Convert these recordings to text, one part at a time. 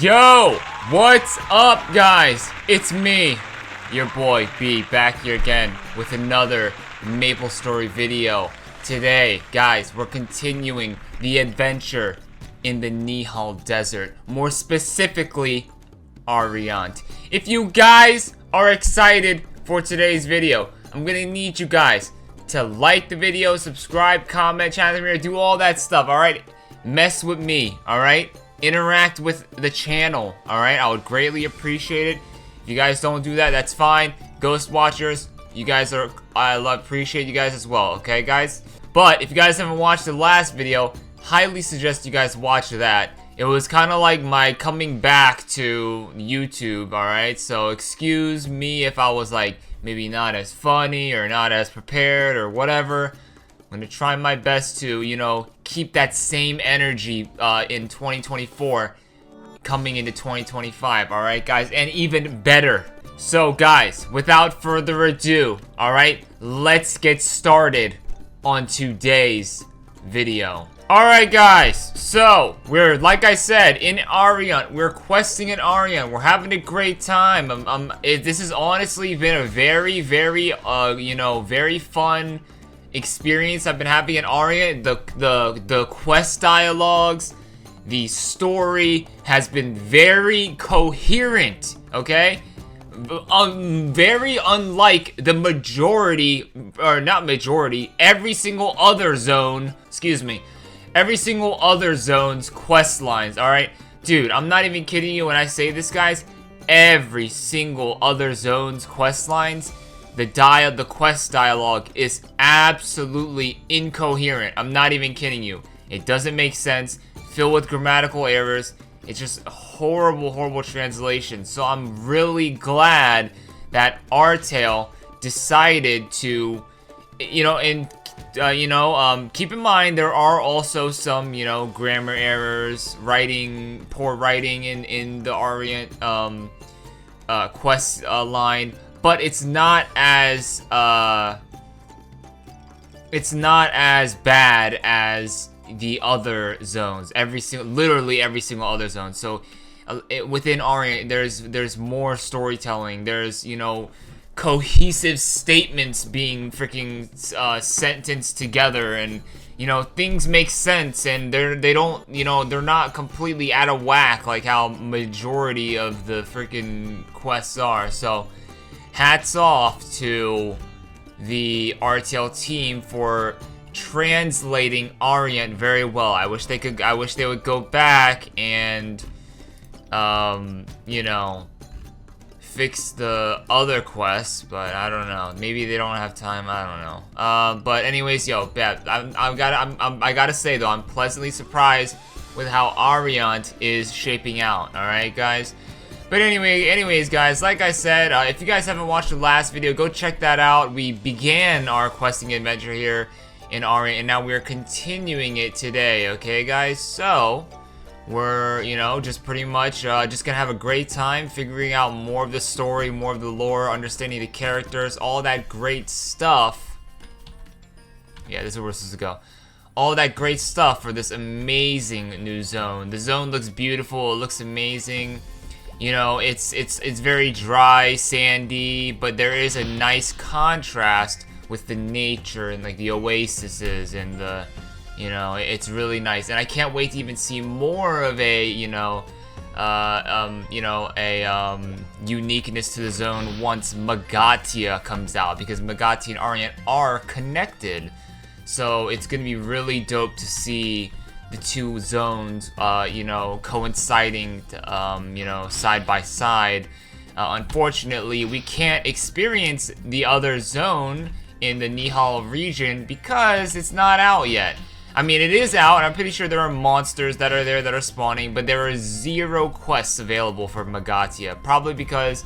Yo, what's up, guys? It's me, your boy B, back here again with another Maplestory video. Today, guys, we're continuing the adventure in the Nihal Desert, more specifically, Ariant. If you guys are excited for today's video, I'm gonna need you guys to like the video, subscribe, comment, channel, do all that stuff, alright? Mess with me, alright? Interact with the channel, alright? I would greatly appreciate it. If you guys don't do that, that's fine. Ghost Watchers, you guys are, appreciate you guys as well, okay, guys? But if you guys haven't watched the last video, highly suggest you guys watch that. It was kind of like my coming back to YouTube, alright? So excuse me if I was like maybe not as funny or not as prepared or whatever. I'm gonna try my best to, you know, keep that same energy in 2024 coming into 2025, alright guys? And even better. So guys, without further ado, alright, let's get started on today's video. Alright guys, so we're, like I said, in Ariant. We're questing in Ariant. We're having a great time. This has honestly been a very, you know, very fun experience I've been having in Ariant. The quest dialogues, the story has been very coherent, okay? Very unlike the majority, or not majority, every single other zone, excuse me, every single other zone's quest lines, alright? Dude, I'm not even kidding you when I say this, guys. Every single other zone's quest lines, the quest dialogue is absolutely incoherent. I'm not even kidding you. It doesn't make sense, filled with grammatical errors. It's just horrible translation. So I'm really glad that Artale decided to, you know, keep in mind there are also some, you know, grammar errors, poor writing in the Ariant quest line, but it's not as bad as the other zones. Literally every single other zone. So within Ariant, there's more storytelling. There's, you know, cohesive statements being freaking sentenced together, and you know, things make sense, and they don't, you know, they're not completely out of whack like how majority of the freaking quests are. So hats off to the Artale team for translating Ariant very well. I wish they would go back and you know, fix the other quests, but I don't know. Maybe they don't have time. I don't know. But anyways, yo, I gotta say though, I'm pleasantly surprised with how Ariant is shaping out. All right, guys. But anyways, guys, like I said, if you guys haven't watched the last video, go check that out. We began our questing adventure here in Ariant, and now we're continuing it today. Okay, guys. So we're, you know, just pretty much just gonna have a great time figuring out more of the story, more of the lore, understanding the characters, all that great stuff. Yeah, this is where we're supposed to go. All that great stuff for this amazing new zone. The zone looks beautiful, it looks amazing. You know, it's very dry, sandy, but there is a nice contrast with the nature and like the oases and the, you know, it's really nice, and I can't wait to even see more of a, uniqueness to the zone once Magatia comes out, because Magatia and Ariant are connected. So it's gonna be really dope to see the two zones, you know, coinciding, you know, side by side. Unfortunately, we can't experience the other zone in the Nihal region because it's not out yet. I mean, it is out, and I'm pretty sure there are monsters that are there that are spawning, but there are 0 quests available for Magatia. Probably because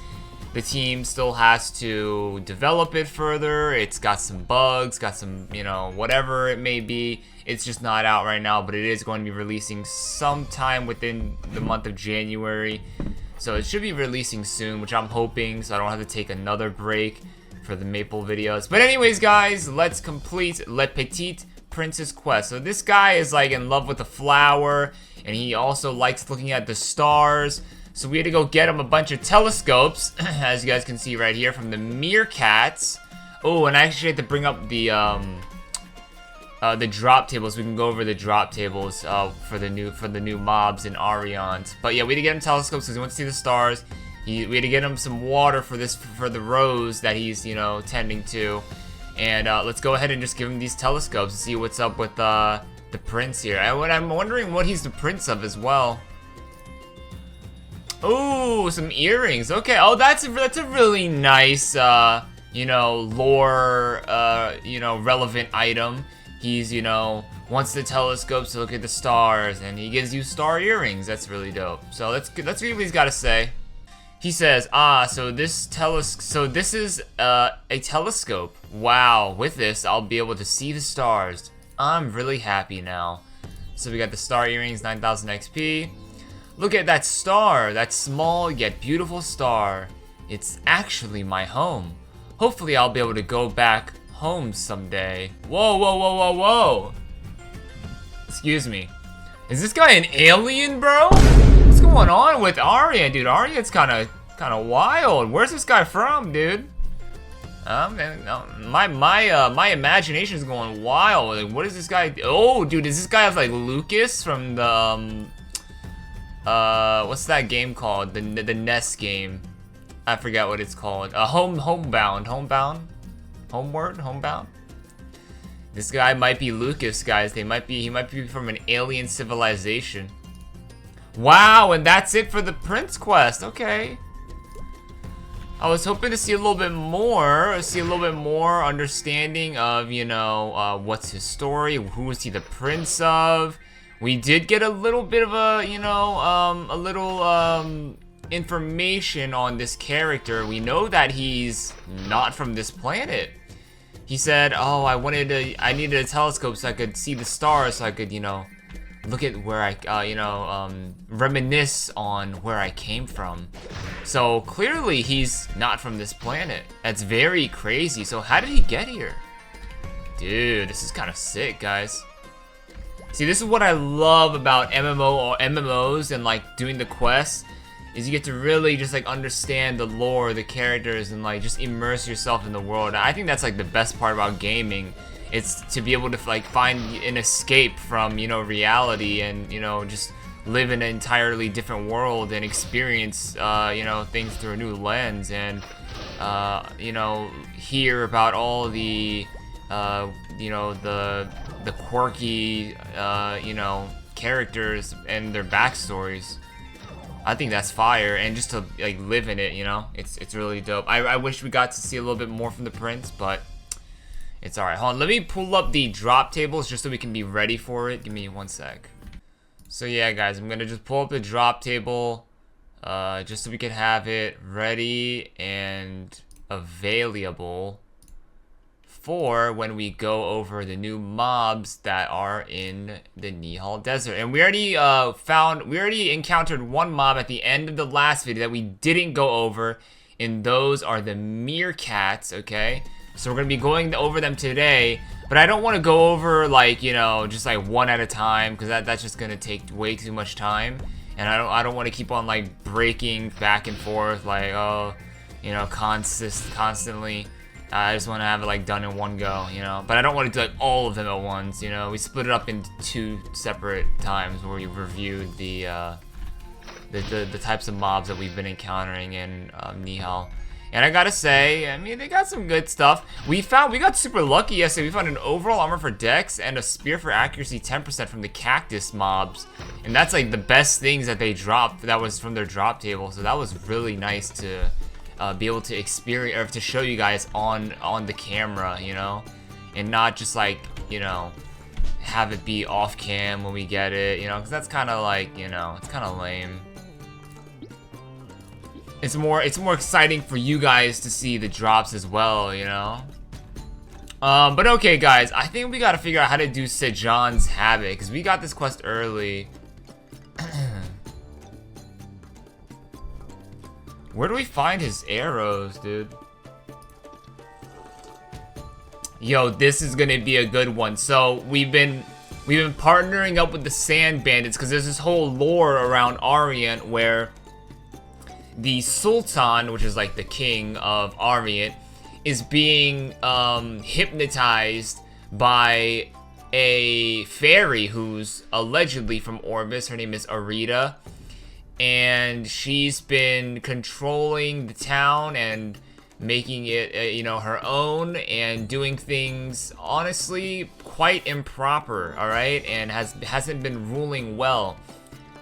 the team still has to develop it further. It's got some bugs, got some, you know, whatever it may be. It's just not out right now, but it is going to be releasing sometime within the month of January. So it should be releasing soon, which I'm hoping, so I don't have to take another break for the Maple videos. But anyways, guys, let's complete Le Petit Princess quest. So this guy is like in love with a flower, and he also likes looking at the stars. So we had to go get him a bunch of telescopes, as you guys can see right here from the meerkats. Oh, and I actually had to bring up the drop tables. We can go over the drop tables for the new mobs in Ariant. But yeah, we had to get him telescopes because he wants to see the stars. We had to get him some water for the rose that he's, you know, tending to. And let's go ahead and just give him these telescopes and see what's up with the prince here. I'm wondering what he's the prince of as well. Oh, some earrings. Okay. Oh, that's a really nice, you know, lore, you know, relevant item. He's, you know, wants the telescopes to look at the stars, and he gives you star earrings. That's really dope. So let's read what he's got to say. He says, so this is a telescope. Wow, with this, I'll be able to see the stars. I'm really happy now. So we got the star earrings, 9,000 XP. Look at that star, that small yet beautiful star. It's actually my home. Hopefully I'll be able to go back home someday. Whoa, whoa, whoa, whoa, whoa. Excuse me. Is this guy an alien, bro? What's going on with Ariant, dude? Ariant's kind of wild. Where's this guy from, dude? My imagination is going wild. Like, what is this guy? Oh, dude, does this guy have like Lucas from the what's that game called? The NES game. I forget what it's called. Homebound. This guy might be Lucas, guys. He might be from an alien civilization. Wow, and that's it for the Prince quest. Okay. I was hoping to see a little bit more, understanding of, you know, what's his story, who is he the prince of. We did get a little bit of a, you know, information on this character. We know that he's not from this planet. He said, oh, I needed a telescope so I could see the stars, so I could, you know, look at where I, reminisce on where I came from. So clearly he's not from this planet. That's very crazy. So how did he get here? Dude, this is kind of sick, guys. See, this is what I love about MMOs and like doing the quests, is you get to really just like understand the lore, the characters, and like just immerse yourself in the world. I think that's like the best part about gaming. It's to be able to like find an escape from, you know, reality, and, you know, just live in an entirely different world and experience, you know, things through a new lens, and, you know, hear about all the, you know, the quirky, you know, characters and their backstories. I think that's fire, and just to like live in it, you know, it's really dope. I wish we got to see a little bit more from the prince, but it's alright. Hold on, let me pull up the drop tables just so we can be ready for it. Give me one sec. So yeah, guys, I'm gonna just pull up the drop table, just so we can have it ready and available for when we go over the new mobs that are in the Nihal Desert. And we already encountered one mob at the end of the last video that we didn't go over, and those are the meerkats, okay? So we're gonna be going over them today, but I don't want to go over like, you know, just like one at a time, because that's just gonna take way too much time, and I don't want to keep on like breaking back and forth like, oh, you know, constantly. I just want to have it like done in one go, you know, but I don't want to do like all of them at once, you know. We split it up into 2 separate times where we reviewed the types of mobs that we've been encountering in Nihal. And I gotta say, I mean, they got some good stuff. We got super lucky yesterday. We found an overall armor for Dex and a spear for accuracy 10% from the cactus mobs. And that's like the best things that they dropped. That was from their drop table. So that was really nice to be able to experience, or to show you guys on the camera, you know, and not just like, you know, have it be off cam when we get it, you know, because that's kind of like, you know, it's kind of lame. It's more exciting for you guys to see the drops as well, you know. But okay, guys, I think we gotta figure out how to do Sejan's habit, because we got this quest early. Where do we find his arrows, dude? Yo, this is gonna be a good one. So we've been We've been partnering up with the Sand Bandits because there's this whole lore around Ariant where the Sultan, which is like the king of Ariant, is being hypnotized by a fairy who's allegedly from Orbis. Her name is Arita, and she's been controlling the town and making it, you know, her own, and doing things honestly quite improper, all right, and hasn't been ruling well.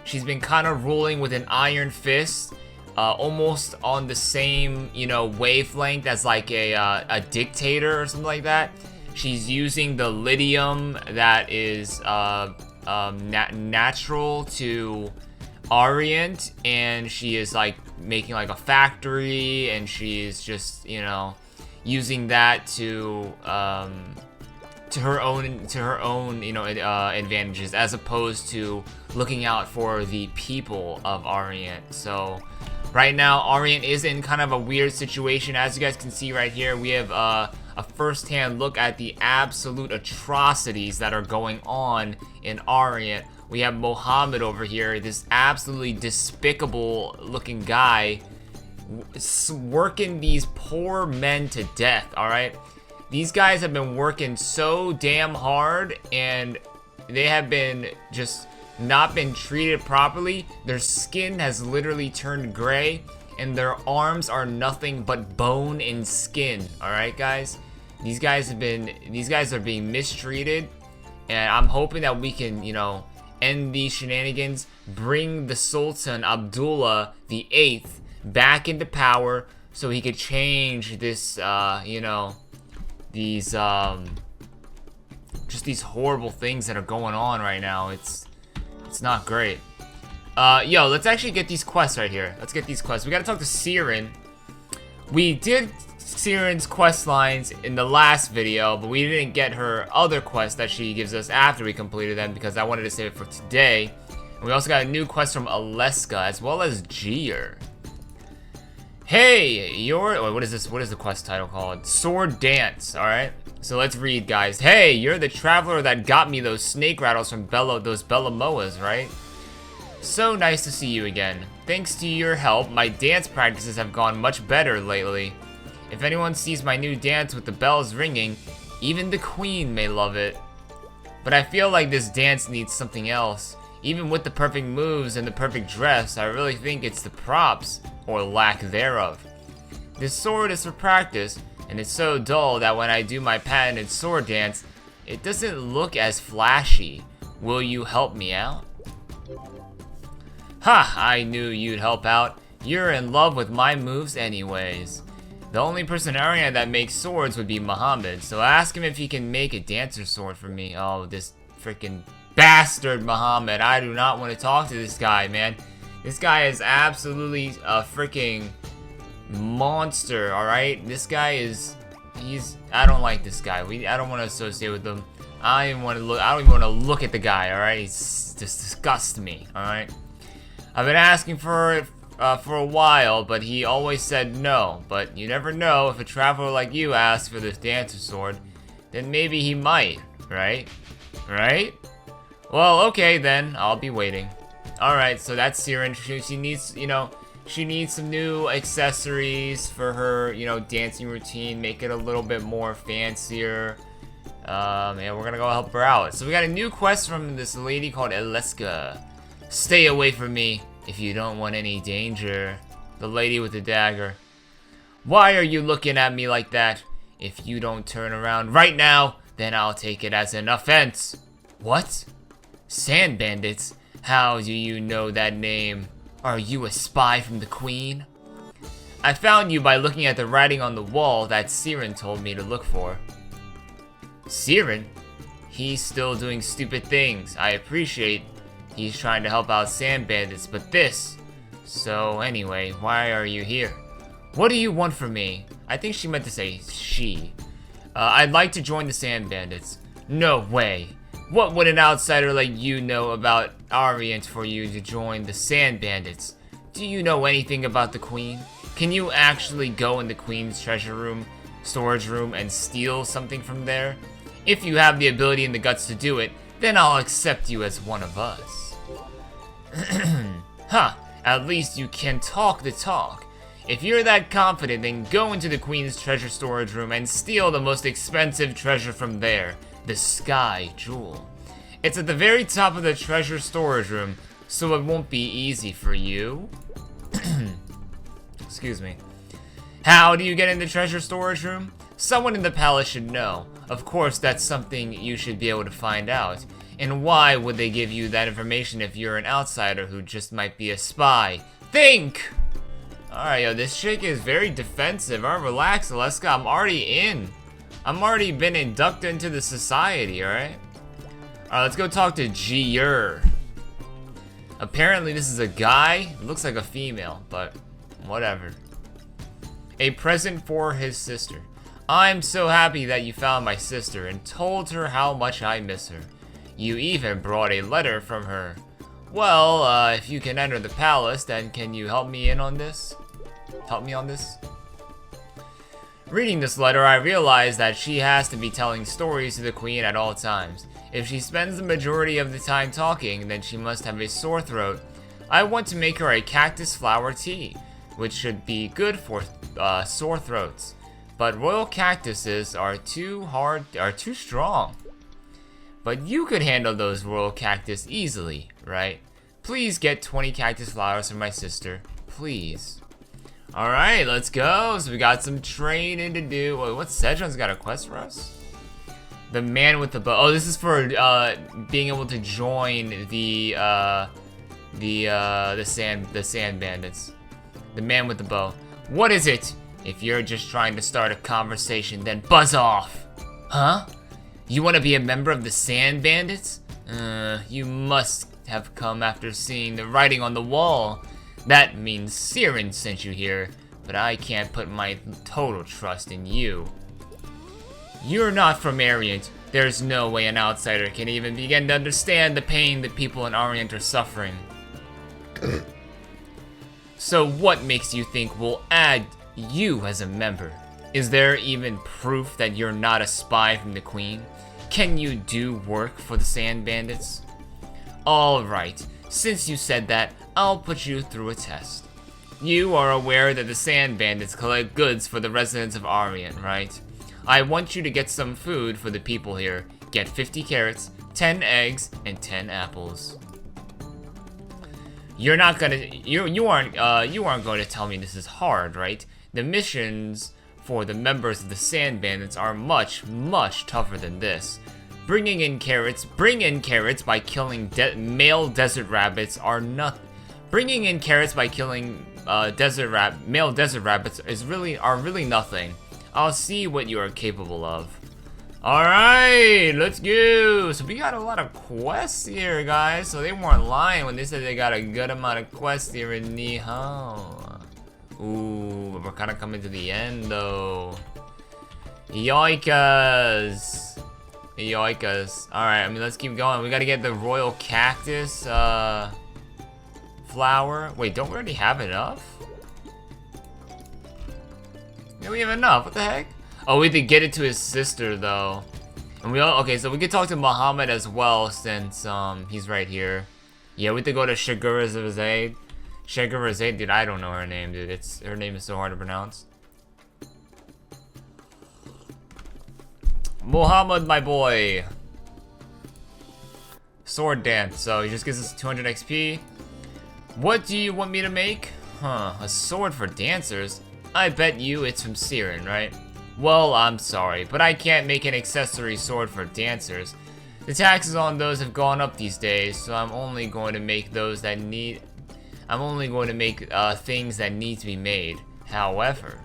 She's been kind of ruling with an iron fist, almost on the same, you know, wavelength as like a dictator or something like that. She's using the ludibrium that is natural to Ariant, and she is like making like a factory, and she's just, you know, using that to her own, you know, advantages, as opposed to looking out for the people of Ariant. So right now, Ariant is in kind of a weird situation. As you guys can see right here, we have a first-hand look at the absolute atrocities that are going on in Ariant. We have Mohammed over here, this absolutely despicable looking guy, working these poor men to death, alright? These guys have been working so damn hard, and they have been just not been treated properly. Their skin has literally turned gray, and their arms are nothing but bone and skin, alright guys? These guys are being mistreated, and I'm hoping that we can, you know, end these shenanigans, bring the Sultan Abdullah the 8th back into power so he could change this, you know, these, just these horrible things that are going on right now. It's not great. Yo, let's actually get these quests right here. Let's get these quests. We gotta talk to Siren. We did Siren's quest lines in the last video, but we didn't get her other quest that she gives us after we completed them because I wanted to save it for today. And we also got a new quest from Aleska as well as Gier. Hey, wait, what is this? What is the quest title called? Sword Dance, alright? So let's read, guys. Hey, you're the traveler that got me those snake rattles from those Bellamoas, right? So nice to see you again. Thanks to your help, my dance practices have gone much better lately. If anyone sees my new dance with the bells ringing, even the queen may love it. But I feel like this dance needs something else. Even with the perfect moves and the perfect dress, I really think it's the props, or lack thereof. This sword is for practice, and it's so dull that when I do my patented sword dance, it doesn't look as flashy. Will you help me out? Ha! I knew you'd help out. You're in love with my moves anyways. The only person in Ariant that makes swords would be Muhammad, so ask him if he can make a dancer sword for me. Oh, this freaking bastard Muhammad. I do not want to talk to this guy, man. This guy is absolutely a freaking monster, alright? This guy is... I don't like this guy. I don't want to associate with him. I don't even want to look at the guy, alright? He's just disgusts me, alright? I've been asking for a while, but he always said no. But you never know, if a traveler like you asks for this dancer sword, then maybe he might, right? Right? Well, okay then, I'll be waiting. Alright, so that's Siren. She needs, you know, she needs some new accessories for her, you know, dancing routine, make it a little bit more fancier. And we're gonna go help her out. So we got a new quest from this lady called Aleska. Stay away from me if you don't want any danger. The lady with the dagger. Why are you looking at me like that? If you don't turn around right now, then I'll take it as an offense. What? Sand Bandits? How do you know that name? Are you a spy from the Queen? I found you by looking at the writing on the wall that Siren told me to look for. Siren? He's still doing stupid things. I appreciate he's trying to help out Sand Bandits, but this... So anyway, why are you here? What do you want from me? I think she meant to say she. I'd like to join the Sand Bandits. No way. What would an outsider like you know about Ariant for you to join the Sand Bandits? Do you know anything about the Queen? Can you actually go in the Queen's treasure room, storage room, and steal something from there? If you have the ability and the guts to do it, then I'll accept you as one of us. Huh, at least you can talk the talk. If you're that confident, then go into the Queen's treasure storage room and steal the most expensive treasure from there, the Sky Jewel. It's at the very top of the treasure storage room, so it won't be easy for you. Excuse me. How do you get in the treasure storage room? Someone in the palace should know. Of course, that's something you should be able to find out. And why would they give you that information if you're an outsider who just might be a spy? Think! Alright, yo, this chick is very defensive. Alright, relax, Alaska. I'm already in. I'm already been inducted into the society, alright? Alright, let's go talk to Jier. Apparently this is a guy. It looks like a female, but whatever. A present for his sister. I'm so happy that you found my sister and told her how much I miss her. You even brought a letter from her. Well, if you can enter the palace, then can you help me in on this? Help me on this? Reading this letter, I realize that she has to be telling stories to the Queen at all times. If she spends the majority of the time talking, then she must have a sore throat. I want to make her a cactus flower tea, which should be good for sore throats. But royal cactuses are too strong. But you could handle those royal cactus easily, right? Please get 20 cactus flowers for my sister, please. Alright, let's go. So we got some training to do. Wait, what? Sejong's got a quest for us? The man with the bow. Oh, this is for being able to join the sand bandits. The man with the bow. What is it? If you're just trying to start a conversation, then buzz off. Huh? You want to be a member of the sand bandits? You must have come after seeing the writing on the wall. That means Siren sent you here, but I can't put my total trust in you. You're not from Ariant. There's no way an outsider can even begin to understand the pain that people in Ariant are suffering. So what makes you think we'll add you as a member? Is there even proof that you're not a spy from the Queen? Can you do work for the Sand Bandits? Alright, since you said that, I'll put you through a test. You are aware that the Sand Bandits collect goods for the residents of Ariant, right? I want you to get some food for the people here. Get 50 carrots, 10 eggs, and 10 apples. You aren't going to tell me this is hard, right? The missions for the members of the Sand Bandits are much, much tougher than this. Bring in carrots by killing male desert rabbits are nothing. Bringing in carrots by killing male desert rabbits are really nothing. I'll see what you are capable of. Alright, let's go. So we got a lot of quests here, guys. So they weren't lying when they said they got a good amount of quests here in Nihon. Ooh, but we're kind of coming to the end, though. Yoikas. Yoikas. Alright, I mean, let's keep going. We gotta get the royal cactus, flower. Wait, don't we already have enough? Yeah, we have enough. What the heck? Oh, we have to get it to his sister, though. And okay, so we could talk to Muhammad as well, since, he's right here. Yeah, we have to go to Shigurazade. Shigurazade, dude, I don't know her name, dude. Her name is so hard to pronounce. Muhammad, my boy. Sword dance. So he just gives us 200 XP. What do you want me to make? Huh, a sword for dancers? I bet you it's from Siren, right? Well, I'm sorry, but I can't make an accessory sword for dancers. The taxes on those have gone up these days, so I'm only going to make things that need to be made. However,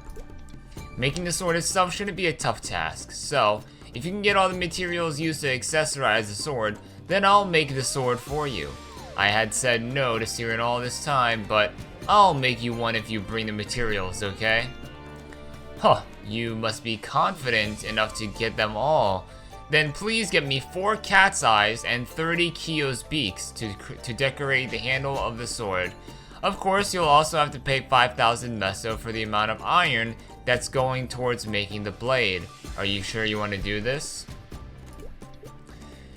making the sword itself shouldn't be a tough task, so if you can get all the materials used to accessorize the sword, then I'll make the sword for you. I had said no to Siren all this time, but I'll make you one if you bring the materials, okay? Huh, you must be confident enough to get them all. Then please get me 4 cat's eyes and 30 Kyo's beaks to decorate the handle of the sword. Of course, you'll also have to pay 5,000 meso for the amount of iron that's going towards making the blade. Are you sure you want to do this?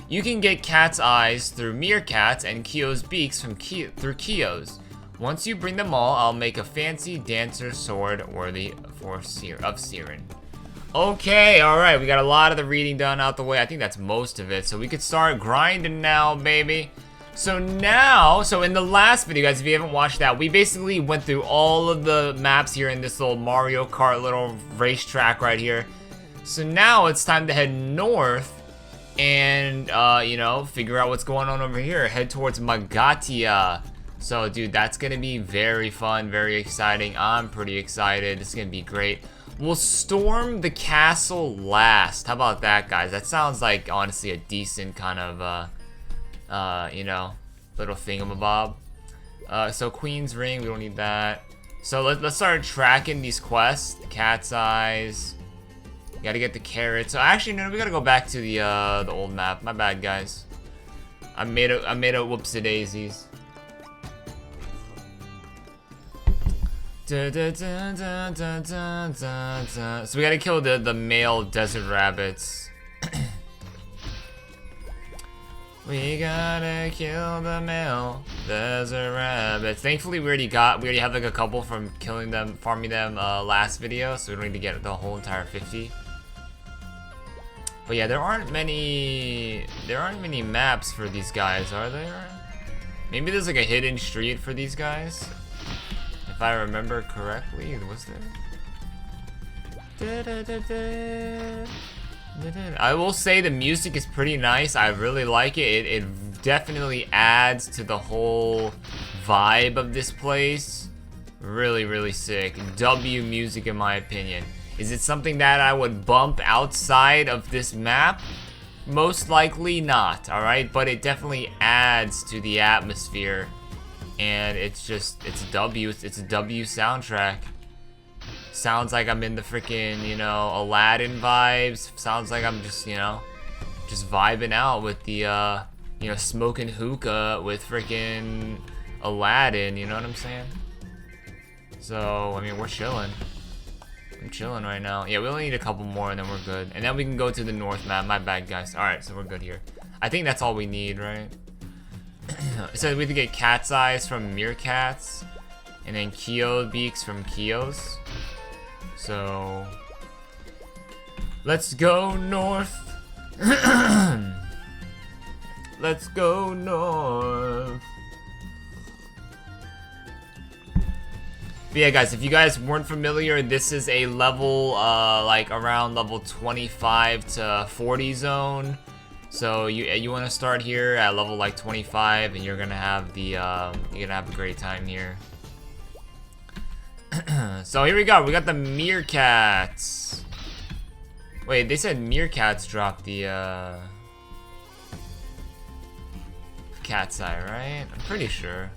You can get cat's eyes through meerkats and Kyo's beaks through Kyo's. Once you bring them all, I'll make a fancy dancer sword worthy of Siren. Okay, alright, we got a lot of the reading done out the way. I think that's most of it. So we could start grinding now, baby. So in the last video, guys, if you haven't watched that, we basically went through all of the maps here in this little Mario Kart little racetrack right here. So now it's time to head north and, you know, figure out what's going on over here. Head towards Magatia. So, dude, that's gonna be very fun, very exciting. I'm pretty excited. This is gonna be great. We'll storm the castle last. How about that, guys? That sounds like, honestly, a decent kind of, you know, little thingamabob. So Queen's Ring, we don't need that. So let's start tracking these quests. The cat's eyes. Gotta get the carrots. So actually, no, we gotta go back to the old map. My bad, guys. I made a whoopsie daisies. So we gotta kill the male desert rabbits. We gotta kill the male desert rabbits. Thankfully, we already have like a couple from killing them, farming them last video, so we don't need to get the whole entire 50. But yeah, there aren't many maps for these guys, are there? Maybe there's like a hidden street for these guys. If I remember correctly, was there? I will say the music is pretty nice. I really like it. It definitely adds to the whole vibe of this place. Really, really sick. W music, in my opinion. Is it something that I would bump outside of this map? Most likely not, alright? But it definitely adds to the atmosphere. And it's a W. It's a W soundtrack. Sounds like I'm in the freaking, you know, Aladdin vibes. Sounds like I'm just, you know, just vibing out with the, you know, smoking hookah with freaking Aladdin, you know what I'm saying? So, I mean, we're chilling. I'm chilling right now. Yeah, we only need a couple more and then we're good. And then we can go to the north map. My bad, guys. Alright, so we're good here. I think that's all we need, right? So we have to get cat's eyes from meerkats. And then Kyo beaks from Kyo's. So let's go north. Let's go north. But yeah, guys, if you guys weren't familiar, this is a level like around level 25 to 40 zone. So you want to start here at level like 25, and you're gonna have the you're gonna have a great time here. So here we go. We got the meerkats. Wait, they said meerkats dropped the cat's eye, right? I'm pretty sure.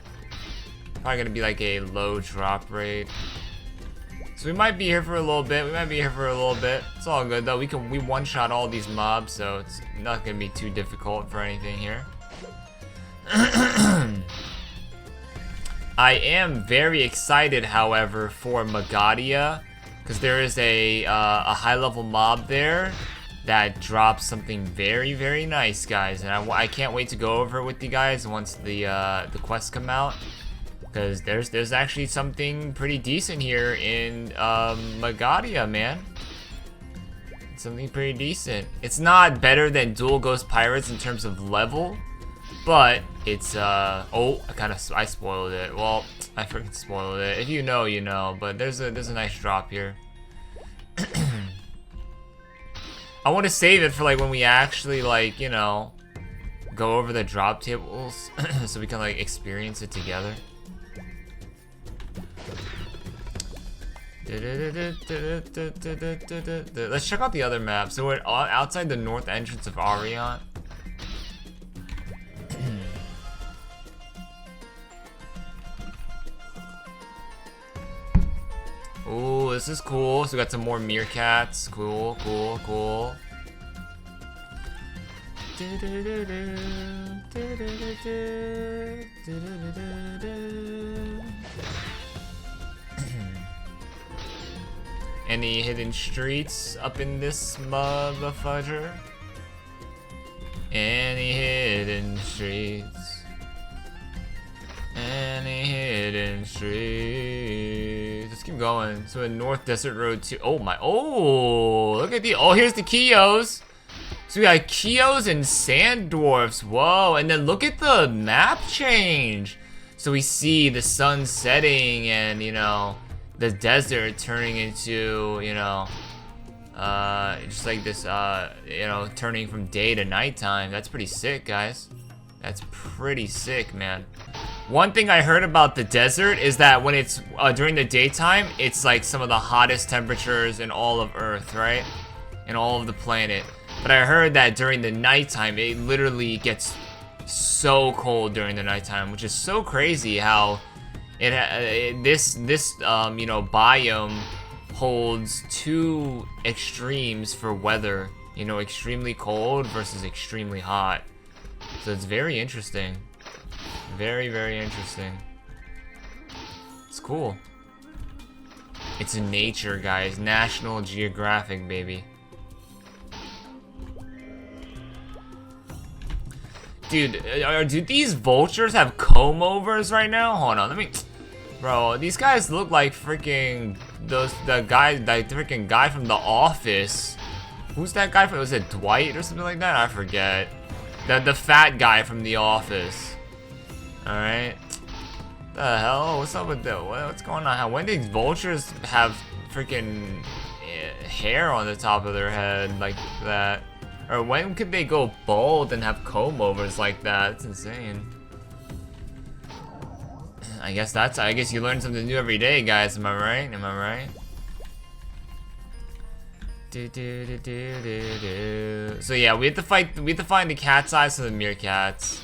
Probably gonna be like a low drop rate. So we might be here for a little bit. It's all good though. We one-shot all these mobs, so it's not gonna be too difficult for anything here. I am very excited, however, for Magatia, because there is a high-level mob there that drops something very, very nice, guys, and I can't wait to go over it with you guys once the quests come out. Because there's actually something pretty decent here in Magatia, man. Something pretty decent. It's not better than Dual Ghost Pirates in terms of level, but it's oh, I spoiled it. Well, I freaking spoiled it. If you know, you know. But there's a nice drop here. I want to save it for like when we actually like, you know, go over the drop tables so we can like experience it together. Let's check out the other map. So we're outside the north entrance of Ariant. Ooh, this is cool. So we got some more meerkats. Cool, cool, cool. Any hidden streets up in this motherfudger? Any hidden streets. Any hidden streets. Let's keep going. So in North Desert Road 2. Oh my. Oh, look at the. Oh, here's the Kios. So we got Kios and Sand Dwarfs. Whoa. And then look at the map change. So we see the sun setting and, you know, the desert turning into, you know, just like this, you know, turning from day to nighttime. That's pretty sick, guys. That's pretty sick, man. One thing I heard about the desert is that when it's during the daytime, it's like some of the hottest temperatures in all of Earth, right? In all of the planet. But I heard that during the nighttime, it literally gets so cold during the nighttime, which is so crazy how this you know, biome holds two extremes for weather. You know, extremely cold versus extremely hot. So it's very interesting. Very, very interesting. It's cool. It's in nature, guys. National Geographic, baby. Dude, do these vultures have comb-overs right now? Hold on, let me... Bro, these guys look like freaking... the freaking guy from The Office. Who's that guy from... Was it Dwight or something like that? I forget. The fat guy from The Office. Alright. The hell? What's up with the... What's going on? When did vultures have freaking hair on the top of their head like that? Or when could they go bald and have comb-overs like that? It's insane. I guess you learn something new every day, guys. Am I right? Am I right? So yeah, we have to find the cat's eyes for the meerkats.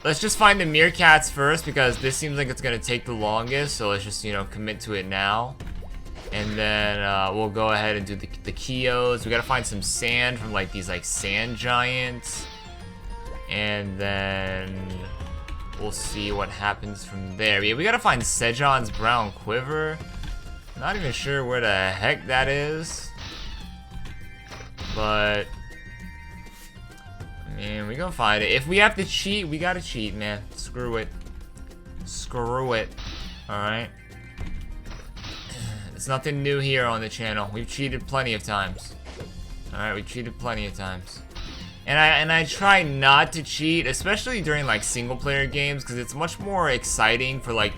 Let's just find the meerkats first because this seems like it's gonna take the longest. So let's just, you know, commit to it now. And then we'll go ahead and do the Kios. We gotta find some sand from like these like sand giants. And then we'll see what happens from there. Yeah, we gotta find Sejon's brown quiver. Not even sure where the heck that is. But I mean, we gonna find it. If we have to cheat, we gotta cheat, man. Screw it. Screw it. Alright. It's nothing new here on the channel. We've cheated plenty of times. Alright, we cheated plenty of times. And I try not to cheat, especially during like single player games, because it's much more exciting for like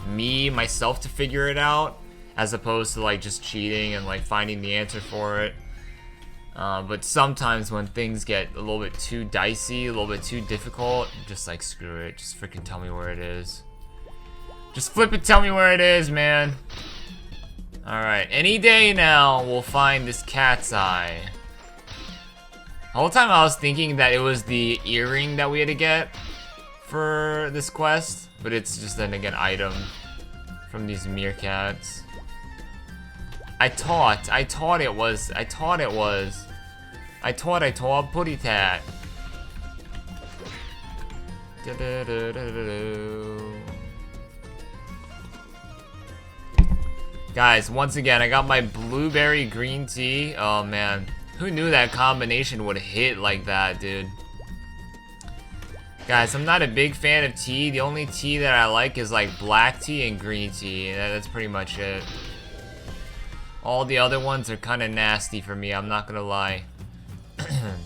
myself to figure it out, as opposed to like just cheating and like finding the answer for it. But sometimes when things get a little bit too dicey, a little bit too difficult, just like screw it, just freaking tell me where it is. Just flip it, tell me where it is, man. Alright, any day now we'll find this cat's eye. The whole time I was thinking that it was the earring that we had to get for this quest, but it's just an again item from these meerkats. I thought it was putty tat. Guys, once again, I got my blueberry green tea. Oh man, who knew that combination would hit like that, dude? Guys, I'm not a big fan of tea. The only tea that I like is like black tea and green tea. That's pretty much it. All the other ones are kind of nasty for me, I'm not gonna lie. And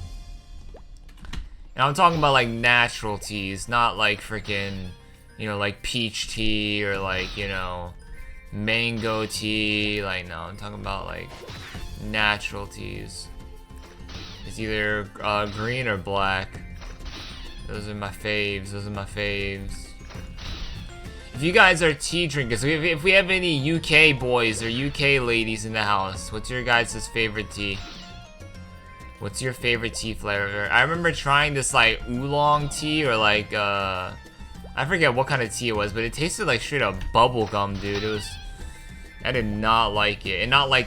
I'm talking about like natural teas, not like freaking, you know, like peach tea or like, you know, mango tea. Like, no, I'm talking about like natural teas. It's either green or black. Those are my faves. Those are my faves. If you guys are tea drinkers, if we have any UK boys or UK ladies in the house, what's your guys' favorite tea? What's your favorite tea flavor? I remember trying this like oolong tea or like I forget what kind of tea it was, but it tasted like straight up bubble gum, dude. It was, I did not like it, and not like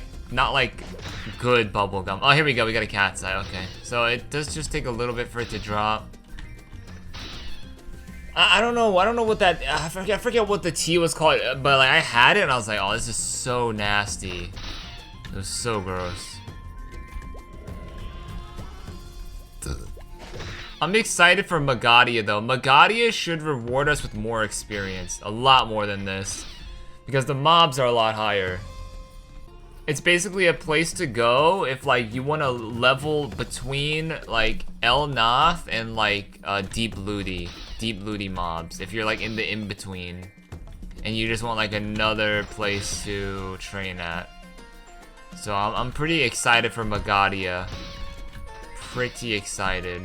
good bubble gum. Oh, here we go. We got a cat's eye. Okay, so it does just take a little bit for it to drop. I don't know what that, I forget what the tea was called, but like I had it and I was like, oh, this is so nasty. It was so gross. I'm excited for Magadia though. Magadia should reward us with more experience. A lot more than this. Because the mobs are a lot higher. It's basically a place to go if like you want to level between like El Nath and like Deep Ludi mobs. If you're like in the in-between. And you just want like another place to train at. So I'm pretty excited for Magadia. Pretty excited.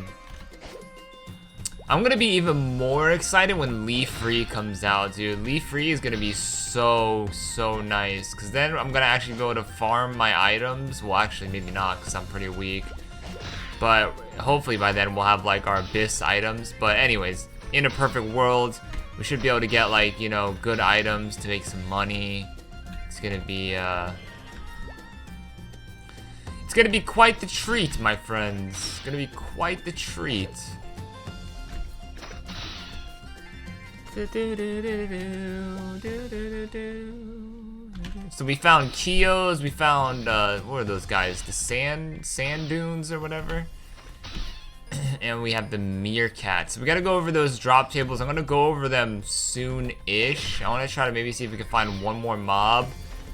I'm gonna be even more excited when Leaf Free comes out, dude. Leaf Free is gonna be so nice. Cause then I'm gonna actually be able to farm my items. Well, actually, maybe not, cause I'm pretty weak. But hopefully by then we'll have like our Abyss items. But anyways, in a perfect world, we should be able to get like, you know, good items to make some money. It's gonna be quite the treat, my friends. It's gonna be quite the treat. So we found Kios, we found what are those guys? The sand dunes or whatever. And we have the meerkats. We gotta go over those drop tables. I'm gonna go over them soon-ish. I wanna try to maybe see if we can find one more mob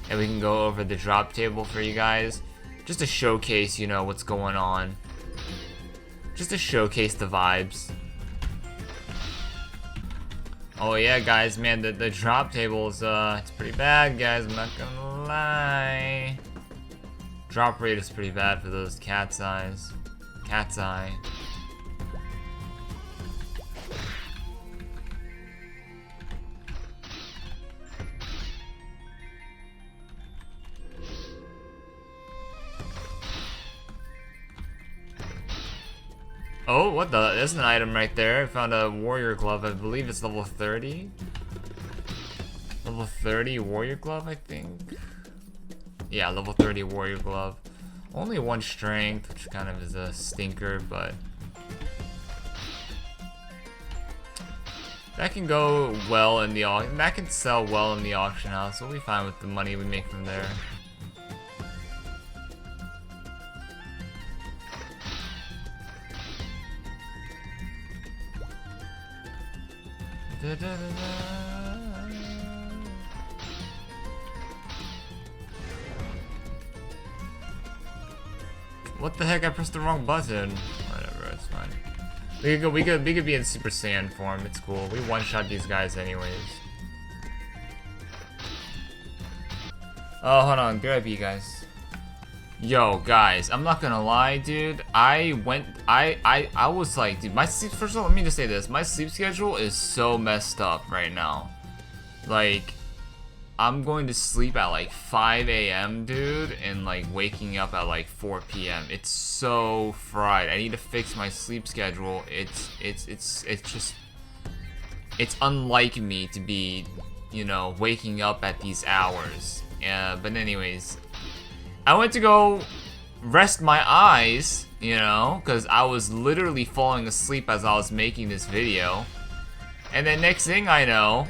and we can go over the drop table for you guys. Just to showcase, you know, what's going on. Just to showcase the vibes. Oh yeah, guys, man, the drop tables, it's pretty bad, guys, I'm not gonna lie. Drop rate is pretty bad for those cat's eyes. Cat's eye. Oh, what the? There's an item right there. I found a warrior glove. I believe it's level 30. Level 30 warrior glove, I think. Yeah, level 30 warrior glove. Only 1 strength, which kind of is a stinker, but that can go well in the auction. That can sell well in the auction house. We'll be fine with the money we make from there. What the heck? I pressed the wrong button. Whatever, it's fine. We could be in Super Saiyan form. It's cool. We one-shot these guys anyways. Oh, hold on. Be right back, guys. Yo, guys, I'm not gonna lie, dude. I was like, dude, my sleep. First of all, let me just say this: my sleep schedule is so messed up right now. Like, I'm going to sleep at like 5 a.m., dude, and like waking up at like 4 p.m. It's so fried. I need to fix my sleep schedule. It's unlike me to be, you know, waking up at these hours. But anyways. I went to go rest my eyes, you know, because I was literally falling asleep as I was making this video. And then next thing I know,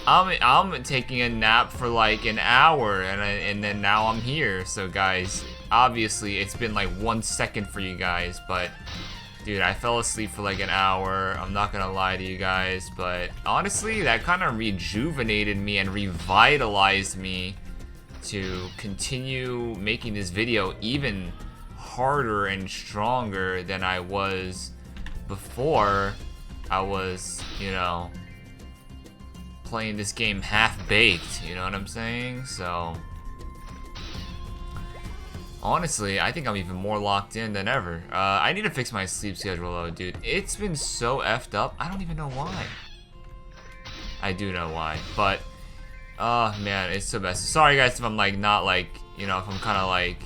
I'm taking a nap for like an hour, and then now I'm here. So guys, obviously it's been like 1 second for you guys, but dude, I fell asleep for like an hour. I'm not gonna lie to you guys, but honestly, that kind of rejuvenated me and revitalized me to continue making this video even harder and stronger than I was before I was, you know, playing this game half-baked, you know what I'm saying? So honestly, I think I'm even more locked in than ever. I need to fix my sleep schedule though, dude. It's been so effed up, I don't even know why. I do know why, but oh man, it's so best. Sorry guys if I'm like not like, you know, if I'm kind of like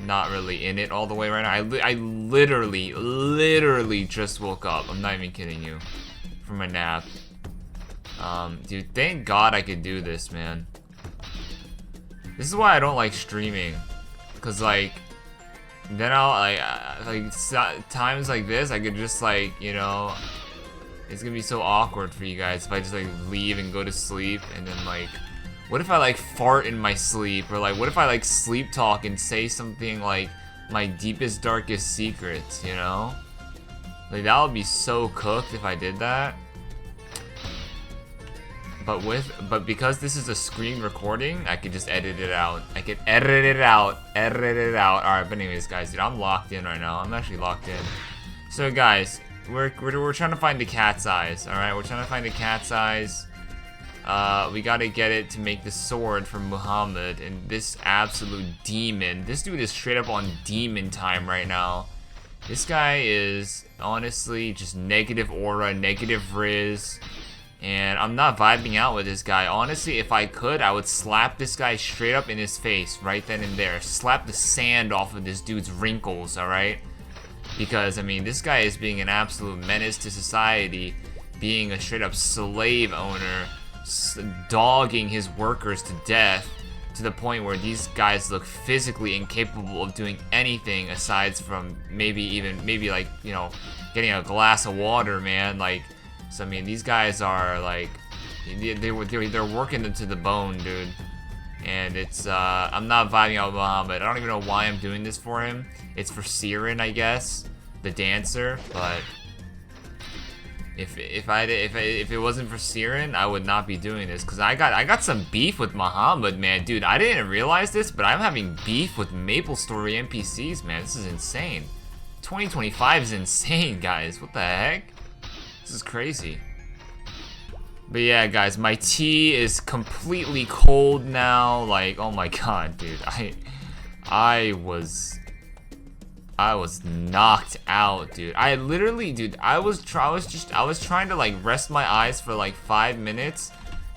not really in it all the way right now. I literally just woke up. I'm not even kidding you, from a nap. Dude, thank God I could do this, man. This is why I don't like streaming, cause like then I'll like times like this I could just like, you know, it's gonna be so awkward for you guys if I just like leave and go to sleep, and then like, what if I like fart in my sleep, or like what if I like sleep talk and say something like my deepest darkest secrets, you know? Like, that would be so cooked if I did that. But because this is a screen recording, I could just edit it out. I could edit it out. Alright, but anyways, guys, dude, I'm locked in right now. I'm actually locked in. So, guys, we're trying to find the cat's eyes, alright? We're trying to find the cat's eyes. We gotta get it to make the sword from Muhammad. And this absolute demon. This dude is straight up on demon time right now. This guy is honestly just negative aura, negative riz. And I'm not vibing out with this guy. Honestly, if I could, I would slap this guy straight up in his face right then and there. Slap the sand off of this dude's wrinkles, alright? Because, I mean, this guy is being an absolute menace to society. Being a straight up slave owner. Dogging his workers to death. To the point where these guys look physically incapable of doing anything aside from maybe like, you know, getting a glass of water, man. Like, so I mean, these guys are like, they're working them to the bone, dude. And it's I'm not vibing out with Muhammad. I don't even know why I'm doing this for him. It's for Siren, I guess, the dancer. But if it wasn't for Siren, I would not be doing this, cause I got some beef with Muhammad, man, dude. I didn't realize this, but I'm having beef with Maplestory NPCs, man. This is insane. 2025 is insane, guys. What the heck? This is crazy. But yeah, guys, my tea is completely cold now. Like, oh my god, dude. I was knocked out, dude. I literally, dude, I was trying to like rest my eyes for like 5 minutes.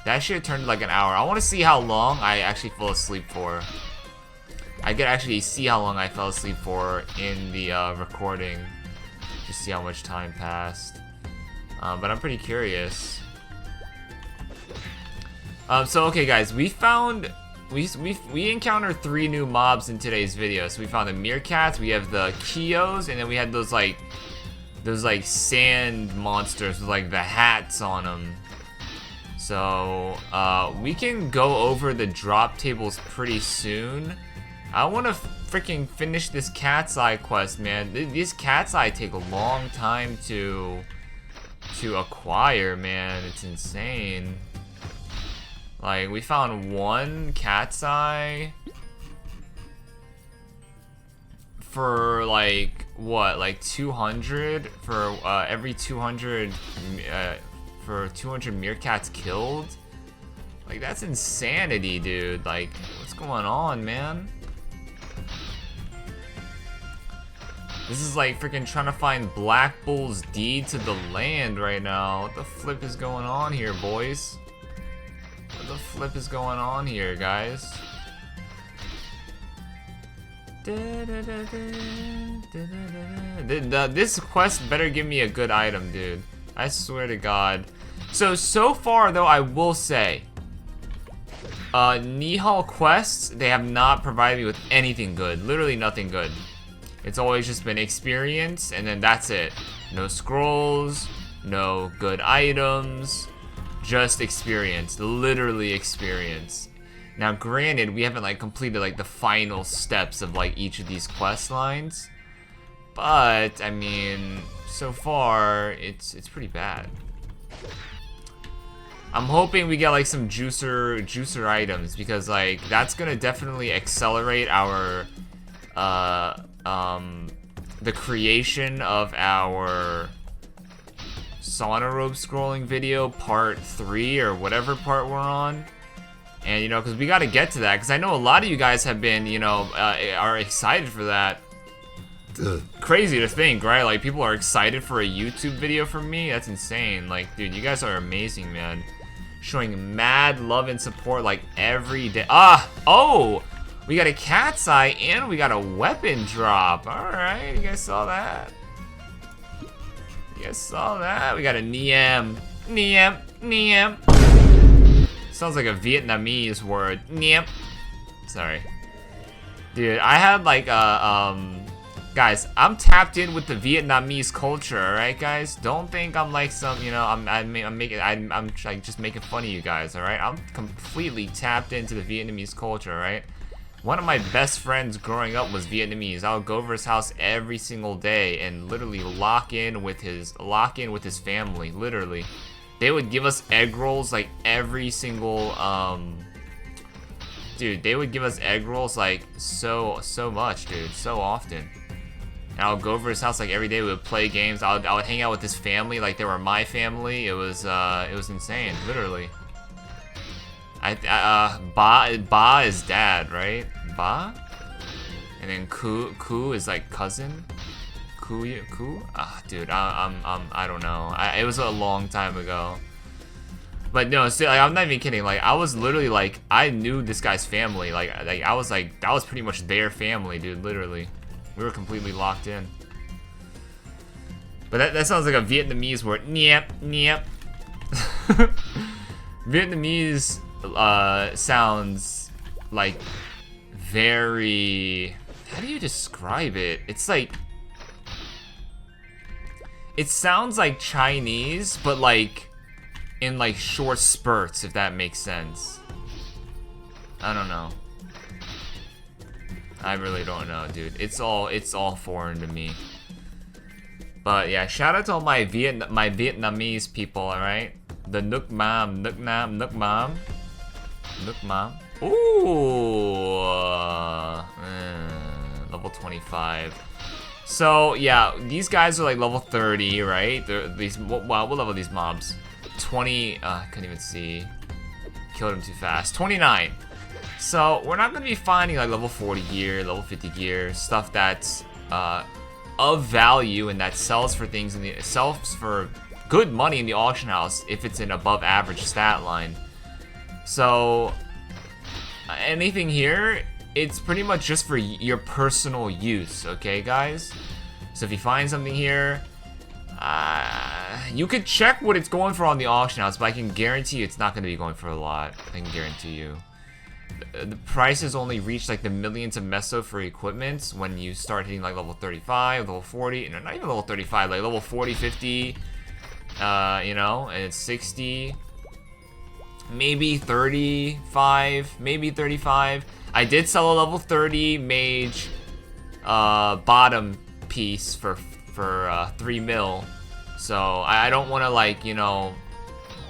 That shit turned like an hour. I want to see how long I actually fell asleep for. I could actually see how long I fell asleep for in the recording. Just see how much time passed. But I'm pretty curious. So okay, guys, we encountered 3 new mobs in today's video. So we found the meerkats, we have the Kios, and then we had those like sand monsters with like the hats on them. So we can go over the drop tables pretty soon. I want to freaking finish this cat's eye quest, man. These cat's eye take a long time to acquire, man. It's insane. Like, we found 1 cat's eye for like what, like 200 for every 200 for 200 meerkats killed. Like, that's insanity, dude. Like, what's going on, man? This is like freaking trying to find Black Bull's deed to the land right now. What the flip is going on here, boys? What the flip is going on here, guys? This quest better give me a good item, dude. I swear to God. So far, though, I will say, Nihal quests, they have not provided me with anything good. Literally nothing good. It's always just been experience, and then that's it. No scrolls, no good items, just experience. Literally experience. Now, granted, we haven't like completed like the final steps of like each of these quest lines, but I mean, so far it's pretty bad. I'm hoping we get like some juicer items, because like that's gonna definitely accelerate our the creation of our sauna robe scrolling video part 3 or whatever part we're on. And you know, because we got to get to that, because I know a lot of you guys have been, you know, are excited for that. Crazy to think, right? Like, people are excited for a YouTube video from me. That's insane. Like, dude, you guys are amazing, man. Showing mad love and support like every day. Oh, we got a cat's eye and we got a weapon drop. All right, you guys saw that? You guys saw that? We got a Niam. Sounds like a Vietnamese word. Niam. Sorry. Dude, I had like guys, I'm tapped in with the Vietnamese culture, alright guys? Don't think I'm like some, you know, I'm like just making fun of you guys, alright? I'm completely tapped into the Vietnamese culture, alright? One of my best friends growing up was Vietnamese. I would go over his house every single day and literally lock in with his family. Literally, they would give us egg rolls like every single dude. They would give us egg rolls like so much, dude, so often. And I would go over his house like every day. We would play games. I would hang out with his family like they were my family. It was insane, literally. Ba is dad, right? Ba? And then Ku is like cousin? Ku? Ah, dude, I don't know. It was a long time ago. But no, still, like, I'm not even kidding. Like, I was literally like, I knew this guy's family. Like I was like, that was pretty much their family, dude, literally. We were completely locked in. But that sounds like a Vietnamese word. Niep, niep. Vietnamese sounds like very, how do you describe it? It's like, it sounds like Chinese, but like in like short spurts, if that makes sense. I don't know. I really don't know, dude. It's all foreign to me. But yeah, shout out to all my Vietnamese people, alright? The Nook Mom. Ooh, level 25. So yeah, these guys are like level 30, right? What level are these mobs? 20. I couldn't even see. Killed him too fast. 29. So we're not gonna be finding like level 40 gear, level 50 gear, stuff that's of value and that sells for things sells for good money in the auction house if it's an above average stat line. So anything here, it's pretty much just for your personal use, okay guys? So if you find something here, you could check what it's going for on the auction house, but I can guarantee you it's not going to be going for a lot. I can guarantee you. The prices only reach like the millions of meso for equipment when you start hitting like level 35, level 40, no, not even level 35, like level 40, 50, you know, and it's 60, maybe 35, maybe 35. I did sell a level 30 mage bottom piece for 3 mil, so I don't want to, like, you know,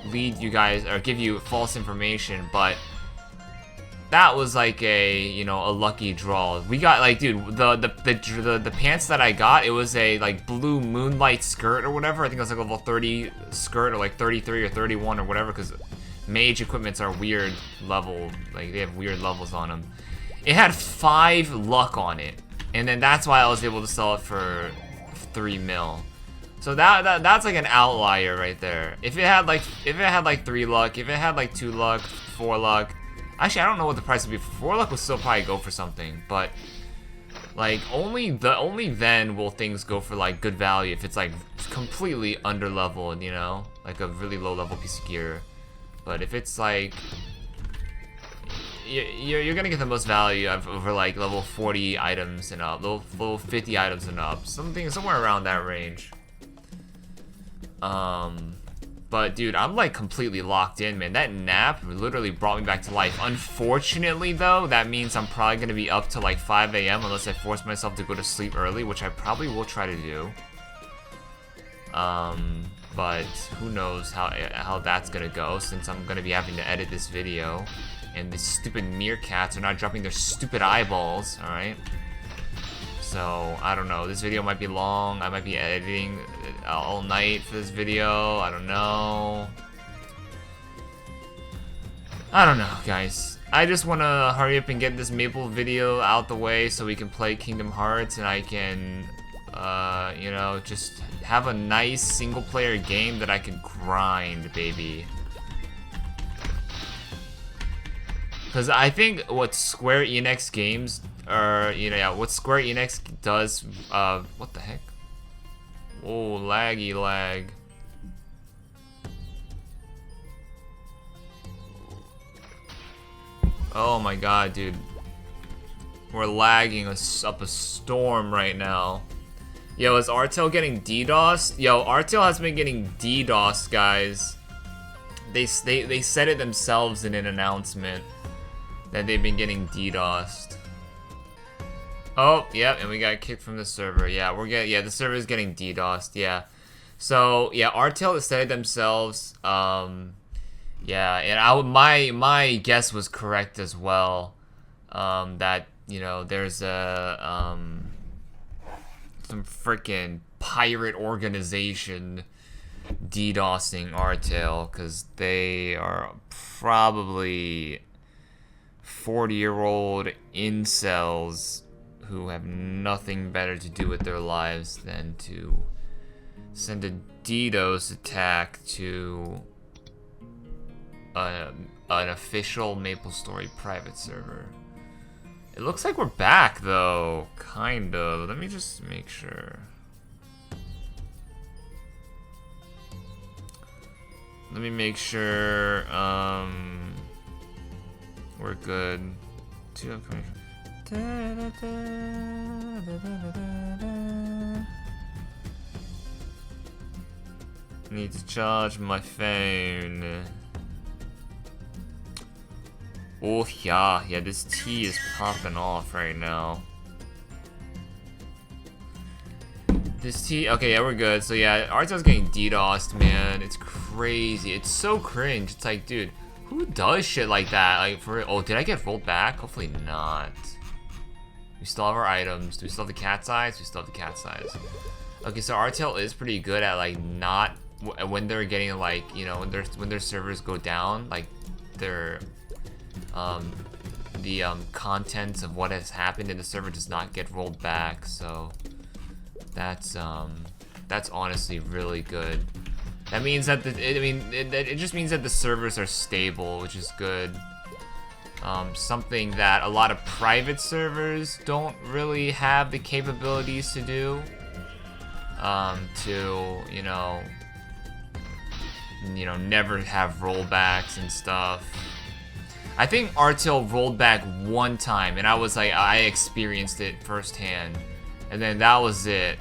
lead you guys or give you false information, but that was like a, you know, a lucky draw. We got like, dude, the pants that I got, it was a like blue moonlight skirt or whatever. I think it was like level 30 skirt or like 33 or 31 or whatever, because mage equipments are weird level, like they have weird levels on them. It had 5 luck on it, and then that's why I was able to sell it for 3 mil. So that's like an outlier right there. If it had like 3 luck, if it had like 2 luck, 4 luck. Actually, I don't know what the price would be. 4 luck would still probably go for something, but like only then will things go for like good value if it's like completely under leveled, you know, like a really low level piece of gear. But if it's like you're gonna get the most value over like level 40 items and up, level 50 items and up, somewhere around that range. But dude, I'm like completely locked in, man. That nap literally brought me back to life. Unfortunately though, that means I'm probably gonna be up to like 5 AM unless I force myself to go to sleep early, which I probably will try to do. But who knows how that's gonna go, since I'm gonna be having to edit this video and the stupid meerkats are not dropping their stupid eyeballs, alright? So, I don't know. This video might be long. I might be editing all night for this video. I don't know. I don't know, guys. I just want to hurry up and get this Maple video out the way so we can play Kingdom Hearts and I can, you know, just have a nice single-player game that I can grind, baby. Because I think what Square Enix games, or, you know, yeah, what Square Enix does, what the heck? Oh, laggy lag. Oh my god, dude. We're lagging up a storm right now. Yo, is Artale getting DDoSed? Yo, Artale has been getting DDoSed, guys. They said it themselves in an announcement. that they've been getting DDoSed. Oh, yep, and we got kicked from the server. Yeah, the server is getting DDoSed. Yeah. So yeah, Artale has said it themselves. Yeah, and my guess was correct as well. That there's a some freaking pirate organization DDoSing Artale because they are probably 40-year-old incels who have nothing better to do with their lives than to send a DDoS attack to an official Maplestory private server. It looks like we're back though, kind of. Let me just make sure. Let me make sure we're good. Two upcoming. Need to charge my phone. Oh yeah, this tea is popping off right now. This tea, okay, yeah, we're good. So yeah, Artale's getting DDoSed, man. It's crazy. It's so cringe. It's like, dude, who does shit like that? Like, oh, did I get rolled back? Hopefully not. We still have our items. Do we still have the cat's eyes? We still have the cat's eyes. Okay, so Artale is pretty good at like not when they're getting like when their servers go down, like their contents of what has happened in the server does not get rolled back. So that's honestly really good. That means that it just means that the servers are stable, which is good. Something that a lot of private servers don't really have the capabilities to do. Never have rollbacks and stuff. I think Artale rolled back one time, and I experienced it firsthand, and then that was it.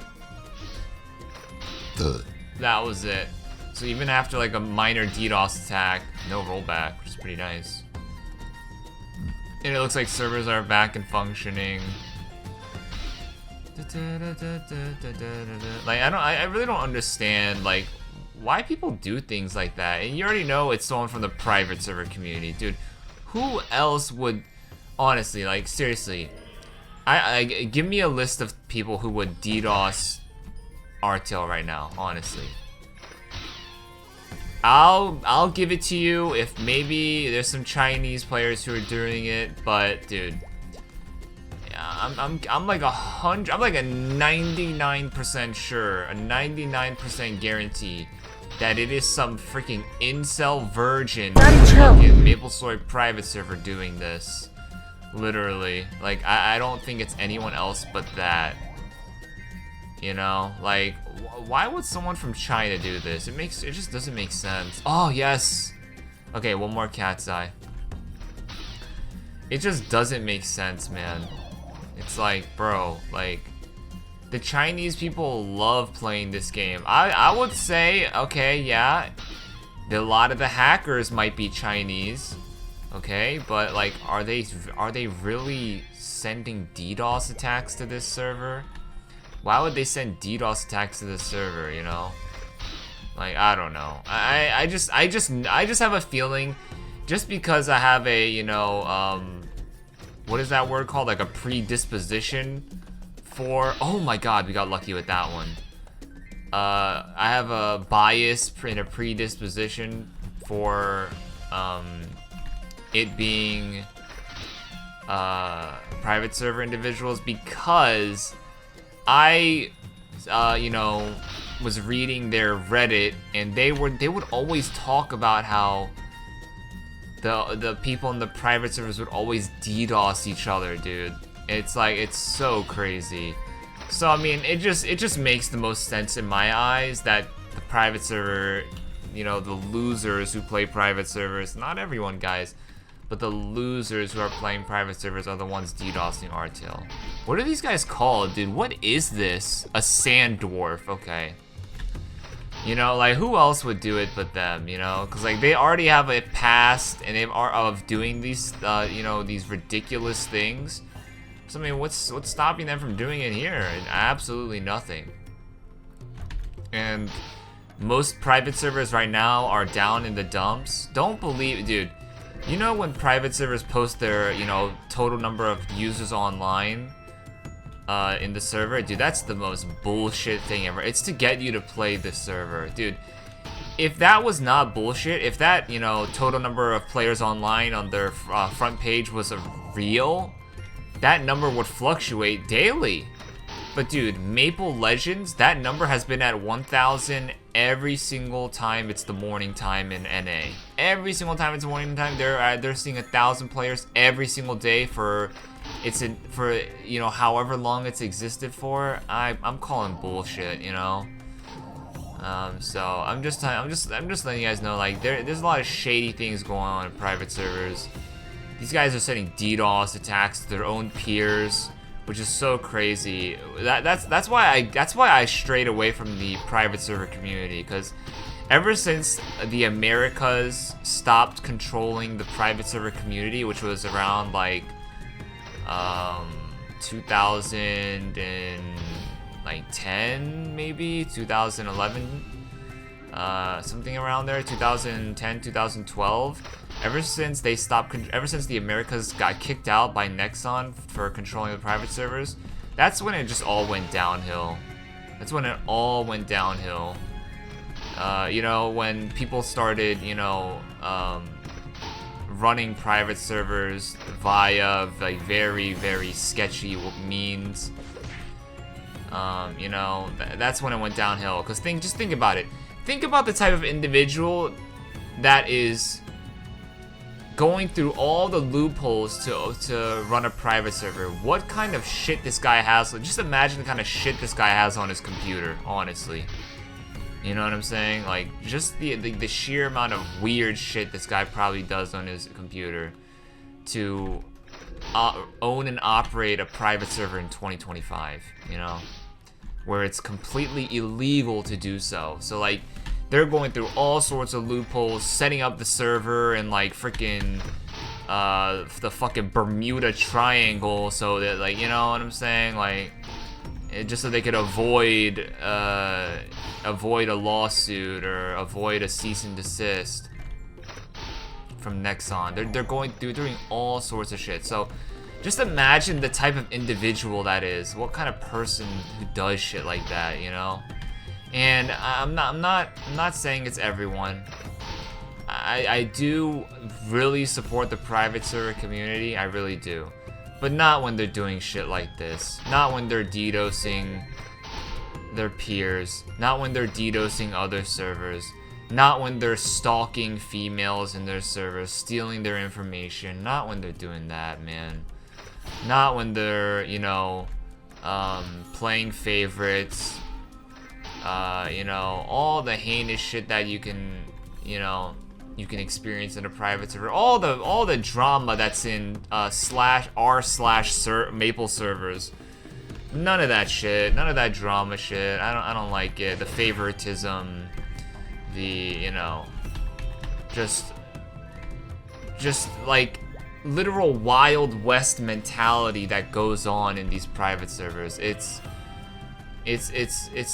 That was it. So even after like a minor DDoS attack, no rollback, which is pretty nice. And it looks like servers are back and functioning. Like I really don't understand like why people do things like that. And you already know it's someone from the private server community, dude. Who else would, honestly, like seriously, I give me a list of people who would DDoS Artale right now, honestly. I'll give it to you if maybe there's some Chinese players who are doing it, but dude, yeah, I'm like 99% sure, a 99% guarantee that it is some freaking incel virgin fucking Maplestory private server doing this. Literally, like I don't think it's anyone else but that. You know, like why would someone from China do this? It just doesn't make sense. Oh yes. Okay, one more cat's eye. It just doesn't make sense, man. It's like, bro, like the Chinese people love playing this game. I would say, okay, yeah, a lot of the hackers might be Chinese, okay, but like, are they really sending DDoS attacks to this server? Why would they send DDoS attacks to this server? You know, like I don't know. I just have a feeling, just because I have a what is that word called? Like a predisposition for, oh my god, we got lucky with that one. I have a bias and a predisposition for it being private server individuals, because I was reading their Reddit, and they would always talk about how the people in the private servers would always DDoS each other, dude. It's like, it's so crazy. So I mean, it just makes the most sense in my eyes that the private server, the losers who play private servers, not everyone, guys, but the losers who are playing private servers are the ones DDoSing Artale. What are these guys called, dude? What is this? A sand dwarf, okay. You know, like, who else would do it but them, you know? Because, like, they already have a past and they are of doing these, you know, these ridiculous things. So, I mean, what's stopping them from doing it here? Absolutely nothing. And most private servers right now are down in the dumps. Don't believe, dude. You know when private servers post their, you know, total number of users online in the server? Dude, that's the most bullshit thing ever. It's to get you to play the server. Dude, if that was not bullshit, if that, you know, total number of players online on their front page was real, that number would fluctuate daily. But dude, Maple Legends, that number has been at 1,000 every single time it's the morning time in NA. Every single time it's morning time, they're seeing 1,000 players every single day for you know, however long it's existed for. I'm calling bullshit, you know. So I'm just letting you guys know, like, there's a lot of shady things going on in private servers. These guys are sending DDoS attacks to their own peers, which is so crazy. That's why I strayed away from the private server community, because ever since the Americas stopped controlling the private server community, which was around like 2010, maybe 2011, something around there, 2010, 2012. Ever since the Americas got kicked out by Nexon for controlling the private servers, that's when it just all went downhill. You know, when people started, you know, running private servers via like very, very sketchy means, you know, that's when it went downhill. Because just think about it. Think about the type of individual that is going through all the loopholes to run a private server. What kind of shit this guy has. Just imagine the kind of shit this guy has on his computer, honestly. You know what I'm saying? Like, just the sheer amount of weird shit this guy probably does on his computer to own and operate a private server in 2025, you know? Where it's completely illegal to do so. So, like, they're going through all sorts of loopholes, setting up the server and, like, freaking the fucking Bermuda Triangle, so that, like, you know what I'm saying? Like, just so they could avoid a lawsuit or avoid a cease and desist from Nexon. They're doing all sorts of shit. So just imagine the type of individual that is. What kind of person who does shit like that, you know? And I'm not saying it's everyone. I do really support the private server community. I really do. But not when they're doing shit like this. Not when they're DDoSing their peers. Not when they're DDoSing other servers. Not when they're stalking females in their servers, stealing their information. Not when they're doing that, man. Not when they're, you know, playing favorites. You know, all the heinous shit that you can, you know, you can experience in a private server. All the drama that's in r/Maple servers. None of that shit. None of that drama shit. I don't like it. The favoritism. The, you know, just like literal Wild West mentality that goes on in these private servers. It's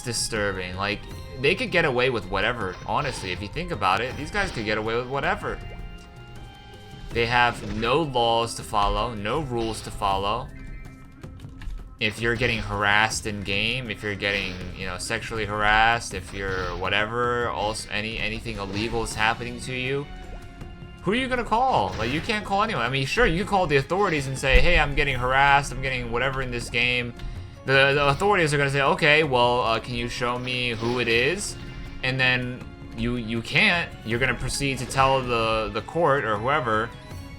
disturbing. Like, they could get away with whatever, honestly. If you think about it, these guys could get away with whatever. They have no laws to follow, no rules to follow. If you're getting harassed in game, if you're getting, you know, sexually harassed, if you're whatever, also anything illegal is happening to you, who are you gonna call? Like, you can't call anyone. I mean, sure, you can call the authorities and say, hey, I'm getting harassed, I'm getting whatever in this game. The authorities are gonna say, okay, well, can you show me who it is? And then you can't. You're gonna proceed to tell the court or whoever,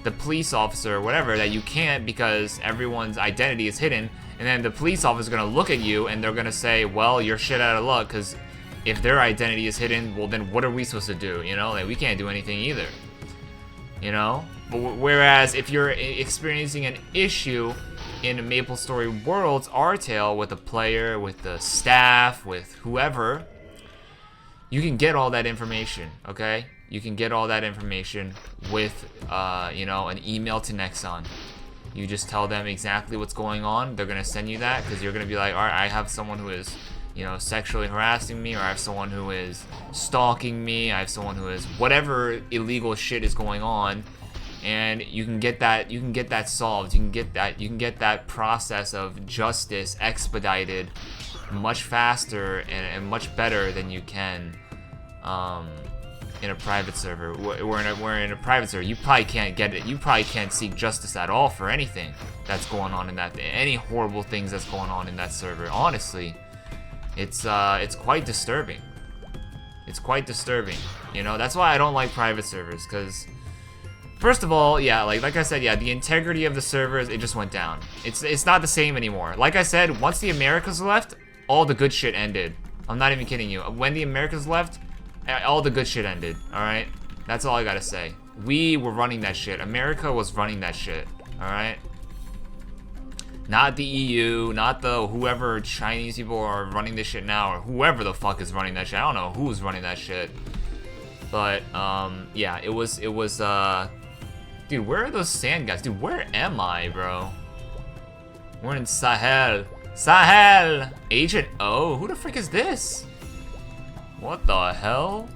the police officer or whatever, that you can't because everyone's identity is hidden. And then the police officer is gonna look at you and they're gonna say, well, you're shit out of luck, because if their identity is hidden, well, then what are we supposed to do? You know, like, we can't do anything either. You know? But whereas if you're experiencing an issue in a Maplestory World's Artale with a player, with the staff, with whoever, You can get all that information, okay? You can get all that information with, you know, an email to Nexon. You just tell them exactly what's going on. They're gonna send you that because you're gonna be like, all right, I have someone who is, you know, sexually harassing me, or I have someone who is stalking me, I have someone who is whatever illegal shit is going on, and you can get that. You can get that solved. You can get that. You can get that process of justice expedited much faster and much better than you can in a private server. We're in a private server. You probably can't get it. You probably can't seek justice at all for anything that's going on in that. Any horrible things that's going on in that server. Honestly, it's quite disturbing. It's quite disturbing. You know, that's why I don't like private servers, because first of all, yeah, like I said, yeah, the integrity of the servers, it just went down. It's not the same anymore. Like I said, once the Americas left, all the good shit ended. I'm not even kidding you. When the Americas left, all the good shit ended, alright? That's all I gotta say. We were running that shit. America was running that shit, alright? Not the EU, not the whoever Chinese people are running this shit now, or whoever the fuck is running that shit. I don't know who's running that shit. But, yeah, it was, dude, where are those sand guys? Dude, where am I, bro? We're in Sahel. Sahel! Agent O? Who the frick is this? What the hell?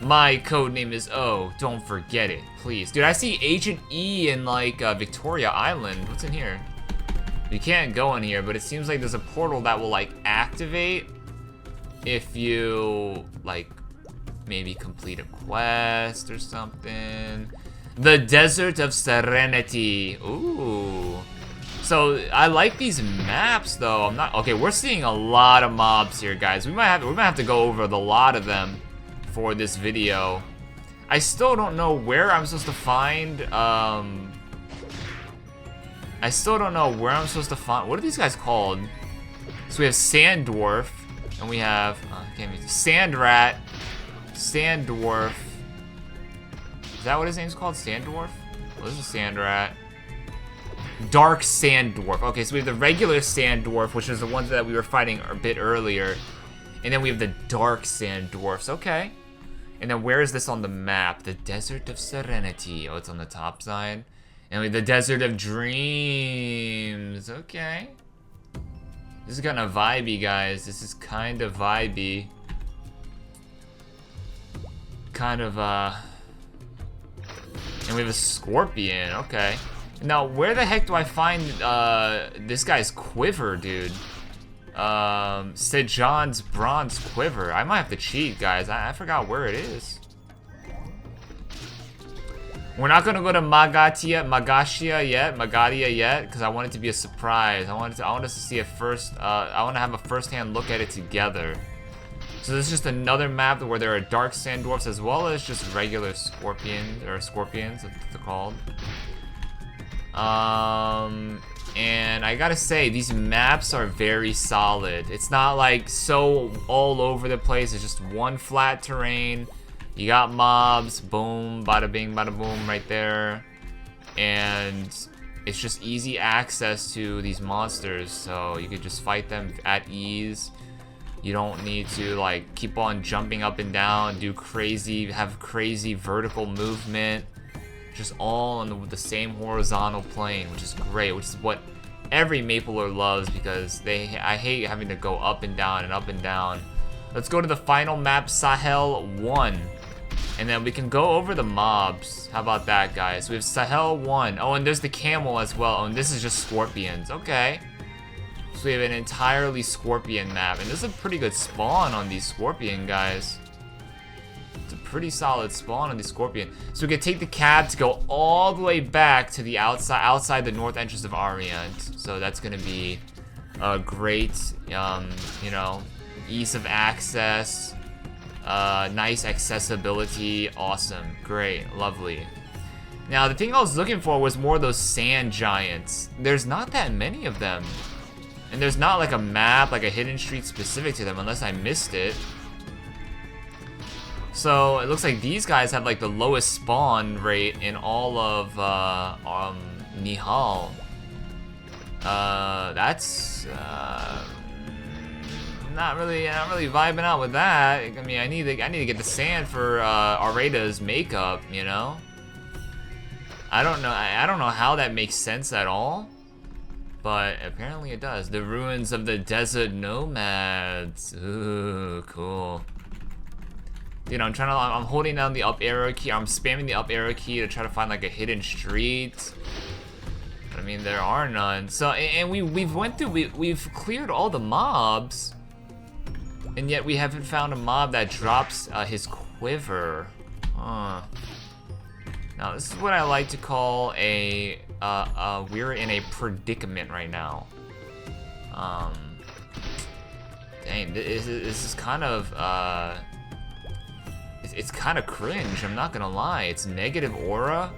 My code name is O. Don't forget it, please. Dude, I see Agent E in, like, Victoria Island. What's in here? You can't go in here, but it seems like there's a portal that will, like, activate if you, like, maybe complete a quest or something. The Desert of Serenity. Ooh. So I like these maps, though. I'm not okay. We're seeing a lot of mobs here, guys. We might have to go over the lot of them for this video. I still don't know where I'm supposed to find. I still don't know where I'm supposed to find. What are these guys called? So we have Sand Dwarf, and we have Sand Rat, Sand Dwarf. Is that what his name's called? Sand Dwarf? Well, this is Sand Rat. Dark Sand Dwarf. Okay, so we have the regular Sand Dwarf, which is the ones that we were fighting a bit earlier. And then we have the Dark Sand Dwarfs. Okay. And then where is this on the map? The Desert of Serenity. Oh, it's on the top side. And we have the Desert of Dreams. Okay. This is kind of vibey, guys. This is kind of vibey. Kind of, and we have a Scorpion. Okay. Now, where the heck do I find this guy's quiver, dude? Sejan's bronze quiver. I might have to cheat, guys. I forgot where it is. We're not gonna go to Magadia yet, because I want it to be a surprise. I want us to see it first. I want to have a first-hand look at it together. So this is just another map where there are dark sand dwarfs as well as just regular scorpions, that's what they're called. And I gotta say, these maps are very solid. It's not like so all over the place. It's just one flat terrain. You got mobs, boom, bada bing, bada boom, right there. And it's just easy access to these monsters, so you could just fight them at ease. You don't need to like keep on jumping up and down, have crazy vertical movement. Just all on the same horizontal plane, which is great, which is what every Mapler loves, because I hate having to go up and down and up and down. Let's go to the final map, Sahel 1. And then we can go over the mobs. How about that, guys? We have Sahel 1. Oh, and there's the camel as well. Oh, and this is just scorpions. Okay. So we have an entirely scorpion map. And this is a pretty good spawn on these scorpion guys. It's a pretty solid spawn on the scorpion. So we can take the cab to go all the way back to the outside the north entrance of Ariant. So that's gonna be a great, you know, ease of access, nice accessibility, awesome, great, lovely. Now the thing I was looking for was more of those sand giants. There's not that many of them. And there's not like a map, like a hidden street specific to them, unless I missed it. So it looks like these guys have like the lowest spawn rate in all of Nihal. That's not really vibing out with that. I mean, I need to get the sand for Areta's makeup, you know. I don't know how that makes sense at all, but apparently it does. The ruins of the desert nomads. Ooh, cool. Dude, I'm holding down the up arrow key. I'm spamming the up arrow key to try to find like a hidden street. But I mean, there are none. So, and we've cleared all the mobs, and yet we haven't found a mob that drops his quiver. Huh. Now, this is what I like to call we're in a predicament right now. Dang, this is kind of, it's kind of cringe, I'm not gonna lie. It's negative aura.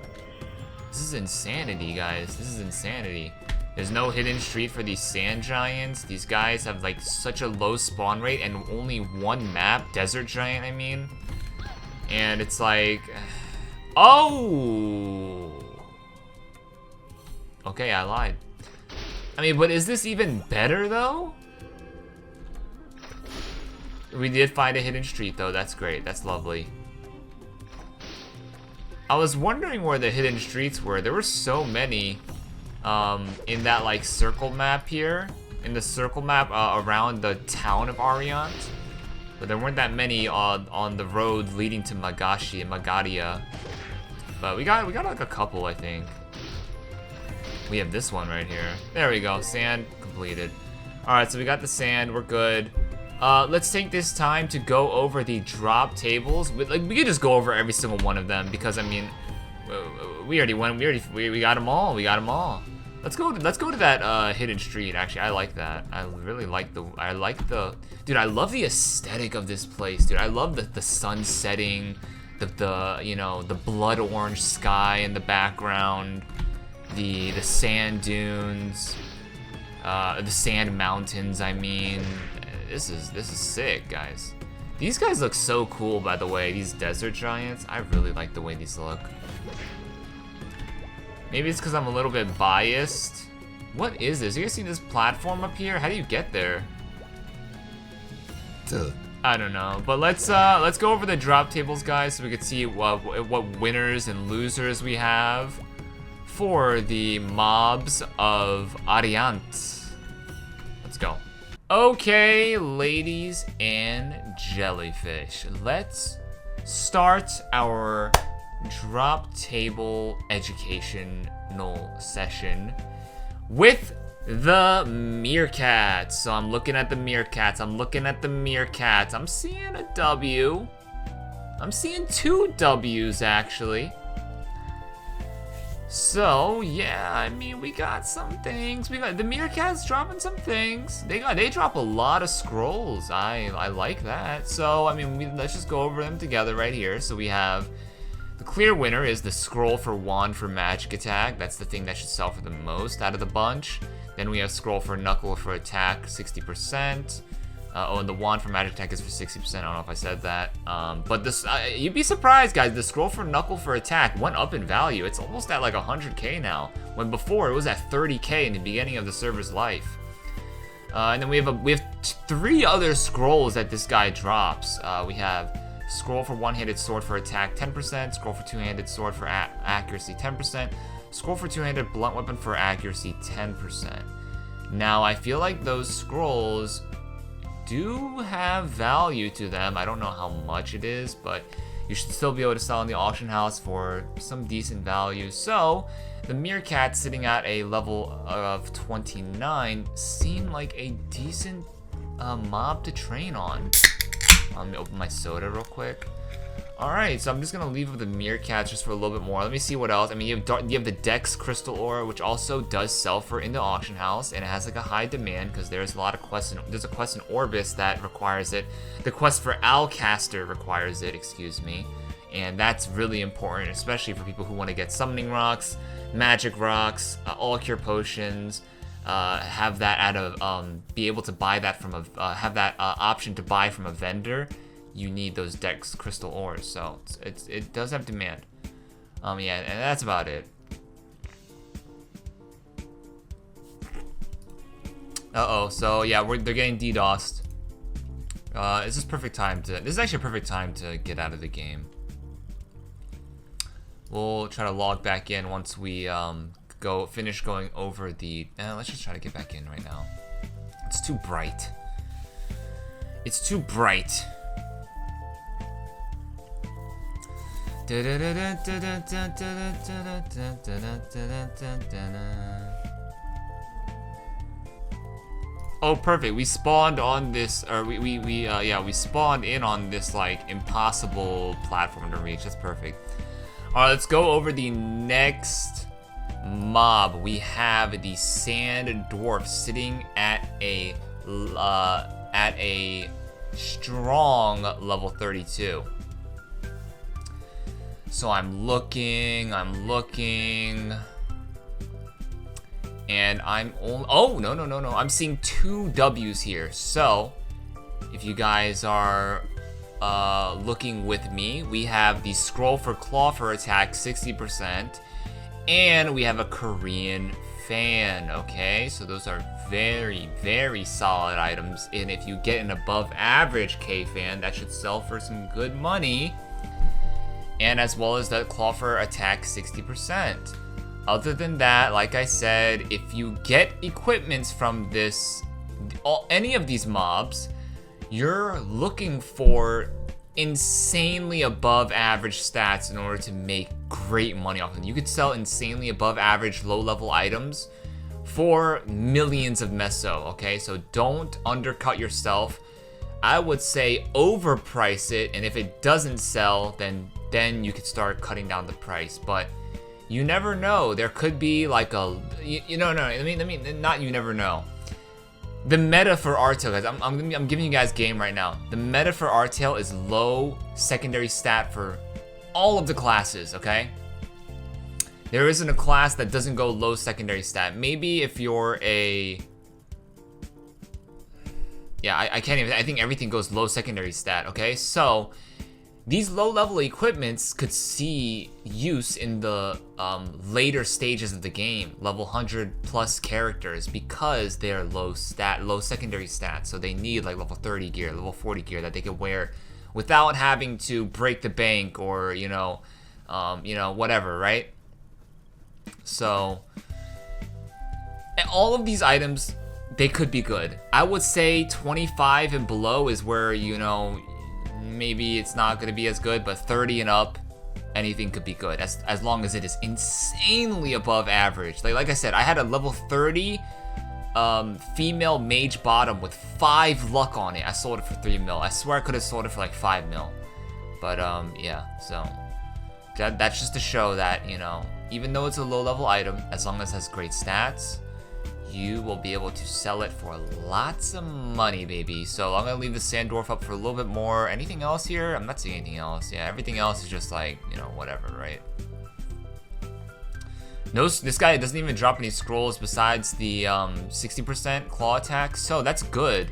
This is insanity, guys. This is insanity. There's no hidden street for these sand giants. These guys have like such a low spawn rate and only one map, desert giant, I mean. And it's like, oh! Okay, I lied. I mean, but is this even better though? We did find a hidden street though, that's great, that's lovely. I was wondering where the hidden streets were. There were so many in that like circle map here. In the circle map around the town of Ariant. But there weren't that many on the road leading to Magadia. But we got like a couple, I think. We have this one right here. There we go, sand completed. Alright, so we got the sand, we're good. Let's take this time to go over the drop tables. We could just go over every single one of them because I mean, we already went. We got them all. We got them all. Let's go to that hidden street. Actually, I like that. I really like the. Dude, I love the aesthetic of this place, dude. I love the sun setting, you know, the blood orange sky in the background, the sand dunes, the sand mountains. I mean. This is sick, guys. These guys look so cool, by the way. These desert giants, I really like the way these look. Maybe it's because I'm a little bit biased. What is this? You guys see this platform up here? How do you get there? I don't know, but let's go over the drop tables, guys, so we can see what winners and losers we have for the mobs of Ariant. Let's go. Okay, ladies and jellyfish, let's start our drop table educational session with the meerkats. So I'm looking at the meerkats. I'm seeing a W. I'm seeing 2 W's actually. So yeah, I mean, we got some things. We got the meerkats dropping some things. They drop a lot of scrolls. I like that. So I mean, let's just go over them together right here. So we have the clear winner is the scroll for wand for magic attack. That's the thing that should sell for the most out of the bunch. Then we have scroll for knuckle for attack, 60%. Oh, and the wand for magic attack is for 60%. I don't know if I said that. But this, you'd be surprised, guys. The scroll for knuckle for attack went up in value. It's almost at like 100k now, when before it was at 30k in the beginning of the server's life. And then we have 3 other scrolls that this guy drops. We have scroll for one-handed sword for attack, 10%. Scroll for two-handed sword for accuracy, 10%. Scroll for two-handed blunt weapon for accuracy, 10%. Now I feel like those scrolls do have value to them. I don't know how much it is, but you should still be able to sell in the auction house for some decent value. So the meerkat sitting at a level of 29 seemed like a decent mob to train on. Let me open my soda real quick. Alright, so I'm just gonna leave with the meerkats just for a little bit more. Let me see what else. I mean, you have the Dex Crystal Ore, which also does sell for in the auction house, and it has like a high demand because there's a lot of quests. There's a quest in Orbis that requires it. The quest for Alcaster requires it, excuse me, and that's really important, especially for people who want to get summoning rocks, magic rocks, all cure potions. Have that out of be able to buy that from a have that option to buy from a vendor. You need those Dex Crystal Ores, so it does have demand. Yeah, and that's about it. So yeah, they're getting DDoSed. This is perfect time to. This is actually a perfect time to get out of the game. We'll try to log back in once we finish going over the. Let's just try to get back in right now. It's too bright. It's too bright. Oh, perfect. We spawned on this, or we spawned in on this like impossible platform to reach. That's perfect. All right, let's go over the next mob. We have the sand dwarf sitting at a strong level 32. So I'm looking, and I'm only, oh, no. I'm seeing 2 W's here. So if you guys are looking with me, we have the scroll for claw for attack 60%, and we have a Korean fan. Okay, so those are very, very solid items. And if you get an above average K fan, that should sell for some good money. And as well as the claw for attack 60%. Other than that, like I said, if you get equipments from any of these mobs, you're looking for insanely above average stats in order to make great money off of them. You could sell insanely above average low level items for millions of meso, okay? So don't undercut yourself. I would say overprice it, and if it doesn't sell, then you could start cutting down the price. But you never know. There could be like a, not you never know. The meta for Artale, guys, I'm giving you guys game right now. The meta for Artale is low secondary stat for all of the classes, okay? There isn't a class that doesn't go low secondary stat. Maybe if you're a, yeah, I can't even, I think everything goes low secondary stat, okay? So these low-level equipments could see use in the later stages of the game, level 100 plus characters, because they're low secondary stats. So they need like level 30 gear, level 40 gear that they could wear without having to break the bank or whatever, right? So all of these items, they could be good. I would say 25 and below is where maybe it's not going to be as good, but 30 and up, anything could be good as long as it is insanely above average. Like I said, I had a level 30 female mage bottom with 5 luck on it. I sold it for 3 mil. I swear I could have sold it for like 5 mil. But yeah, so that's just to show that, even though it's a low level item, as long as it has great stats, you will be able to sell it for lots of money, baby. So I'm gonna leave the sand dwarf up for a little bit more. Anything else here? I'm not seeing anything else. Yeah, everything else is just like, whatever, right? No, this guy doesn't even drop any scrolls besides the 60% claw attack. So that's good,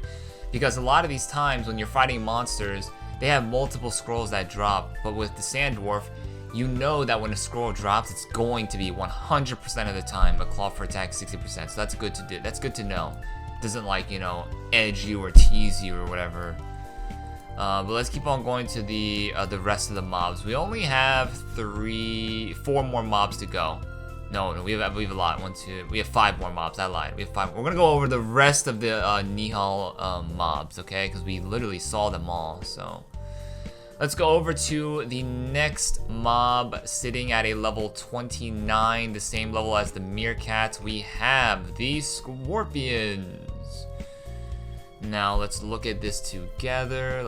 because a lot of these times when you're fighting monsters, they have multiple scrolls that drop. But with the sand dwarf, you know that when a scroll drops, it's going to be 100% of the time a claw for attack 60%. So that's good to do. That's good to know. It doesn't like, edge you or tease you or whatever. But let's keep on going to the rest of the mobs. We only have 4 more mobs to go. No, we have, I believe, a lot. We have 5 more mobs. I lied. We have 5. We're gonna go over the rest of the Nihal mobs, okay? Because we literally saw them all. So let's go over to the next mob sitting at a level 29, the same level as the meerkats. We have the scorpions. Now let's look at this together.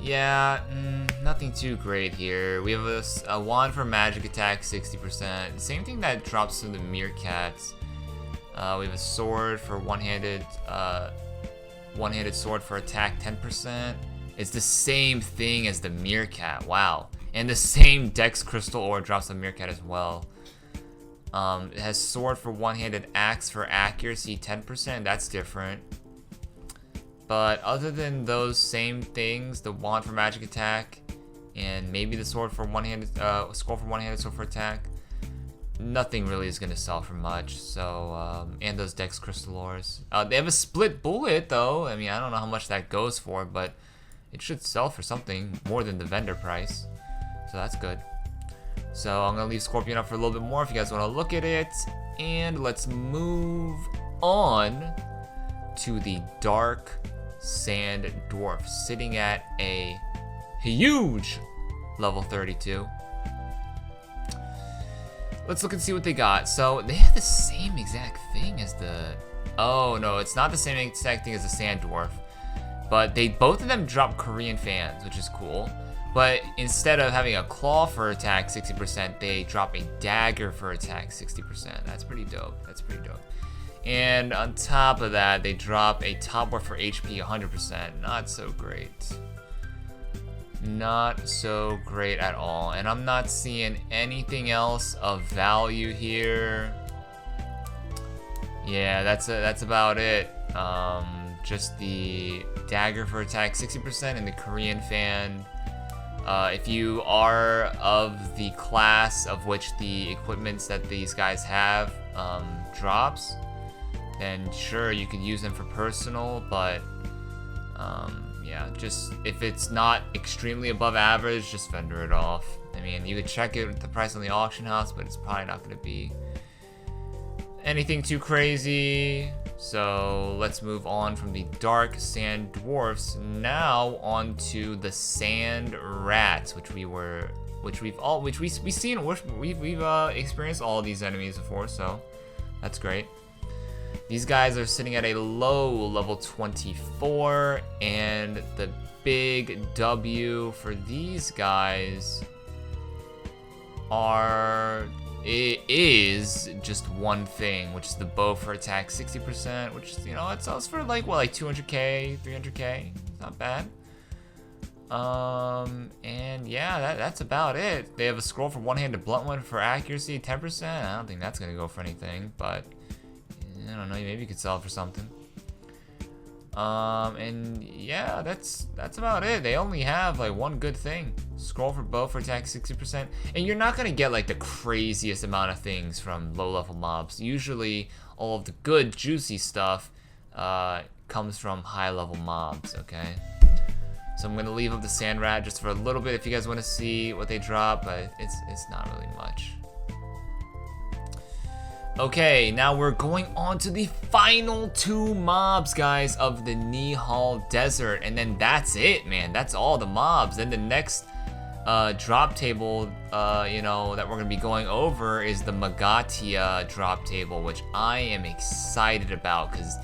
Yeah, nothing too great here. We have a wand for magic attack 60%. Same thing that drops to the meerkats. We have a sword for one-handed sword for attack 10%. It's the same thing as the meerkat. Wow. And the same dex crystal ore drops the meerkat as well. It has sword for one-handed axe for accuracy 10%. That's different. But other than those same things, the wand for magic attack and maybe the sword for one-handed sword for attack, nothing really is gonna sell for much. So, and those Dex Crystal Ores. They have a split bullet though. I mean, I don't know how much that goes for, but it should sell for something more than the vendor price. So that's good. So I'm gonna leave Scorpion up for a little bit more if you guys wanna look at it. And let's move on to the Dark Sand Dwarf, sitting at a huge level 32. Let's look and see what they got. So they have the same exact thing as the... Oh no, it's not the same exact thing as the Sand Dwarf. But both of them drop Korean fans, which is cool. But instead of having a claw for attack 60%, they drop a dagger for attack 60%. That's pretty dope. That's pretty dope. And on top of that, they drop a top war for HP 100%. Not so great. Not so great at all. And I'm not seeing anything else of value here. Yeah, that's about it. Just the dagger for attack 60% and the Korean fan. If you are of the class of which the equipments that these guys have drops, then sure, you could use them for personal, but yeah, just if it's not extremely above average, just vendor it off. I mean, you could check it with the price on the auction house, but it's probably not going to be anything too crazy. So let's move on from the Dark Sand Dwarfs now onto the Sand Rats, which we've experienced all of these enemies before, so that's great. These guys are sitting at a low level 24, and the big W for these guys is just one thing, which is the bow for attack 60%, which is, you know, it sells for like, what, like 200k, 300k? Not bad. And yeah, that's about it. They have a scroll for one-handed blunt one for accuracy 10%. I don't think that's gonna go for anything, but I don't know, maybe you could sell it for something. And yeah, that's about it. They only have like one good thing. Scroll for bow for attack 60%. And you're not gonna get like the craziest amount of things from low level mobs. Usually all of the good juicy stuff comes from high level mobs, okay? So I'm gonna leave up the Sand Rat just for a little bit if you guys wanna see what they drop, but it's not really much. Okay, now we're going on to the final two mobs, guys, of the Nihal Desert, and then that's it, man. That's all the mobs. Then the next drop table, you know, that we're gonna be going over is the Magatia drop table, which I am excited about because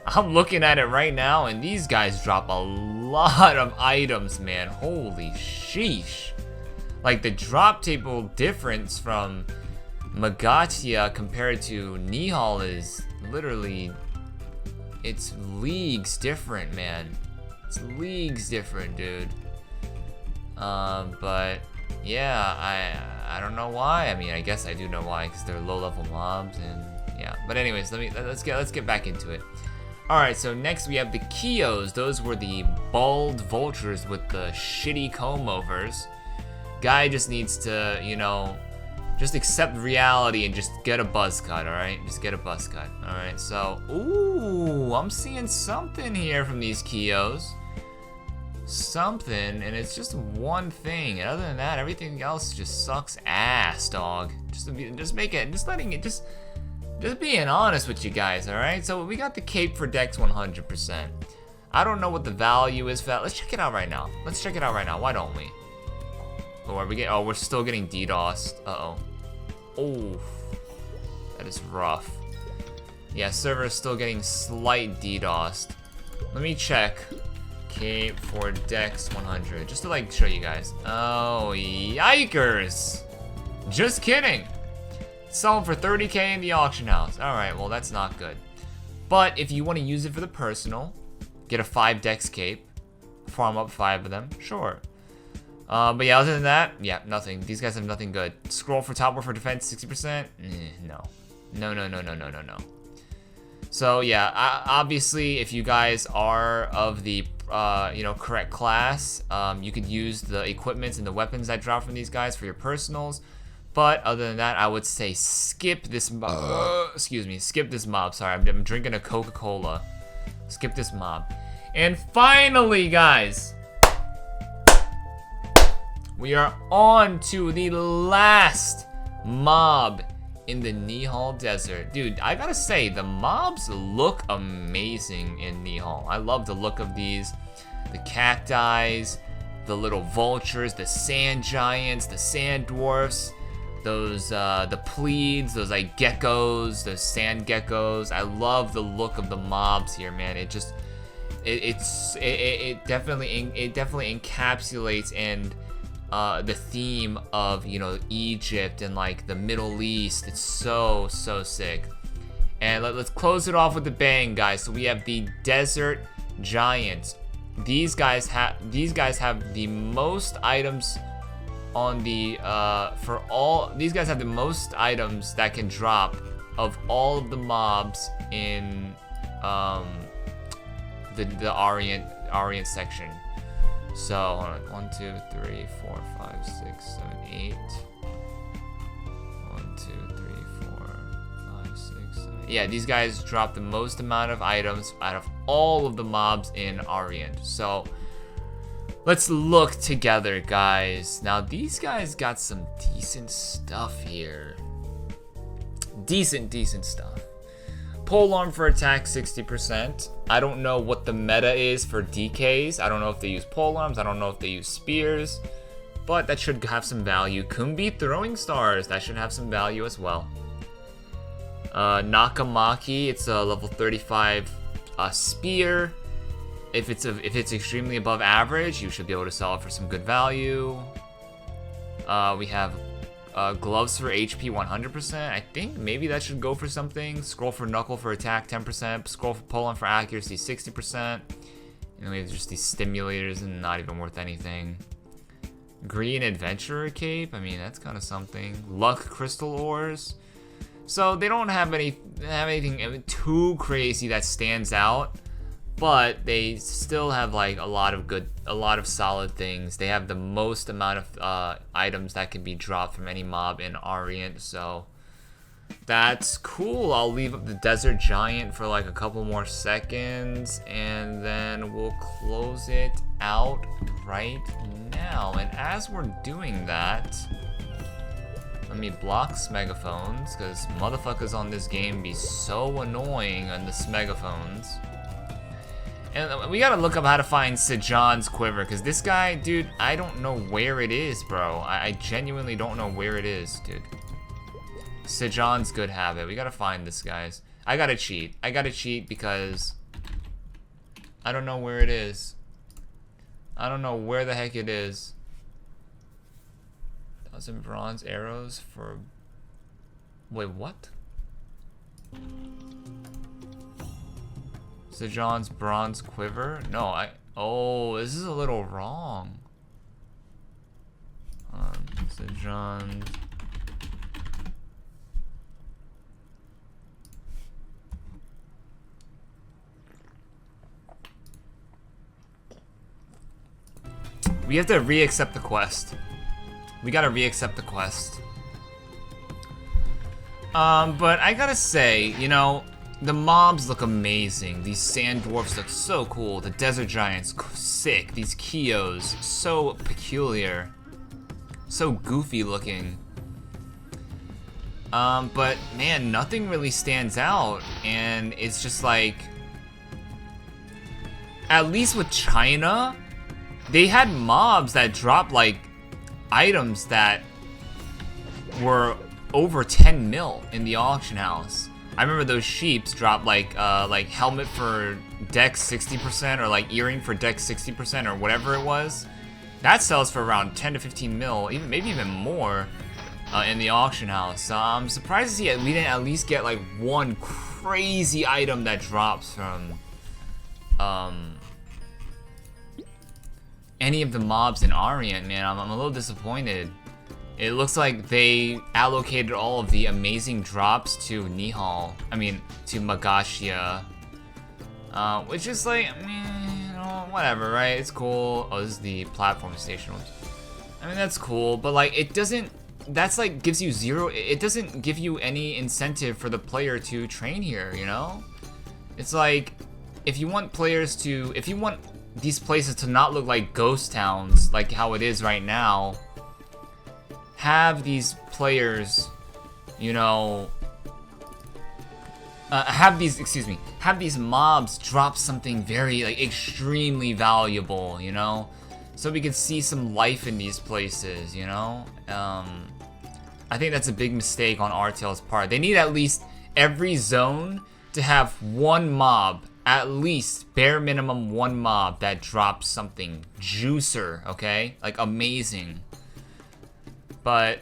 I'm looking at it right now, and these guys drop a lot of items, man. Holy sheesh! Like the drop table difference from Magatia compared to Nihal is literally, it's leagues different, man. It's leagues different, dude. But yeah, I don't know why. I mean, I guess I do know why, because they're low level mobs, and yeah. But anyways, let's get back into it. All right, so next we have the Kios. Those were the bald vultures with the shitty comb overs. Guy just needs to, you know, just accept reality and just get a buzz cut, alright? Just get a buzz cut, alright? So, ooh, I'm seeing something here from these Kios. Something, and it's just one thing. And other than that, everything else just sucks ass, dog. Just being honest with you guys, alright? So we got the cape for Dex 100%. I don't know what the value is for that. Let's check it out right now. Why don't we? Oh, we're still getting DDoSed. Uh-oh. Oh, that is rough. Yeah, server is still getting slight DDoSed. Let me check. Cape for Dex 100, just to like show you guys. Oh, yikers! Just kidding. Selling for 30k in the auction house. All right, well that's not good. But if you want to use it for the personal, get a 5 Dex cape, farm up 5 of them, sure. But yeah, other than that, yeah, nothing. These guys have nothing good. Scroll for top war for defense, 60%? No. No. So yeah, obviously, if you guys are of the you know, correct class, you could use the equipments and the weapons that drop from these guys for your personals. But other than that, I would say skip this mob. Excuse me, skip this mob. Sorry, I'm drinking a Coca-Cola. Skip this mob. And finally, guys, we are on to the last mob in the Nihal Desert. Dude, I gotta say, the mobs look amazing in Nihal. I love the look of these. The cacti, the little vultures, the sand giants, the sand dwarfs, those, the pleeds, those like geckos, those sand geckos. I love the look of the mobs here, man. It just, it definitely encapsulates and the theme of, you know, Egypt and like the Middle East. It's so sick. And let's close it off with a bang, guys. So we have the desert giants. These guys have the most items on the these guys have the most items that can drop of all of the mobs in the Ariant section. So hold on. 1, 2, 3, 4, 5, 6, 7, 8. 1, 2, 3, 4, 5, 6, 7. Yeah, these guys drop the most amount of items out of all of the mobs in Ariant. So let's look together, guys. Now these guys got some decent stuff here. Decent stuff. Polearm for attack 60%. I don't know what the meta is for DKs. I don't know if they use polearms. I don't know if they use spears. But that should have some value. Kumbi throwing stars. That should have some value as well. Nakamaki. It's a level 35 spear. If it's extremely above average, you should be able to sell it for some good value. We have gloves for HP 100%. I think maybe that should go for something. Scroll for knuckle for attack 10%. Scroll for polearm for accuracy 60%. And then we have just these stimulators and not even worth anything. Green adventurer cape. I mean, that's kind of something. Luck crystal ores. So they don't have anything too crazy that stands out, but they still have like a lot of solid things. They have the most amount of items that can be dropped from any mob in Ariant, so that's cool. I'll leave up the desert giant for like a couple more seconds, and then we'll close it out right now. And as we're doing that, let me block smegaphones, because motherfuckers on this game be so annoying on the smegaphones. And we gotta look up how to find Sejan's quiver, because this guy, dude, I don't know where it is, bro. I genuinely don't know where it is, dude. Sejan's good habit. We gotta find this, guys. I gotta cheat. I gotta cheat because I don't know where it is. I don't know where the heck it is. 1,000 bronze arrows for... Wait, what? Sejan's bronze quiver? No, oh, this is a little wrong. Sejan's... We have to re-accept the quest. We gotta re-accept the quest. But I gotta say, you know, the mobs look amazing. These sand dwarfs look so cool. The desert giants, sick. These Kios, so peculiar. So goofy looking. But man, nothing really stands out. And it's just like, at least with China, they had mobs that dropped like items that were over 10 mil in the auction house. I remember those sheeps dropped like helmet for dex 60% or like earring for dex 60% or whatever it was. That sells for around 10 to 15 mil, maybe even more in the auction house. So I'm surprised to see we didn't at least get like one crazy item that drops from any of the mobs in Ariant, man. I'm a little disappointed. It looks like they allocated all of the amazing drops to Nihal. I mean, to Magashia. Which is like, you know, whatever, right? It's cool. Oh, this is the platform station. I mean, that's cool, but like, it doesn't that's like gives you zero. It doesn't give you any incentive for the player to train here, you know? It's like, if you want these places to not look like ghost towns, like how it is right now, have these players, you know, have these mobs drop something very, like, extremely valuable, you know? So we can see some life in these places, you know? I think that's a big mistake on Artale's part. They need at least every zone to have one mob, at least, bare minimum one mob that drops something juicer, okay? Like, amazing. But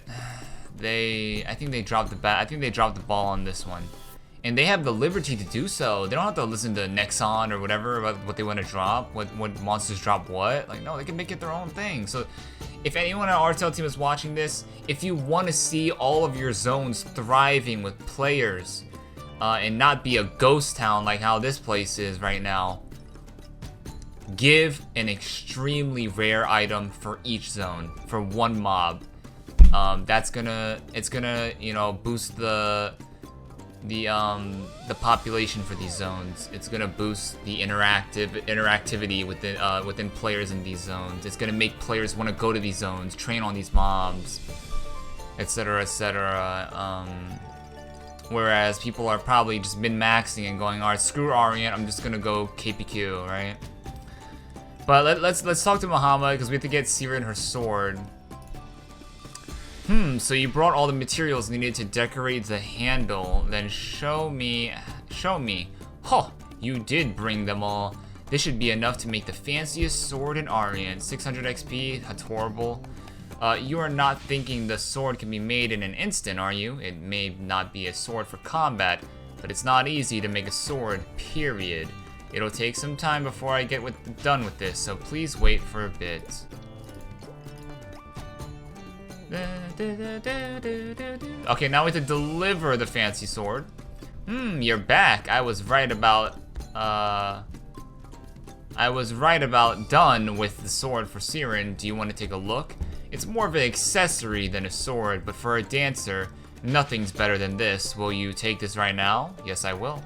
I think they dropped the ball on this one. And they have the liberty to do so. They don't have to listen to Nexon or whatever about what they want to drop, what monsters drop what. Like, no, they can make it their own thing. So if anyone on our Artale team is watching this, if you want to see all of your zones thriving with players and not be a ghost town like how this place is right now, give an extremely rare item for each zone, for one mob. It's gonna, you know, boost the population for these zones. It's gonna boost the interactivity within players in these zones. It's gonna make players want to go to these zones, train on these mobs, etc., etc. Whereas people are probably just min-maxing and going, alright, screw Ariant, I'm just gonna go KPQ, right? But let's talk to Muhammad, because we have to get Siren her sword. So you brought all the materials needed to decorate the handle, then show me. Huh, you did bring them all. This should be enough to make the fanciest sword in Ariant. 600 XP, that's horrible. You are not thinking the sword can be made in an instant, are you? It may not be a sword for combat, but it's not easy to make a sword, period. It'll take some time before I get done with this, so please wait for a bit. Okay, now we have to deliver the fancy sword. You're back. I was right about done with the sword for Siren. Do you want to take a look? It's more of an accessory than a sword, but for a dancer, nothing's better than this. Will you take this right now? Yes, I will.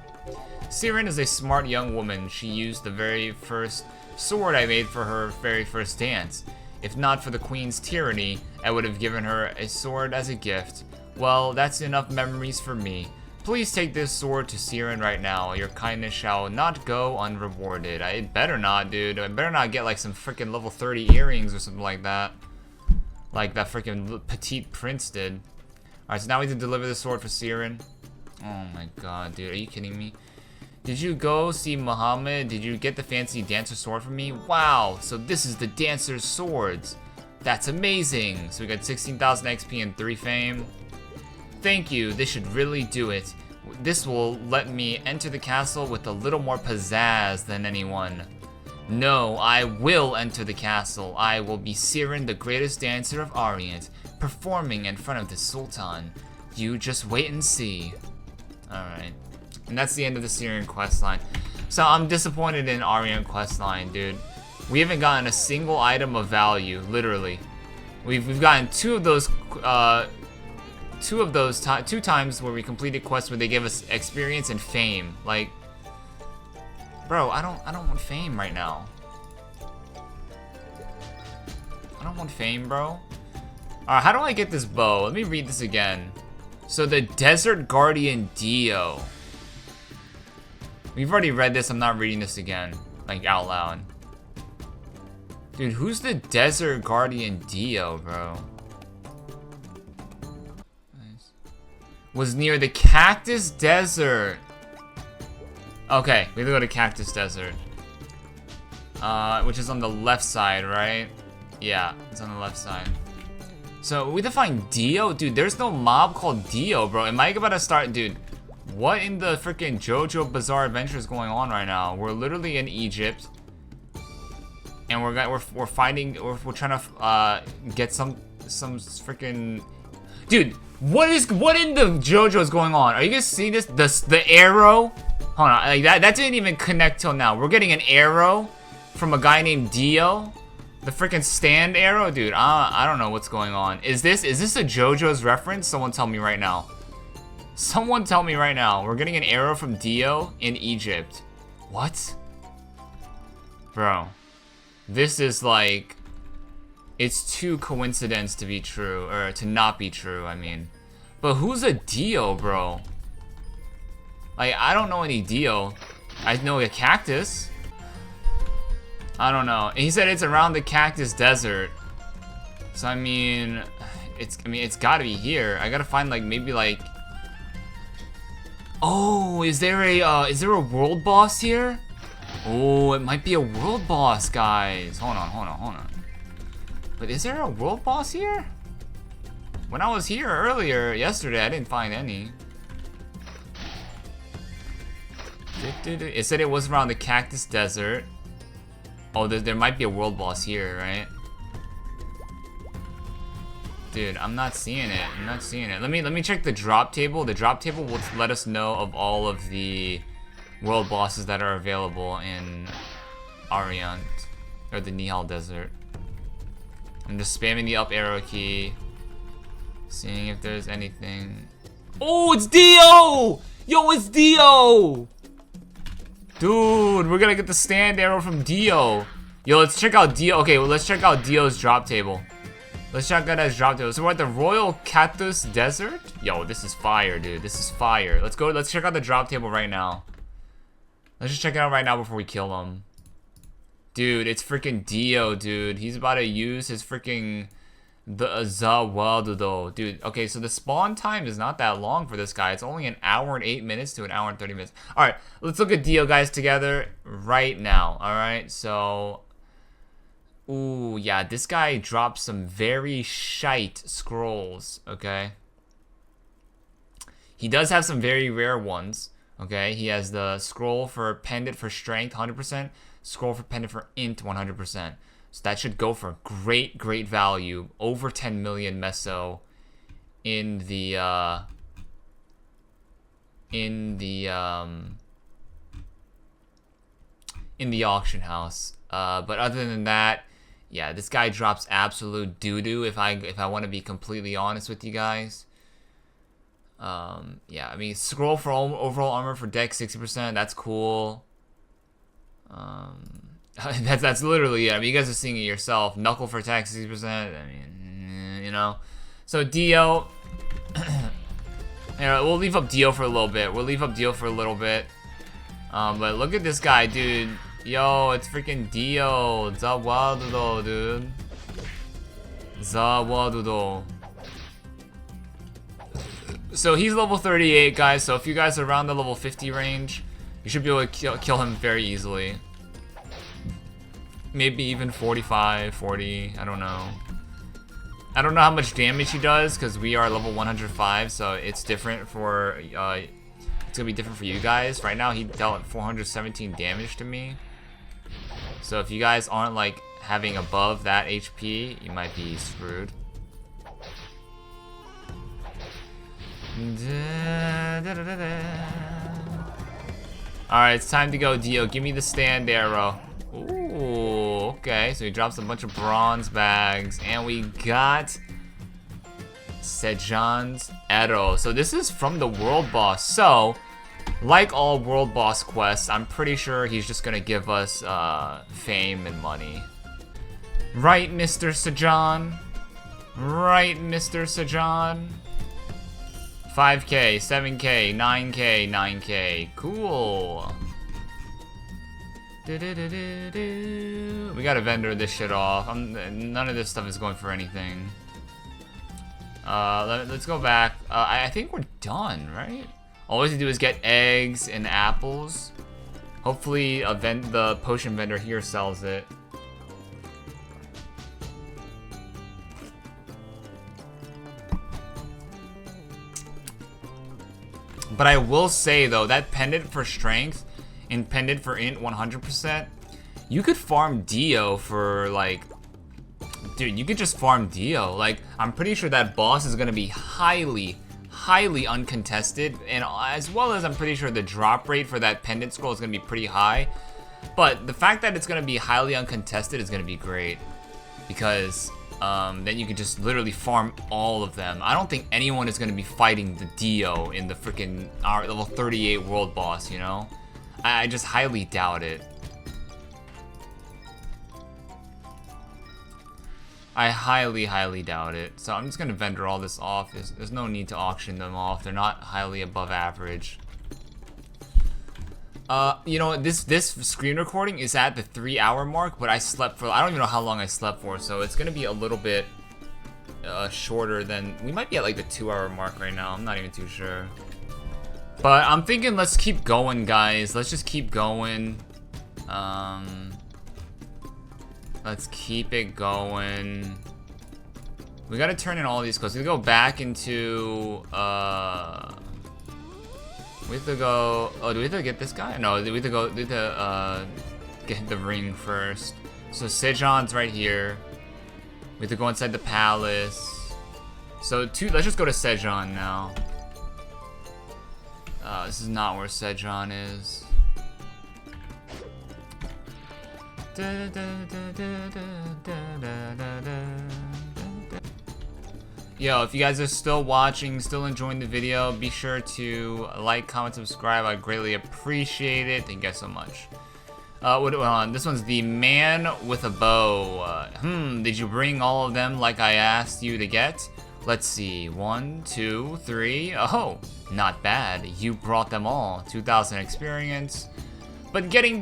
Siren is a smart young woman. She used the very first sword I made for her very first dance. If not for the Queen's tyranny, I would have given her a sword as a gift. Well, that's enough memories for me. Please take this sword to Siren right now. Your kindness shall not go unrewarded. I better not, dude. I better not get like some freaking level 30 earrings or something like that. Like that freaking petite prince did. Alright, so now we have to deliver the sword for Siren. Oh my god, dude. Are you kidding me? Did you go see Muhammad? Did you get the fancy dancer sword from me? Wow, so this is the dancer's swords. That's amazing. So we got 16,000 XP and 3 fame. Thank you, this should really do it. This will let me enter the castle with a little more pizzazz than anyone. No, I will enter the castle. I will be Siren, the greatest dancer of Ariant, performing in front of the Sultan. You just wait and see. Alright. And that's the end of the Siren questline. So I'm disappointed in Ariant questline, dude. We haven't gotten a single item of value, literally. We've gotten two times where we completed quests where they give us experience and fame. Like, bro, I don't want fame right now. I don't want fame, bro. Alright, how do I get this bow? Let me read this again. So the Desert Guardian Dio. We've already read this, I'm not reading this again, like out loud. Dude, who's the Desert Guardian Dio, bro? Nice. Was near the Cactus Desert. Okay, we have to go to Cactus Desert. Which is on the left side, right? Yeah, it's on the left side. So, we have to find Dio? Dude, there's no mob called Dio, bro. Am I about to start, dude? What in the freaking JoJo Bizarre Adventure is going on right now? We're literally in Egypt, and we're trying to get some freaking dude. What in the JoJo is going on? Are you guys seeing this? The arrow? Hold on, like that didn't even connect till now. We're getting an arrow from a guy named Dio. The freaking stand arrow? Dude, I don't know what's going on. Is this a JoJo's reference? Someone tell me right now. Someone tell me right now. We're getting an arrow from Dio in Egypt. What? Bro. This is like... It's too coincidence to be true. Or to not be true, I mean. But who's a Dio, bro? Like, I don't know any Dio. I know a cactus. I don't know. And he said it's around the Cactus Desert. So I mean, it's gotta be here. I gotta find like maybe like. Oh, is there a world boss here? Oh, it might be a world boss, guys. Hold on. But is there a world boss here? When I was here earlier, yesterday, I didn't find any. It said it was around the Cactus Desert. Oh, there might be a world boss here, right? Dude, I'm not seeing it. Let me check the drop table. The drop table will let us know of all of the world bosses that are available in Ariant, or the Nihal Desert. I'm just spamming the up arrow key, seeing if there's anything. Oh, it's Dio! Yo, it's Dio! Dude, we're gonna get the stand arrow from Dio. Yo, let's check out Dio. Okay, well, let's check out Dio's drop table. Let's check out his drop table. So we're at the Royal Cactus Desert. Yo, this is fire, dude. This is fire. Let's go. Let's check out the drop table right now. Let's just check it out right now before we kill him. Dude, it's freaking Dio, dude. He's about to use his freaking... The Zawadudo. Dude, okay, so the spawn time is not that long for this guy. It's only an hour and 8 minutes to an hour and 30 minutes. Alright, let's look at Dio, guys, together right now. Alright, so... Ooh, yeah, this guy dropped some very shite scrolls, okay? He does have some very rare ones, okay? He has the scroll for Pendant for Strength, 100%. Scroll for Pendant for Int, 100%. So that should go for great value. Over 10 million meso in the auction house. But other than that, yeah, this guy drops absolute doo-doo if I want to be completely honest with you guys. Yeah, I mean, scroll for overall armor for dex 60%, that's cool. That's literally it. I mean, you guys are seeing it yourself. Knuckle for attack 60%. I mean, you know. So Dio. Yeah, we'll leave up Dio for a little bit. But look at this guy, dude. Yo, it's freaking Dio. Zawadudo, dude. Zawadudo. So he's level 38, guys. So if you guys are around the level 50 range, you should be able to kill him very easily. Maybe even 45, 40, I don't know. I don't know how much damage he does because we are level 105, so it's different for, it's gonna be different for you guys. Right now he dealt 417 damage to me. So if you guys aren't like having above that HP, you might be screwed. Alright, it's time to go, Dio. Give me the stand arrow. Ooh, okay, so he drops a bunch of bronze bags, and we got Sejan's arrow. So this is from the world boss. So, like all world boss quests, I'm pretty sure he's just gonna give us fame and money. Right, Mr. Sejan? Right, Mr. Sejan? 5k, 7k, 9k, 9k. Cool. We gotta vendor this shit off. None of this stuff is going for anything. Let's go back. I think we're done, right? All we have to do is get eggs and apples. Hopefully, the potion vendor here sells it. But I will say though, that pendant for strength and pendant for int 100%, you could farm Dio for like, dude, you could just farm Dio. Like, I'm pretty sure that boss is gonna be highly uncontested, and as well as I'm pretty sure the drop rate for that pendant scroll is gonna be pretty high. But the fact that it's gonna be highly uncontested is gonna be great. because then you can just literally farm all of them. I don't think anyone is going to be fighting the Dio in the freaking level 38 world boss, you know? I just highly doubt it. I highly doubt it. So I'm just going to vendor all this off. There's no need to auction them off. They're not highly above average. You know, this screen recording is at the 3-hour mark, but I slept for, I don't even know how long I slept for, so it's gonna be a little bit shorter than, we might be at like the 2-hour mark right now. I'm not even too sure. But I'm thinking let's keep going, guys. Let's just keep going. Let's keep it going. We gotta turn in all these clothes. We go back into, we have to go. Oh, do we have to get this guy? No, we have to go. We have to get the ring first. So Sejan's right here. We have to go inside the palace. So let's just go to Sejan now. This is not where Sejan is. Yo, if you guys are still watching, still enjoying the video, be sure to like, comment, subscribe. I'd greatly appreciate it. Thank you guys so much. This one's the man with a bow. Did you bring all of them like I asked you to get? Let's see, 1, 2, 3. Oh, not bad. You brought them all. 2,000 experience. But getting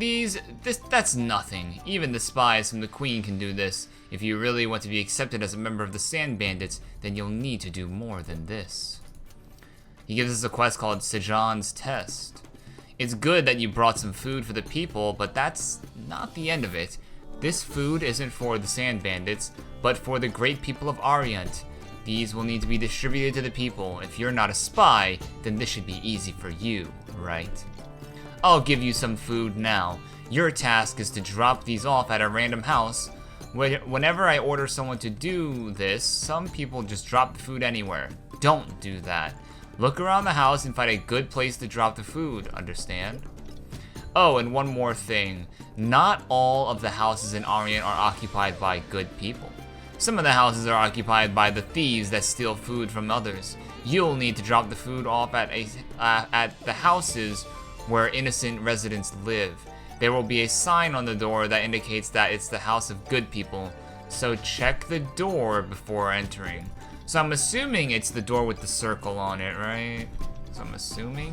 that's nothing. Even the spies from the Queen can do this. If you really want to be accepted as a member of the Sand Bandits, then you'll need to do more than this. He gives us a quest called Sejan's Test. It's good that you brought some food for the people, but that's not the end of it. This food isn't for the Sand Bandits, but for the great people of Ariant. These will need to be distributed to the people. If you're not a spy, then this should be easy for you, right? I'll give you some food now. Your task is to drop these off at a random house. Whenever I order someone to do this, some people just drop the food anywhere. Don't do that. Look around the house and find a good place to drop the food, understand? Oh, and one more thing. Not all of the houses in Ariant are occupied by good people. Some of the houses are occupied by the thieves that steal food from others. You'll need to drop the food off at the houses where innocent residents live. There will be a sign on the door that indicates that it's the house of good people, so check the door before entering. So I'm assuming it's the door with the circle on it, right? So I'm assuming.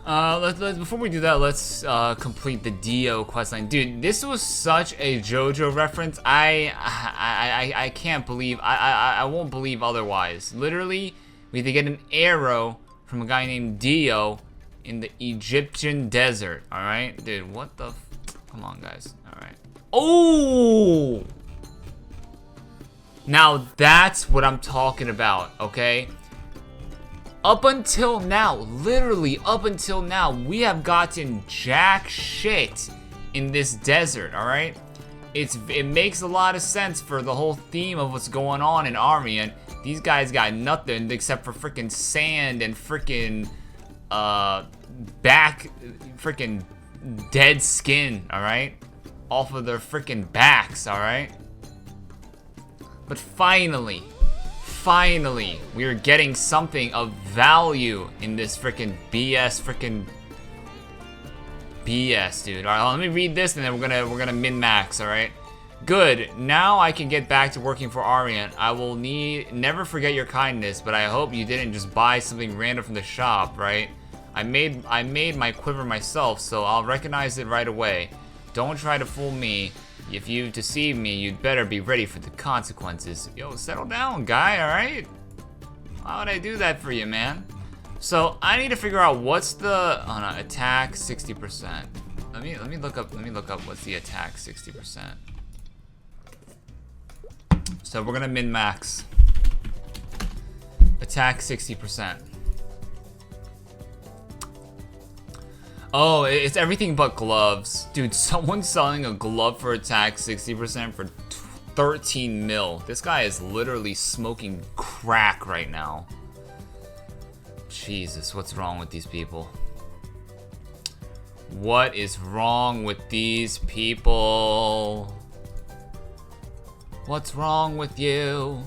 Before we do that, let's complete the Dio questline. Dude, this was such a JoJo reference. I can't believe, I won't believe otherwise. Literally, we have to get an arrow from a guy named Dio in the Egyptian desert, alright? Dude, what the come on, guys. Alright. Oh! Now, that's what I'm talking about, okay? Up until now, literally up until now, we have gotten jack shit in this desert, alright? It makes a lot of sense for the whole theme of what's going on in Ariant. These guys got nothing except for freaking sand and freaking freaking dead skin, alright? Off of their freaking backs, alright? But finally, we are getting something of value in this freaking BS, dude. Alright, let me read this and then we're gonna min-max, alright? Good, now I can get back to working for Ariant. I will never forget your kindness, but I hope you didn't just buy something random from the shop, right? I made my quiver myself, so I'll recognize it right away. Don't try to fool me. If you deceive me, you'd better be ready for the consequences. Yo, settle down, guy, alright? Why would I do that for you, man? So, I need to figure out what's the attack 60%. Let me look up what's the attack 60%. So we're gonna min-max. Attack 60%. Oh, it's everything but gloves. Dude, someone's selling a glove for attack 60% for 13 mil. This guy is literally smoking crack right now. Jesus, what's wrong with these people? What is wrong with these people? What's wrong with you?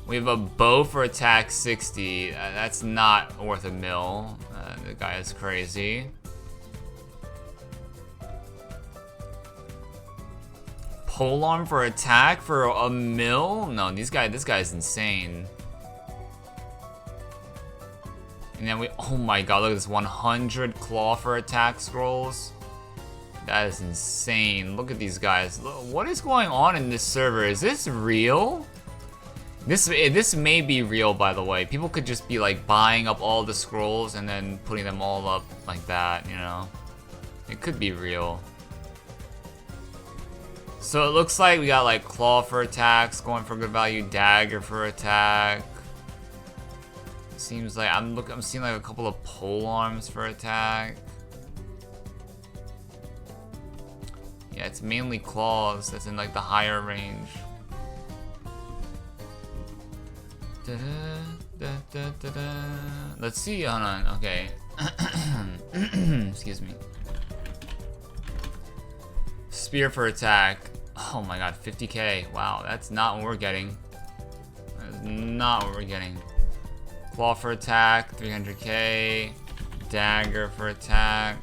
We have a bow for attack 60. That's not worth a mil. The guy is crazy. Polearm for attack for a mil? No, this guy's insane. And then oh my god, look at this 100 claw for attack scrolls. That is insane. Look at these guys. What is going on in this server? Is this real? This may be real, by the way. People could just be like buying up all the scrolls and then putting them all up like that, you know? It could be real. So it looks like we got like claw for attacks, going for good value, dagger for attack. Seems like I'm seeing like a couple of pole arms for attack. Yeah, it's mainly claws that's in like the higher range. Let's see, hold on, okay. Excuse me. Spear for attack. Oh my god, 50k. Wow, that's not what we're getting. That is not what we're getting. Claw for attack, 300k. Dagger for attack,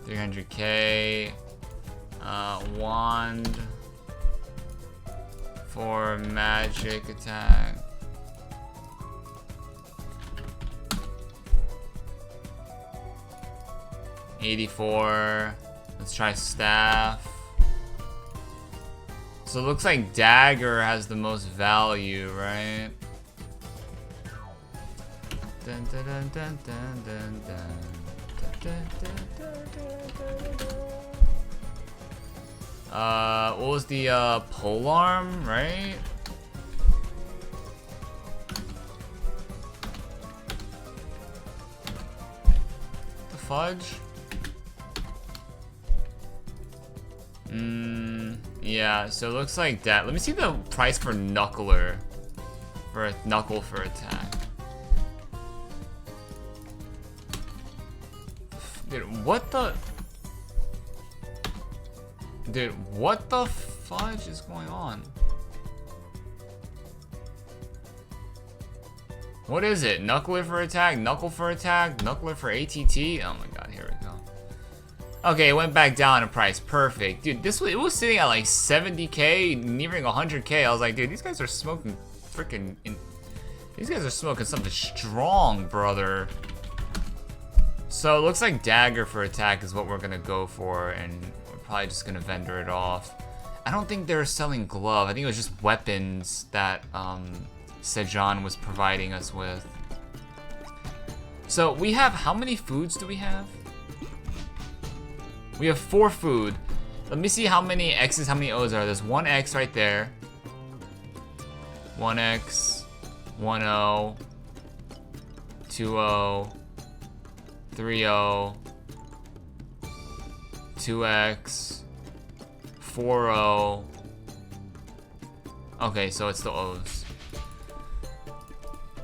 300k. Wand for magic attack. $84. Let's try staff. So it looks like dagger has the most value, right? Dun, dun, dun, dun, dun, dun, dun. Dun, dun, dun, dun, dun. What was the polearm, right? The fudge? Yeah, so it looks like that. Let me see the price for knuckler. For a knuckle for attack. Dude, what the... Dude, what the fudge is going on? What is it? Knuckler for attack, knuckle for attack, knuckler for ATT? Oh my god, here we go. Okay, it went back down in price. Perfect. Dude, it was sitting at like 70k, nearing 100k. I was like, dude, these guys are smoking freaking... These guys are smoking something strong, brother. So it looks like dagger for attack is what we're gonna go for, and we're probably just gonna vendor it off. I don't think they're selling glove. I think it was just weapons that Sejan was providing us with. So we have, how many foods do we have? We have 4 food. Let me see how many X's, how many O's are. There's 1 X right there. 1 X, 1 O, 2 O, 3 O, 2 X, 4 O. Okay, so it's the O's.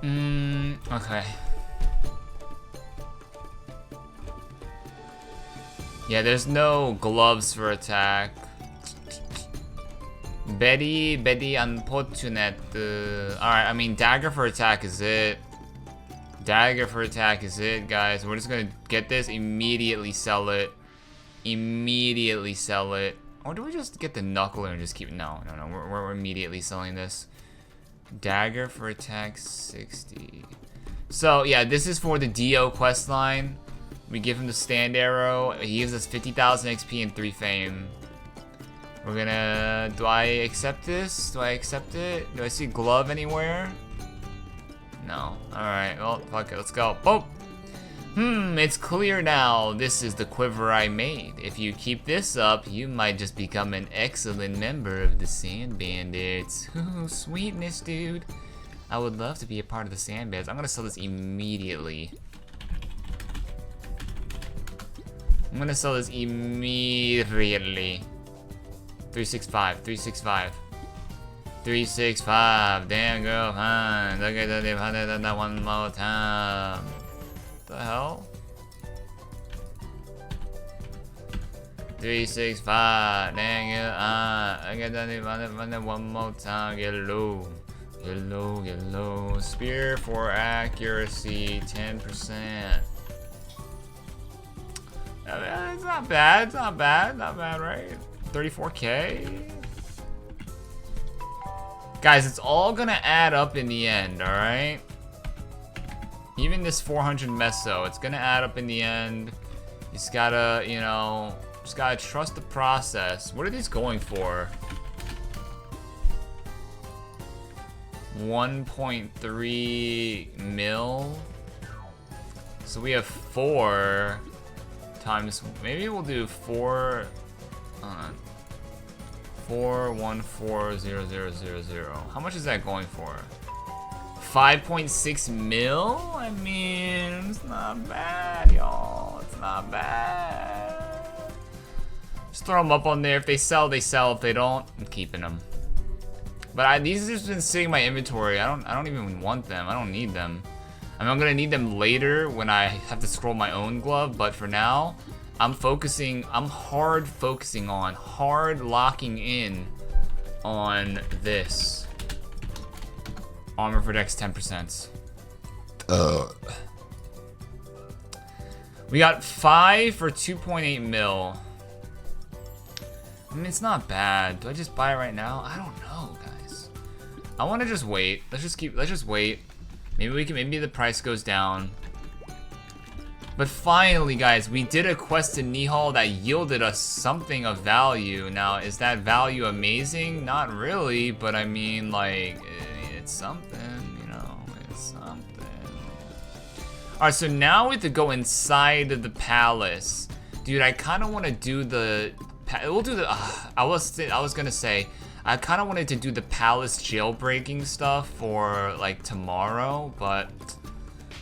Okay. Yeah, there's no gloves for attack. Very unfortunate. Alright, I mean, dagger for attack is it. Dagger for attack is it, guys. We're just gonna get this, immediately sell it. Immediately sell it. Or do we just get the knuckler and just keep it? No. We're immediately selling this. Dagger for attack 60. So, yeah, this is for the Dio quest line. We give him the stand arrow. He gives us 50,000 XP and 3 fame. We're gonna... Do I accept this? Do I accept it? Do I see glove anywhere? No. Alright, well, fuck it. Let's go. Boom! It's clear now. This is the quiver I made. If you keep this up, you might just become an excellent member of the Sand Bandits. Ooh, sweetness, dude. I would love to be a part of the Sand Bandits. I'm gonna sell this immediately. I'm gonna sell this immediately. 365, 365. 365, damn girl, huh? Look at that one more time. What the hell? 365. Dang it. I get that one more time. Get low. Get low, get low. Spear for accuracy, 10%. It's not bad, it's not bad, not bad, right? 34K? Guys, it's all gonna add up in the end, alright? Even this 400 meso, it's gonna add up in the end. You just gotta, you know, just gotta trust the process. What are these going for? 1.3 mil. So we have 4 times. Maybe we'll do 4. 4140000. How much is that going for? 5.6 mil? I mean, it's not bad, y'all. It's not bad. Just throw them up on there. If they sell, they sell. If they don't, I'm keeping them. But these have just been sitting in my inventory. I don't even want them. I don't need them. I mean, I'm gonna need them later when I have to scroll my own glove. But for now, I'm hard locking in on this. Armor protects 10%. We got 5 for 2.8 mil. I mean, it's not bad. Do I just buy it right now? I don't know, guys. I want to just wait. Let's just wait. Maybe the price goes down. But finally, guys, we did a quest in Nihal that yielded us something of value. Now, is that value amazing? Not really, but I mean, like, it's something, you know, it's something. Alright, so now we have to go inside of the palace. Dude, I kind of want to do the... We'll do the... I was gonna say, I kind of wanted to do the palace jailbreaking stuff for, like, tomorrow, but...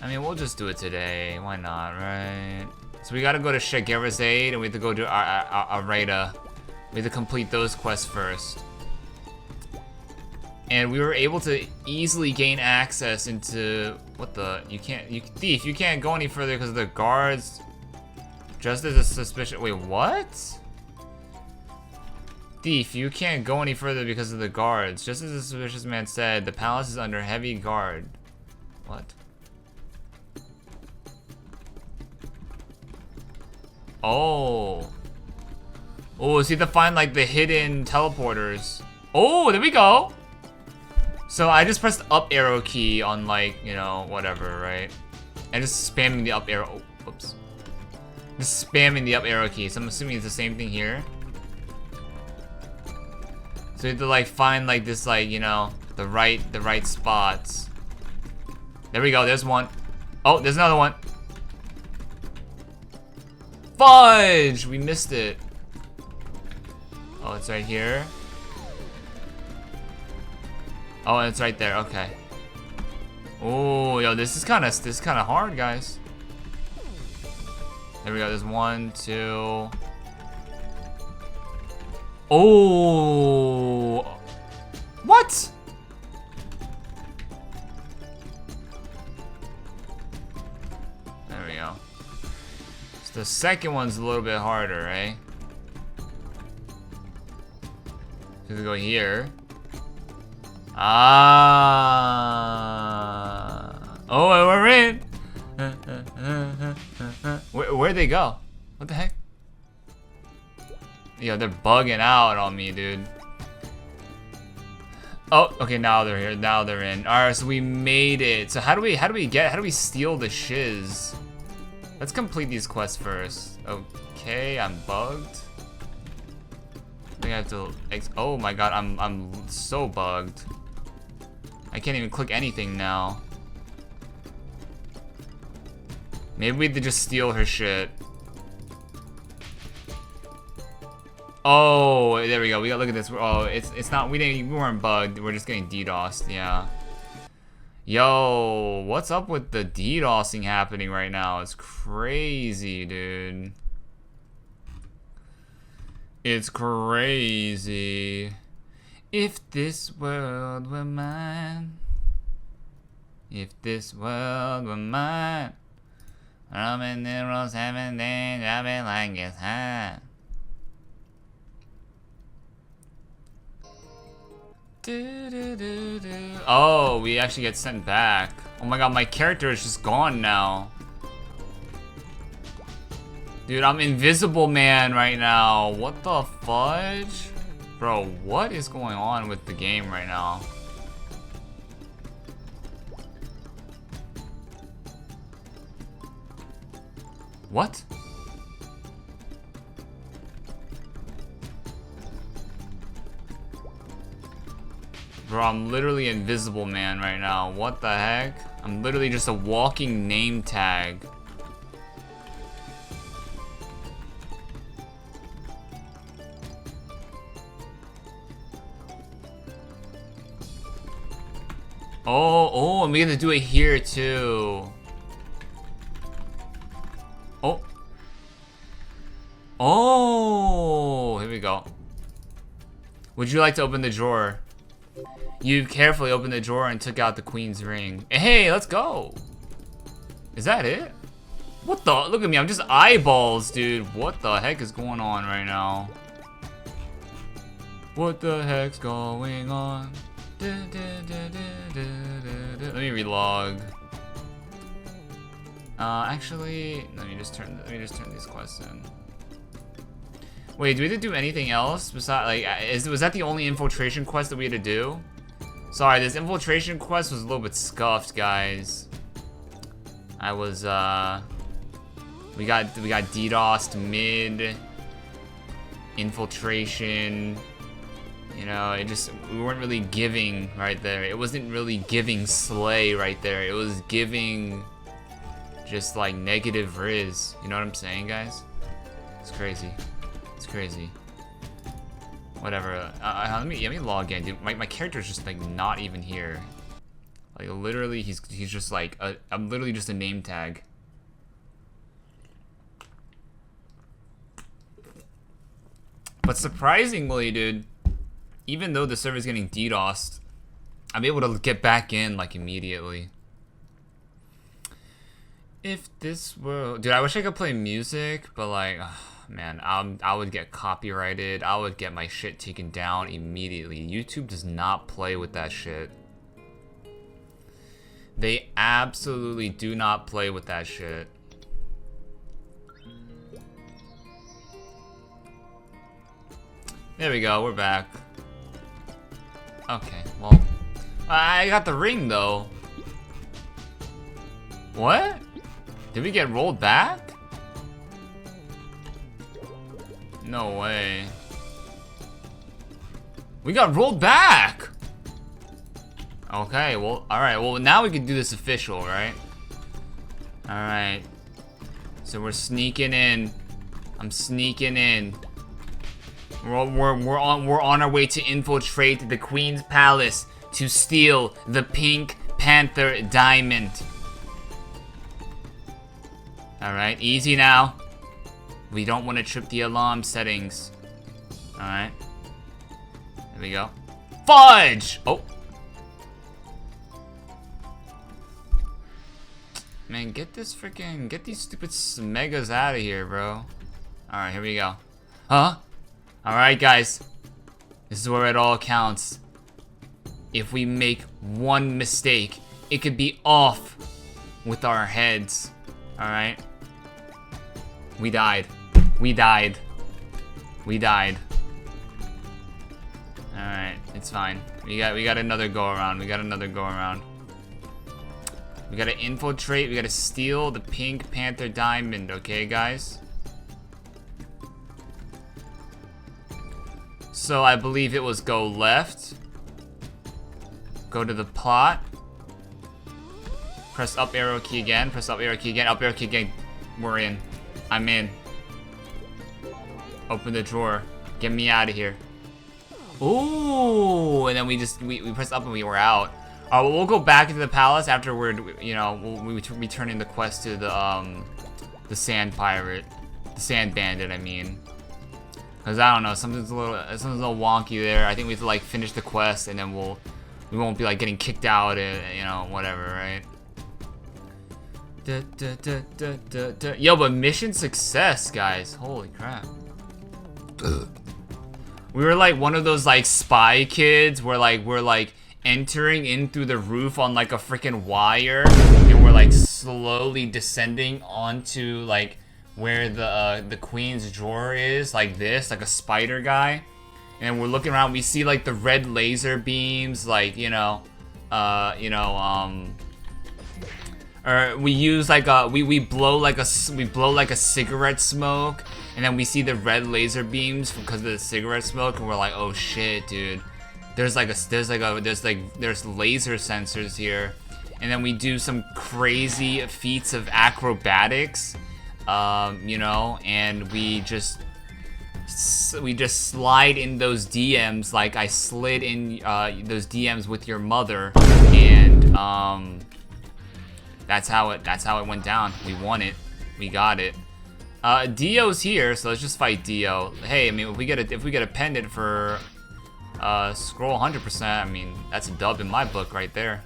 I mean, we'll just do it today. Why not, right? So we gotta go to Shagera's Aid, and we have to go to Artale. We have to complete those quests first. And we were able to easily gain access into... What the... Thief, you can't go any further because of the guards. Just as a suspicion... Wait, what? Thief, you can't go any further because of the guards. Just as the suspicious man said, the palace is under heavy guard. What? Oh. Oh, so you have to find, like, the hidden teleporters. Oh, there we go. So I just pressed the up arrow key on, like, you know, whatever, right? And just spamming the up arrow. Oh, whoops. Just spamming the up arrow key. So I'm assuming it's the same thing here. So you have to, like, find, like, this, like, you know, the right spots. There we go. There's one. Oh, there's another one. Fudge! We missed it. Oh, it's right here. Oh, it's right there. Okay. Oh, yo, this is kind of hard, guys. There we go. There's 1, 2. Oh. What? There we go. The second one's a little bit harder, right? So we go here. Ah. Oh, we're in. Where'd they go? What the heck? Yo, they're bugging out on me, dude. Oh, okay, now they're here. Now they're in. Alright, so we made it. So how do we steal the shiz? Let's complete these quests first. Okay, I'm bugged. I think I have to... Oh my god, I'm so bugged. I can't even click anything now. Maybe we have to just steal her shit. Oh, there we go. We got look at this. Oh, it's not. We weren't bugged. We're just getting DDoSed. Yeah. Yo, what's up with the DDoSing happening right now? It's crazy, dude. It's crazy. If this world were mine. If this world were mine. Roman numerals 7 days, I've been like it's hot. Oh, we actually get sent back. Oh my god, my character is just gone now. Dude, I'm Invisible Man right now. What the fudge? Bro, what is going on with the game right now? What? Bro, I'm literally Invisible Man right now. What the heck? I'm literally just a walking name tag. Oh, and we have to do it here too. Oh. Oh, here we go. Would you like to open the drawer? You carefully opened the drawer and took out the queen's ring. Hey, let's go. Is that it? What the? Look at me, I'm just eyeballs, dude. What the heck is going on right now? What the heck's going on? Let me relog. Actually, let me just turn these quests in. Wait, do we have to do anything else besides, like, was that the only infiltration quest that we had to do? Sorry, this infiltration quest was a little bit scuffed, guys. I was, we got DDoSed mid infiltration. You know, we weren't really giving right there. It wasn't really giving slay right there. It was giving just like negative riz. You know what I'm saying, guys? It's crazy. It's crazy. Whatever. Let me log in, dude. My character's just like not even here. Like literally, he's just like I'm literally just a name tag. But surprisingly, dude, even though the server's getting DDoSed, I'm able to get back in like immediately. If this were, dude, I wish I could play music, but like, man, I would get copyrighted. I would get my shit taken down immediately. YouTube does not play with that shit. They absolutely do not play with that shit. There we go, we're back. Okay, well, I got the ring though. What? Did we get rolled back? No way. We got rolled back! Okay, well, alright, well now we can do this official, right? Alright. So we're sneaking in. I'm sneaking in. We're on our way to infiltrate the Queen's Palace to steal the Pink Panther Diamond. Alright, easy now. We don't want to trip the alarm settings. Alright. There we go. Fudge! Oh. Man, get these stupid megas out of here, bro. Alright, here we go. Huh? Alright, guys. This is where it all counts. If we make one mistake, it could be off with our heads. Alright? We died. We died. We died. Alright, it's fine. We got another go around. We got another go around. We gotta infiltrate. We gotta steal the Pink Panther Diamond, okay, guys? So I believe it was go left. Go to the plot. Press up arrow key again. Press up arrow key again. Up arrow key again. We're in. I'm in. Open the drawer. Get me out of here. Ooh, and then we pressed up and we were out. Well, we'll go back into the palace after we'll return in the quest to the sand pirate, the sand bandit. I mean, because I don't know, something's a little wonky there. I think we have to like finish the quest and then we won't be like getting kicked out and whatever, right? Yo, but mission success, guys. Holy crap. We were like one of those like spy kids where like we're like entering in through the roof on like a freaking wire, and we're like slowly descending onto like where the queen's drawer is, like this, like a spider guy. And we're looking around, we see like the red laser beams, like, or we use like we blow like a cigarette smoke, and then we see the red laser beams because of the cigarette smoke, and we're like, oh shit, dude. There's laser sensors here. And then we do some crazy feats of acrobatics, and we just slide in those DMs like I slid in those DMs with your mother, and that's how it went down. We won it. We got it. Dio's here, so let's just fight Dio. Hey, I mean, if we get a pendant for scroll 100%, I mean, that's a dub in my book right there.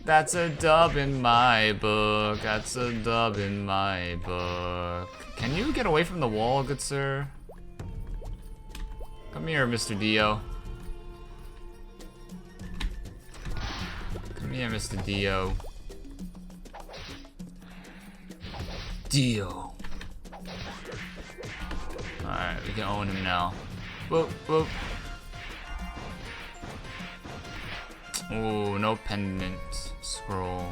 That's a dub in my book. That's a dub in my book. Can you get away from the wall, good sir? Come here, Mr. Dio. Come here, Mr. Dio. Dio. Alright, we can own him now. Whoop, whoop. Ooh, no pendant scroll.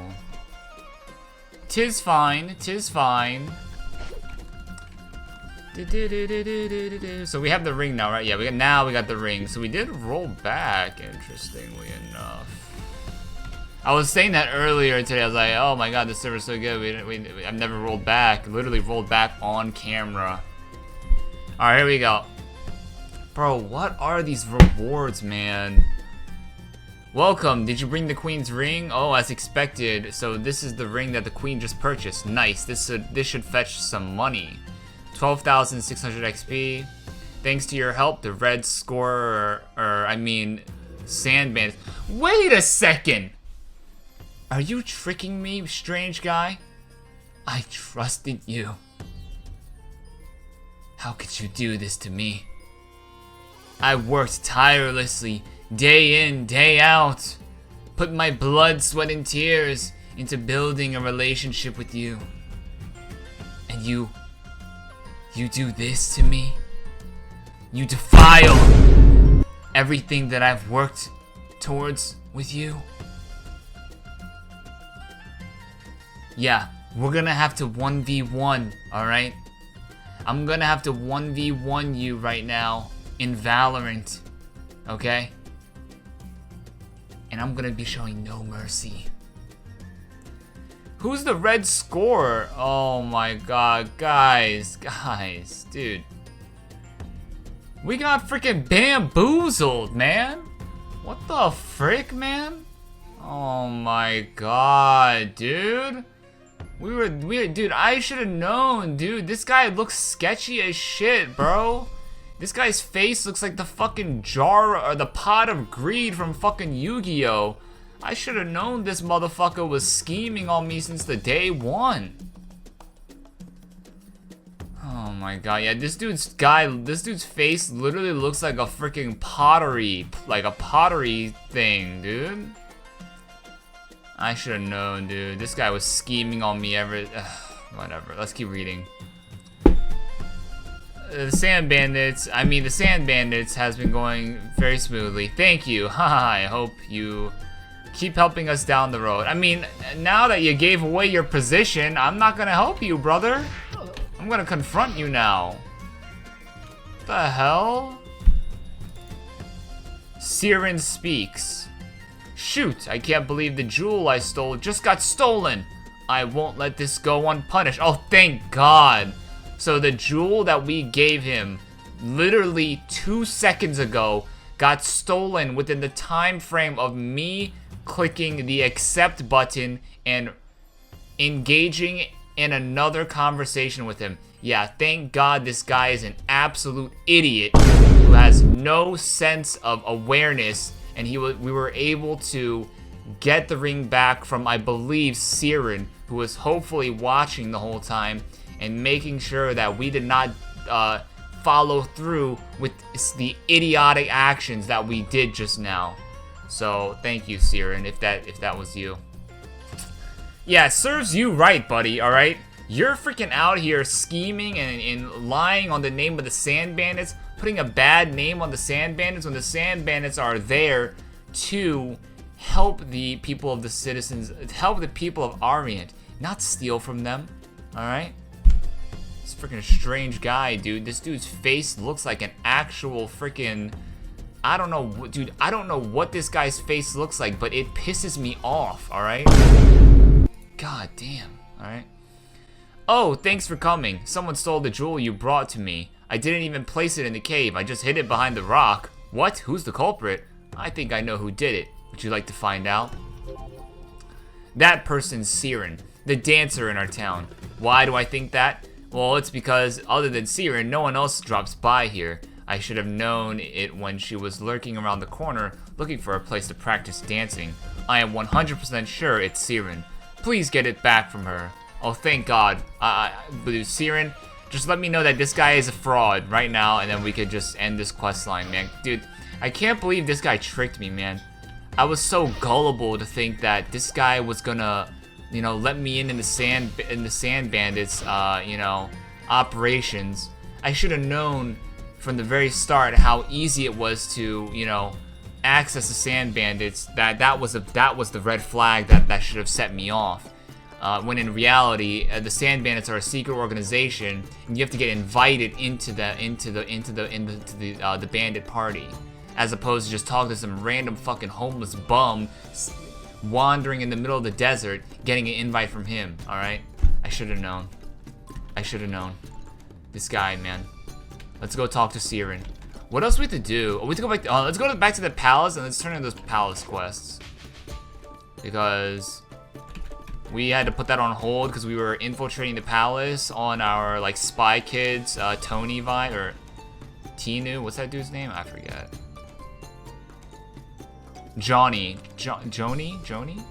Tis fine, tis fine. So we have the ring now, right? Yeah, we got the ring. So we did roll back, interestingly enough. I was saying that earlier today. I was like, oh my god, this server's so good. I've never rolled back. Literally rolled back on camera. Alright, here we go. Bro, what are these rewards, man? Welcome, did you bring the queen's ring? Oh, as expected. So this is the ring that the queen just purchased. Nice, this should fetch some money. 12,600 XP. Thanks to your help, the red scorer, sand bandits. Wait a second! Are you tricking me, strange guy? I trusted you. How could you do this to me? I worked tirelessly, day in, day out. Put my blood, sweat, and tears into building a relationship with you. And you do this to me? You defile everything that I've worked towards with you? Yeah, we're gonna have to 1v1, alright? I'm gonna have to 1v1 you right now in Valorant, okay? And I'm gonna be showing no mercy. Who's the red scorer? Oh my god, guys, dude. We got freaking bamboozled, man. What the frick, man? Oh my god, dude. Dude, I should have known, dude. This guy looks sketchy as shit, bro. This guy's face looks like the fucking jar or the pot of greed from fucking Yu-Gi-Oh! I should have known this motherfucker was scheming on me since the day one. Oh my god, yeah, this dude's face literally looks like a freaking pottery, like a pottery thing, dude. I should have known, dude. This guy was scheming on me whatever, let's keep reading. The Sand Bandits has been going very smoothly. Thank you. Haha, I hope you keep helping us down the road. I mean, now that you gave away your position, I'm not gonna help you, brother. I'm gonna confront you now. What the hell? Siren speaks. Shoot, I can't believe the jewel I stole just got stolen. I won't let this go unpunished. Oh, thank God. So the jewel that we gave him literally 2 seconds ago got stolen within the time frame of me clicking the accept button and engaging in another conversation with him. Yeah, thank God this guy is an absolute idiot who has no sense of awareness, and we were able to get the ring back from, I believe, Siren, who was hopefully watching the whole time and making sure that we did not follow through with the idiotic actions that we did just now. So thank you, Siren, if that was you. Yeah, it serves you right, buddy, alright? You're freaking out here scheming and lying on the name of the Sand Bandits, putting a bad name on the Sand Bandits when the Sand Bandits are there to help the people of the citizens, help the people of Ariant, not steal from them, alright? This freaking strange guy, dude. This dude's face looks like an actual freaking... I don't know, dude, I don't know what this guy's face looks like, but it pisses me off, alright? God damn, alright? Oh, thanks for coming. Someone stole the jewel you brought to me. I didn't even place it in the cave. I just hid it behind the rock. What? Who's the culprit? I think I know who did it. Would you like to find out? That person's Siren, the dancer in our town. Why do I think that? Well, it's because other than Siren, no one else drops by here. I should have known it when she was lurking around the corner looking for a place to practice dancing. I am 100% sure it's Siren. Please get it back from her. Oh, thank God. Siren, just let me know that this guy is a fraud right now, and then we could just end this quest line, man. Dude, I can't believe this guy tricked me, man. I was so gullible to think that this guy was gonna, you know, let me in the Sand Bandits, you know, operations. I should have known from the very start how easy it was to, you know, access the Sand Bandits. That was the red flag that should have set me off. When in reality, the Sand Bandits are a secret organization, and you have to get invited into the bandit party, as opposed to just talking to some random fucking homeless bum wandering in the middle of the desert, getting an invite from him. All right, I should have known. I should have known. This guy, man. Let's go talk to Siren. What else we have to do? Oh, we have to go back. Let's go back to the palace and let's turn in those palace quests, because we had to put that on hold because we were infiltrating the palace on our like Spy Kids Tony vibe, or Tinu. What's that dude's name? I forget. Johnny. Joni?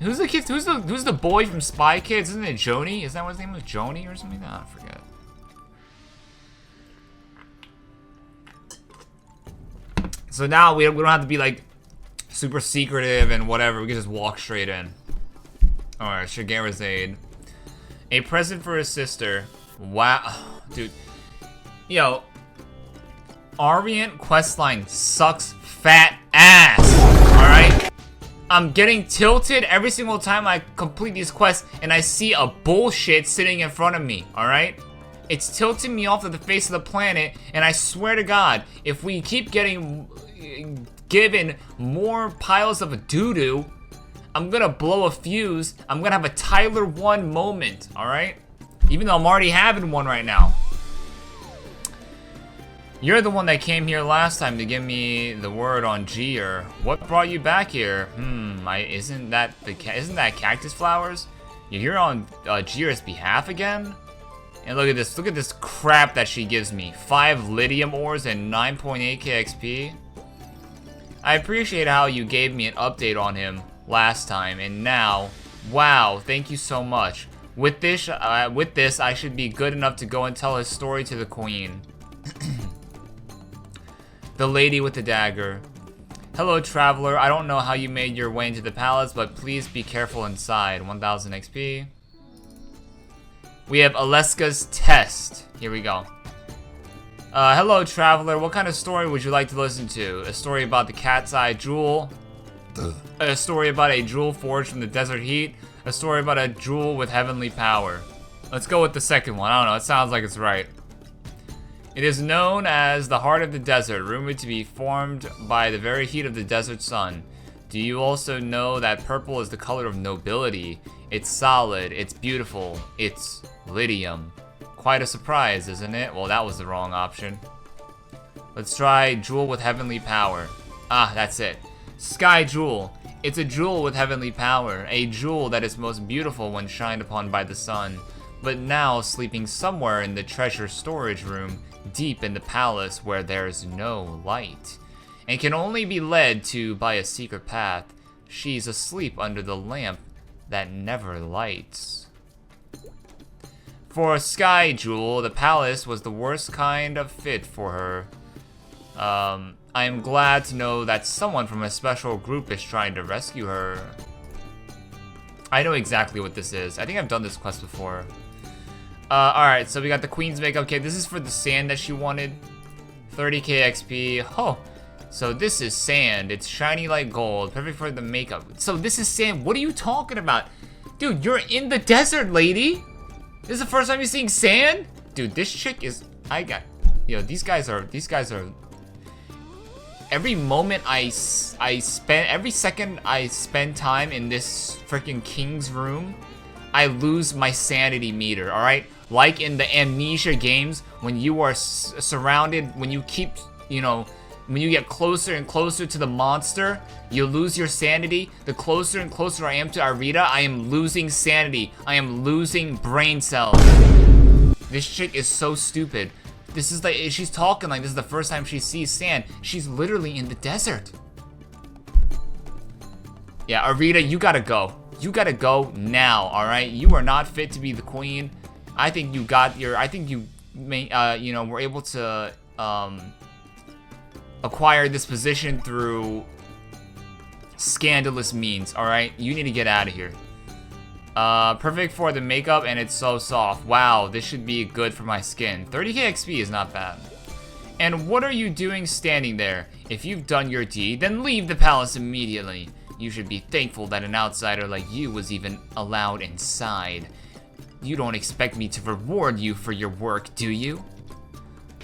Who's the kid? Who's the boy from Spy Kids? Isn't it Joni? Is that what his name was? Joni or something like that? I forget. So now we don't have to be like super secretive and whatever. We can just walk straight in. Alright, Shigeru's a present for his sister. Wow, dude. Yo, Ariant questline sucks fat ass. Alright? I'm getting tilted every single time I complete these quests and I see a bullshit sitting in front of me. Alright? It's tilting me off of the face of the planet, and I swear to God, if we keep getting given more piles of doo-doo, I'm gonna blow a fuse. I'm gonna have a Tyler 1 moment, alright? Even though I'm already having one right now. You're the one that came here last time to give me the word on Gier. What brought you back here? Isn't that cactus flowers? You're here on Gier's behalf again? And look at this crap that she gives me. 5 ludibrium ores and 9.8k XP. I appreciate how you gave me an update on him last time, and now, wow, thank you so much. With this, I should be good enough to go and tell his story to the queen. The lady with the dagger. Hello, traveler. I don't know how you made your way into the palace, but please be careful inside. 1000 XP. We have Aleska's test. Here we go. Hello, traveler. What kind of story would you like to listen to? A story about the cat's eye jewel? A story about a jewel forged from the desert heat? A story about a jewel with heavenly power? Let's go with the second one. I don't know. It sounds like it's right. It is known as the heart of the desert, rumored to be formed by the very heat of the desert sun. Do you also know that purple is the color of nobility? It's solid, it's beautiful, it's ludibrium. Quite a surprise, isn't it? Well, that was the wrong option. Let's try jewel with heavenly power. Ah, that's it. Sky jewel. It's a jewel with heavenly power, a jewel that is most beautiful when shined upon by the sun, but now sleeping somewhere in the treasure storage room, deep in the palace where there's no light, and can only be led to by a secret path. She's asleep under the lamp that never lights. For a sky jewel, the palace was the worst kind of fit for her. I am glad to know that someone from a special group is trying to rescue her. I know exactly what this is. I think I've done this quest before. Alright, so we got the queen's makeup. Okay, this is for the sand that she wanted. 30k XP. Oh, so this is sand. It's shiny like gold. Perfect for the makeup. So this is sand. What are you talking about? Dude, you're in the desert, lady. This is the first time you're seeing sand? Dude, this chick is... Yo, these guys are... Every moment I spend... Every second I spend time in this freaking king's room, I lose my sanity meter, alright? Like in the Amnesia games, when you are surrounded, when you keep, you know... When you get closer and closer to the monster, you lose your sanity. The closer and closer I am to Arita, I am losing sanity. I am losing brain cells. This chick is so stupid. This is like, she's talking like this is the first time she sees sand. She's literally in the desert. Yeah, Arita, you gotta go. You gotta go now, alright? You are not fit to be the queen. I think you got your, I think you may, you know, were able to, acquire this position through scandalous means, alright? You need to get out of here. Perfect for the makeup, and it's so soft. Wow, this should be good for my skin. 30k XP is not bad. And what are you doing standing there? If you've done your deed, then leave the palace immediately. You should be thankful that an outsider like you was even allowed inside. You don't expect me to reward you for your work, do you?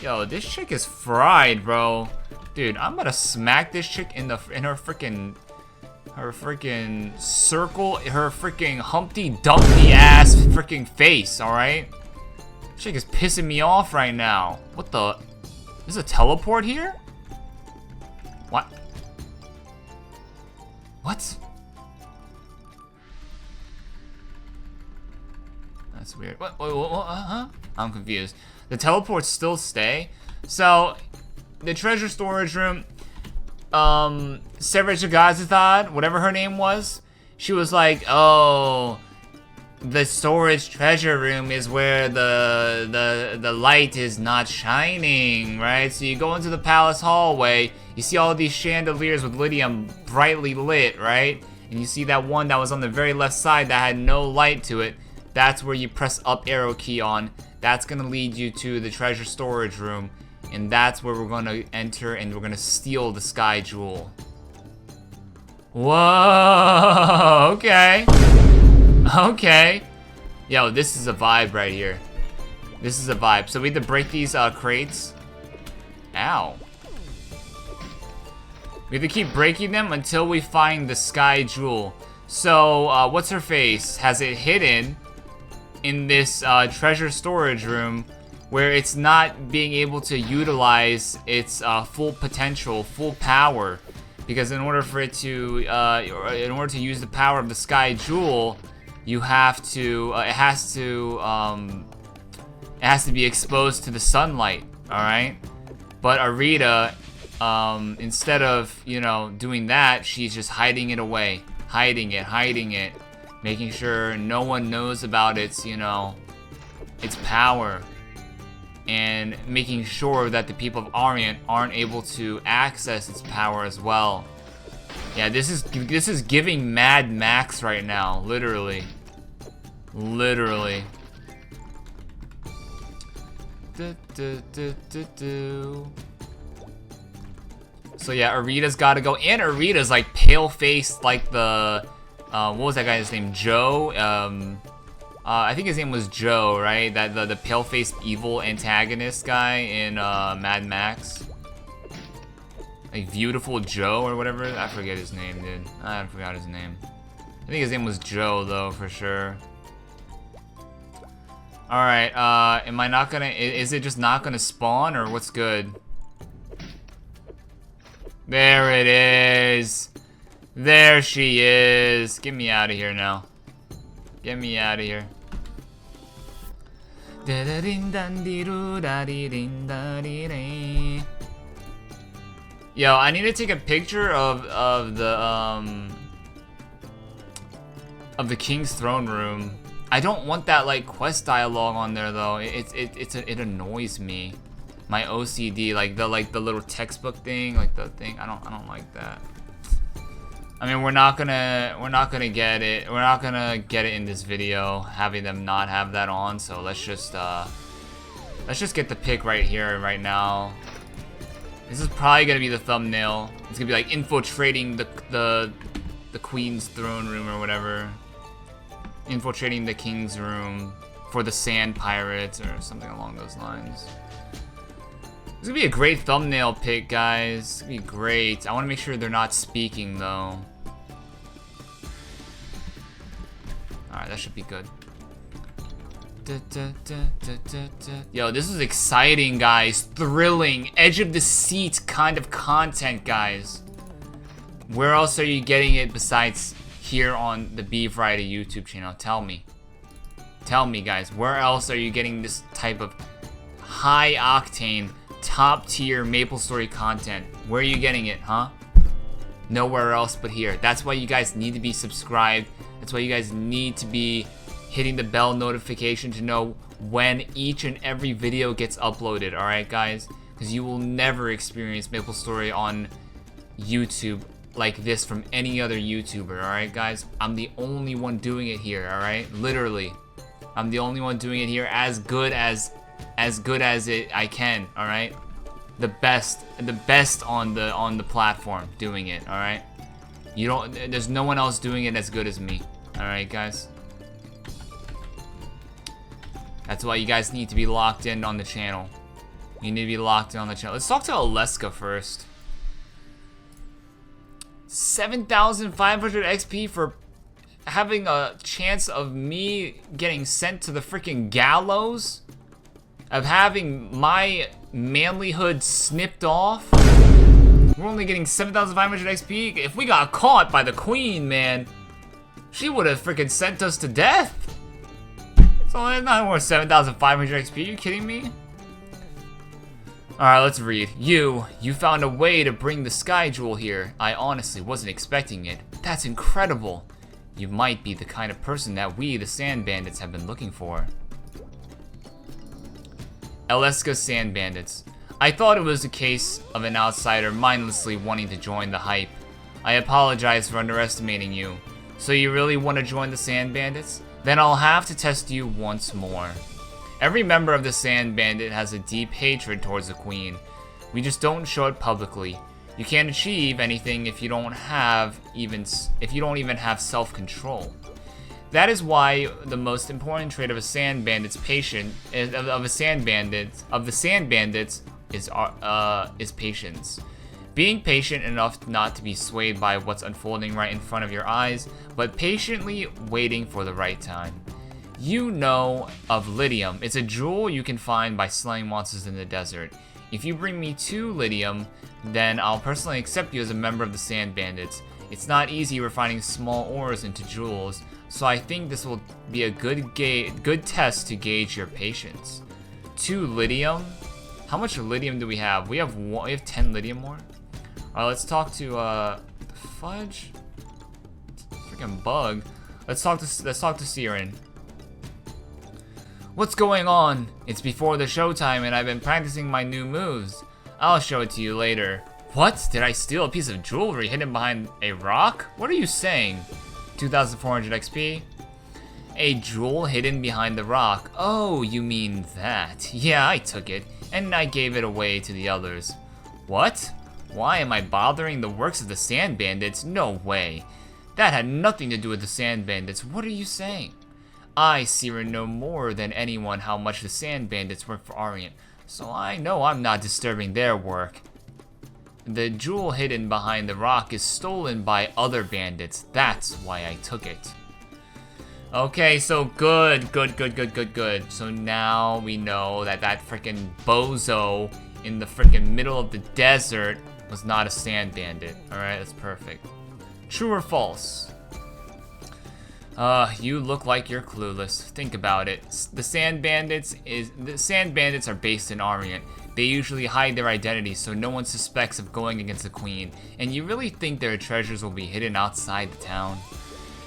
Yo, this chick is fried, bro. Dude, I'm gonna smack this chick in her freaking circle, her freaking Humpty Dumpty ass freaking face, alright? Chick is pissing me off right now. What the? There's a teleport here? What? What? That's weird. What? Huh? I'm confused. The teleports still stay? So, the treasure storage room, Serajagazithad, whatever her name was, she was like, oh, the storage treasure room is where the light is not shining, right? So you go into the palace hallway, you see all these chandeliers with ludibrium brightly lit, right? And you see that one that was on the very left side that had no light to it. That's where you press up arrow key on. That's gonna lead you to the treasure storage room. And that's where we're gonna enter, and we're gonna steal the sky jewel. Whoa, okay. Okay. Yo, this is a vibe right here. This is a vibe. So we have to break these crates. Ow. We have to keep breaking them until we find the sky jewel. So, what's her face? Has it hidden in this treasure storage room, where it's not being able to utilize its full potential, full power, because in order for it to, in order to use the power of the sky jewel, you have to, it has to be exposed to the sunlight. All right, but Arita, instead of, you know, doing that, she's just hiding it away, hiding it, making sure no one knows about its, you know, its power. And making sure that the people of Ariant aren't able to access its power as well. Yeah, this is giving Mad Max right now, literally. Literally. So yeah, Arita's gotta go, and Arita's like pale faced like the what was that guy's name? Joe? I think his name was Joe, right? That the pale-faced evil antagonist guy in Mad Max. Like Beautiful Joe or whatever. I forget his name, dude. I forgot his name. I think his name was Joe though, for sure. Alright, am I not gonna, is it just not gonna spawn, or what's good? There it is. There she is. Get me out of here now. Get me out of here. Yo, I need to take a picture of the king's throne room. I don't want that like quest dialogue on there though. It annoys me. My OCD, like the little textbook thing, like the thing. I don't like that. I mean, we're not gonna get it. We're not gonna get it in this video, having them not have that on. So let's just get the pick right here, right now. This is probably gonna be the thumbnail. It's gonna be like infiltrating the queen's throne room or whatever. Infiltrating the king's room for the sand pirates or something along those lines. This is gonna be a great thumbnail pick, guys. It's gonna be great. I wanna make sure they're not speaking though. Alright, that should be good. Yo, this is exciting, guys. Thrilling, edge of the seat kind of content, guys. Where else are you getting it besides here on the beevariety YouTube channel? Tell me. Tell me, guys. Where else are you getting this type of high octane, top tier Maplestory content? Where are you getting it, huh? Nowhere else but here. That's why you guys need to be subscribed. That's why you guys need to be hitting the bell notification to know when each and every video gets uploaded, alright guys? Because you will never experience Maplestory on YouTube like this from any other YouTuber, alright guys? I'm the only one doing it here, alright? Literally. I'm the only one doing it here as good as I can, alright? The best on the platform doing it, alright? There's no one else doing it as good as me, alright guys? That's why you guys need to be locked in on the channel. You need to be locked in on the channel. Let's talk to Alaska first. 7,500 XP for having a chance of me getting sent to the freaking gallows? Of having my manlyhood snipped off? We're only getting 7,500 XP? If we got caught by the queen, man, she would have freaking sent us to death. So it's not worth 7,500 XP, are you kidding me? Alright, let's read. You found a way to bring the sky jewel here. I honestly wasn't expecting it. That's incredible. You might be the kind of person that we, the Sand Bandits, have been looking for. Alaska Sand Bandits. I thought it was a case of an outsider mindlessly wanting to join the hype. I apologize for underestimating you. So you really want to join the Sand Bandits? Then I'll have to test you once more. Every member of the Sand Bandit has a deep hatred towards the Queen. We just don't show it publicly. You can't achieve anything if you don't even have self-control. That is why the most important trait of a Sand Bandit's is patience. Being patient enough not to be swayed by what's unfolding right in front of your eyes, but patiently waiting for the right time. You know of Lydium. It's a jewel you can find by slaying monsters in the desert. If you bring me 2 Lydium, then I'll personally accept you as a member of the Sand Bandits. It's not easy refining small ores into jewels, so I think this will be a good test to gauge your patience. 2 Lydium? How much Lydium do we have? We have 10 Lydium more? Alright, let's talk to Fudge? Freaking bug. Let's talk to Siren. What's going on? It's before the showtime and I've been practicing my new moves. I'll show it to you later. What? Did I steal a piece of jewelry hidden behind a rock? What are you saying? 2,400 XP? A jewel hidden behind the rock. Oh, you mean that. Yeah, I took it, and I gave it away to the others. What? Why am I bothering the works of the Sand Bandits? No way. That had nothing to do with the Sand Bandits. What are you saying? I, Siren, know more than anyone how much the Sand Bandits work for Ariant, so I know I'm not disturbing their work. The jewel hidden behind the rock is stolen by other bandits. That's why I took it. Okay, so good. So now we know that frickin' bozo in the frickin' middle of the desert was not a Sand Bandit. Alright, that's perfect. True or false? You look like you're clueless. Think about it. The Sand Bandits are based in Ariant. They usually hide their identities so no one suspects of going against the Queen. And you really think their treasures will be hidden outside the town?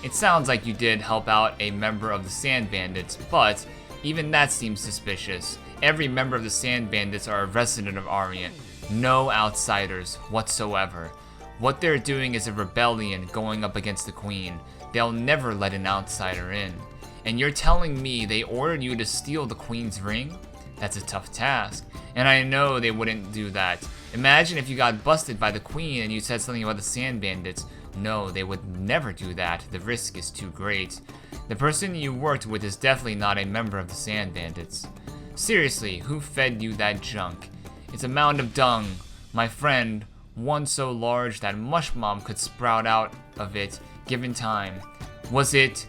It sounds like you did help out a member of the Sand Bandits, but even that seems suspicious. Every member of the Sand Bandits are a resident of Ariant. No outsiders whatsoever. What they're doing is a rebellion going up against the Queen. They'll never let an outsider in. And you're telling me they ordered you to steal the Queen's ring? That's a tough task. And I know they wouldn't do that. Imagine if you got busted by the Queen and you said something about the Sand Bandits. No, they would never do that. The risk is too great. The person you worked with is definitely not a member of the Sand Bandits. Seriously, who fed you that junk? It's a mound of dung. My friend, one so large that Mushmom could sprout out of it given time. Was it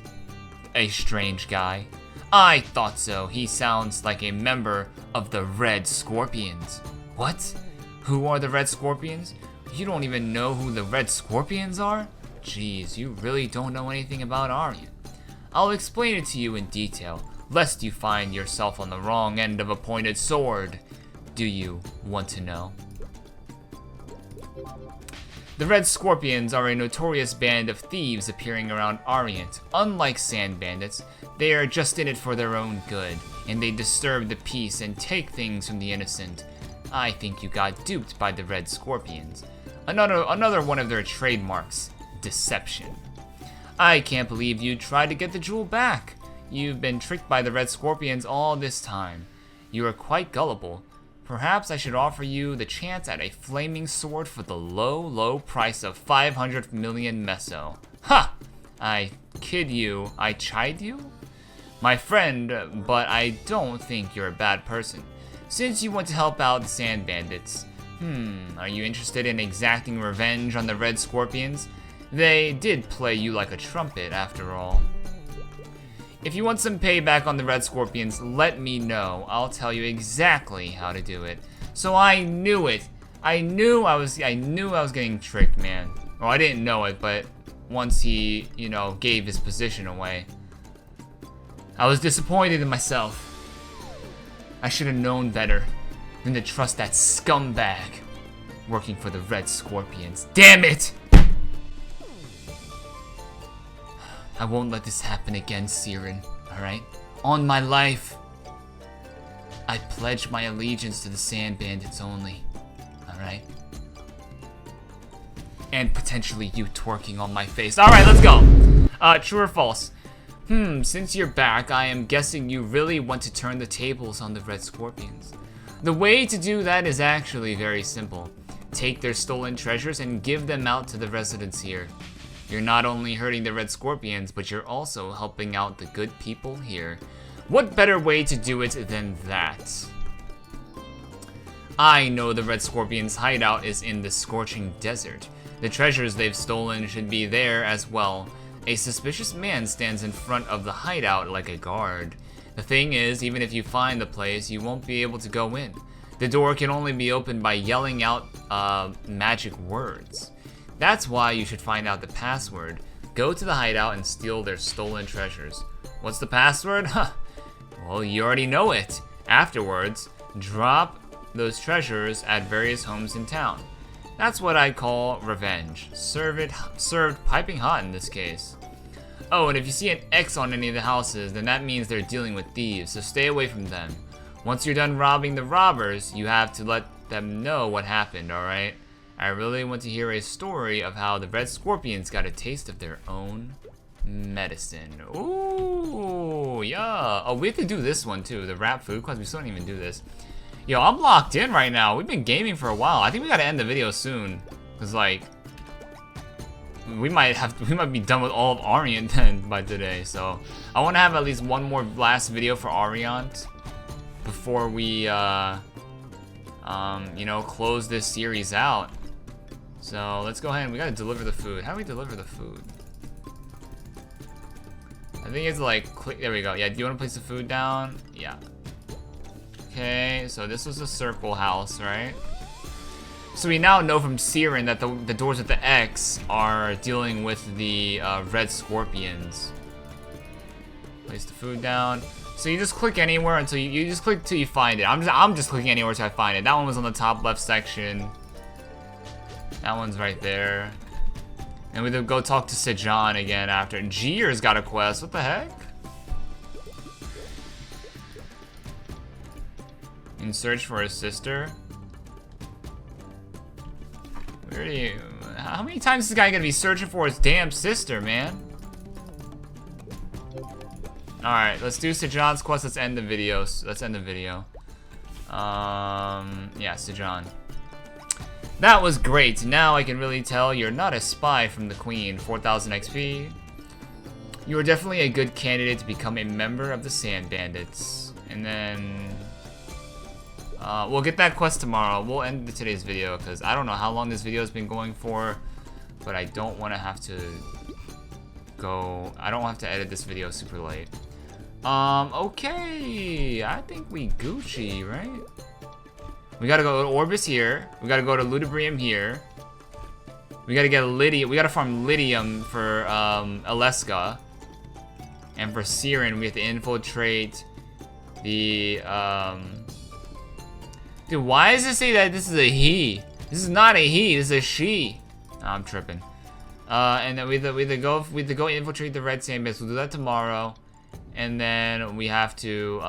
a strange guy? I thought so. He sounds like a member of the Red Scorpions. What? Who are the Red Scorpions? You don't even know who the Red Scorpions are? Jeez, you really don't know anything about Ariant. I'll explain it to you in detail, lest you find yourself on the wrong end of a pointed sword. Do you want to know? The Red Scorpions are a notorious band of thieves appearing around Ariant. Unlike Sand Bandits, they are just in it for their own good, and they disturb the peace and take things from the innocent. I think you got duped by the Red Scorpions. Another one of their trademarks, deception. I can't believe you tried to get the jewel back. You've been tricked by the Red Scorpions all this time. You are quite gullible. Perhaps I should offer you the chance at a flaming sword for the low, low price of 500 million meso. Ha! I kid you. I chide you? My friend, but I don't think you're a bad person. Since you want to help out the Sand Bandits, are you interested in exacting revenge on the Red Scorpions? They did play you like a trumpet, after all. If you want some payback on the Red Scorpions, let me know. I'll tell you exactly how to do it. So I knew it. I knew I was getting tricked, man. Well, I didn't know it, but once he, gave his position away, I was disappointed in myself. I should have known better than to trust that scumbag working for the Red Scorpions. Damn it! I won't let this happen again, Siren, alright? On my life, I pledge my allegiance to the Sand Bandits only, alright? And potentially you twerking on my face. Alright, let's go! True or false? Since you're back, I am guessing you really want to turn the tables on the Red Scorpions. The way to do that is actually very simple. Take their stolen treasures and give them out to the residents here. You're not only hurting the Red Scorpions, but you're also helping out the good people here. What better way to do it than that? I know the Red Scorpions' hideout is in the scorching desert. The treasures they've stolen should be there as well. A suspicious man stands in front of the hideout like a guard. The thing is, even if you find the place, you won't be able to go in. The door can only be opened by yelling out magic words. That's why you should find out the password. Go to the hideout and steal their stolen treasures. What's the password? Well, you already know it. Afterwards, drop those treasures at various homes in town. That's what I call revenge. Served piping hot in this case. Oh, and if you see an X on any of the houses, then that means they're dealing with thieves, so stay away from them. Once you're done robbing the robbers, you have to let them know what happened, alright? I really want to hear a story of how the Red Scorpions got a taste of their own medicine. Ooh, yeah. Oh, we have to do this one too, the rap food quest. We still don't even do this. Yo, I'm locked in right now. We've been gaming for a while. I think we gotta end the video soon, cause like we might be done with all of Ariant then by today. So I want to have at least one more last video for Ariant before we close this series out. So let's go ahead and we gotta deliver the food. How do we deliver the food? I think it's like click. There we go. Yeah. Do you want to place the food down? Yeah. Okay, so this was a circle house, right? So we now know from Siren that the doors with the X are dealing with the Red Scorpions. Place the food down. So you just click anywhere until you just click till you find it. I'm just clicking anywhere till I find it. That one was on the top left section. That one's right there. And we go talk to Sejan again after. Jeer's got a quest. What the heck? In search for his sister. How many times is this guy gonna be searching for his damn sister, man? Alright, let's do Sejan's quest. Let's end the video. Yeah, Sejan. That was great. Now I can really tell you're not a spy from the Queen. 4,000 XP. You are definitely a good candidate to become a member of the Sand Bandits. And then... we'll get that quest tomorrow. We'll end today's video because I don't know how long this video has been going for, but I don't want to have to go... I don't have to edit this video super late. Okay. I think we Gucci, right? We gotta go to Orbis here. We gotta go to Ludibrium here. We gotta get Lydium. We gotta farm Lydium for Aleska. And for Siren, we have to infiltrate the Dude, why does it say that this is a he? This is not a he, this is a she. Oh, I'm tripping. And then we have to go infiltrate the Red Sand Base. We'll do that tomorrow. And then we have to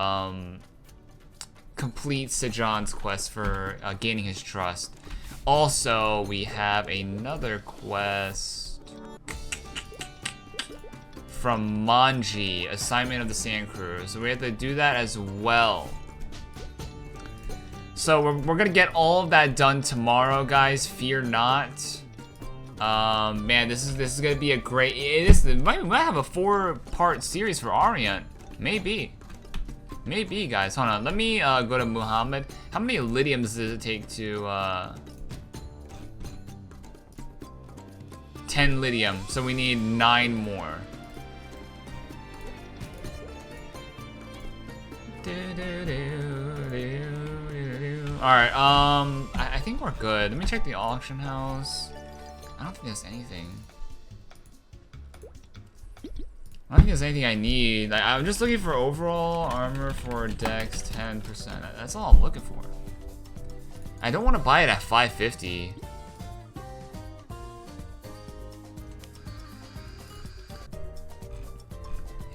complete Sejan's quest for gaining his trust. Also, we have another quest from Manji, Assignment of the Sand Crew. So we have to do that as well. So we're gonna get all of that done tomorrow, guys. Fear not. Man, this is gonna be a great. We might have a 4-part series for Ariant. Maybe, guys. Hold on. Let me go to Muhammad. How many Lydiums does it take to 10 Lydium? So we need 9 more. Alright, I think we're good. Let me check the auction house. I don't think there's anything. I don't think there's anything I need. Like, I'm just looking for overall armor for Dex 10%. That's all I'm looking for. I don't want to buy it at 550.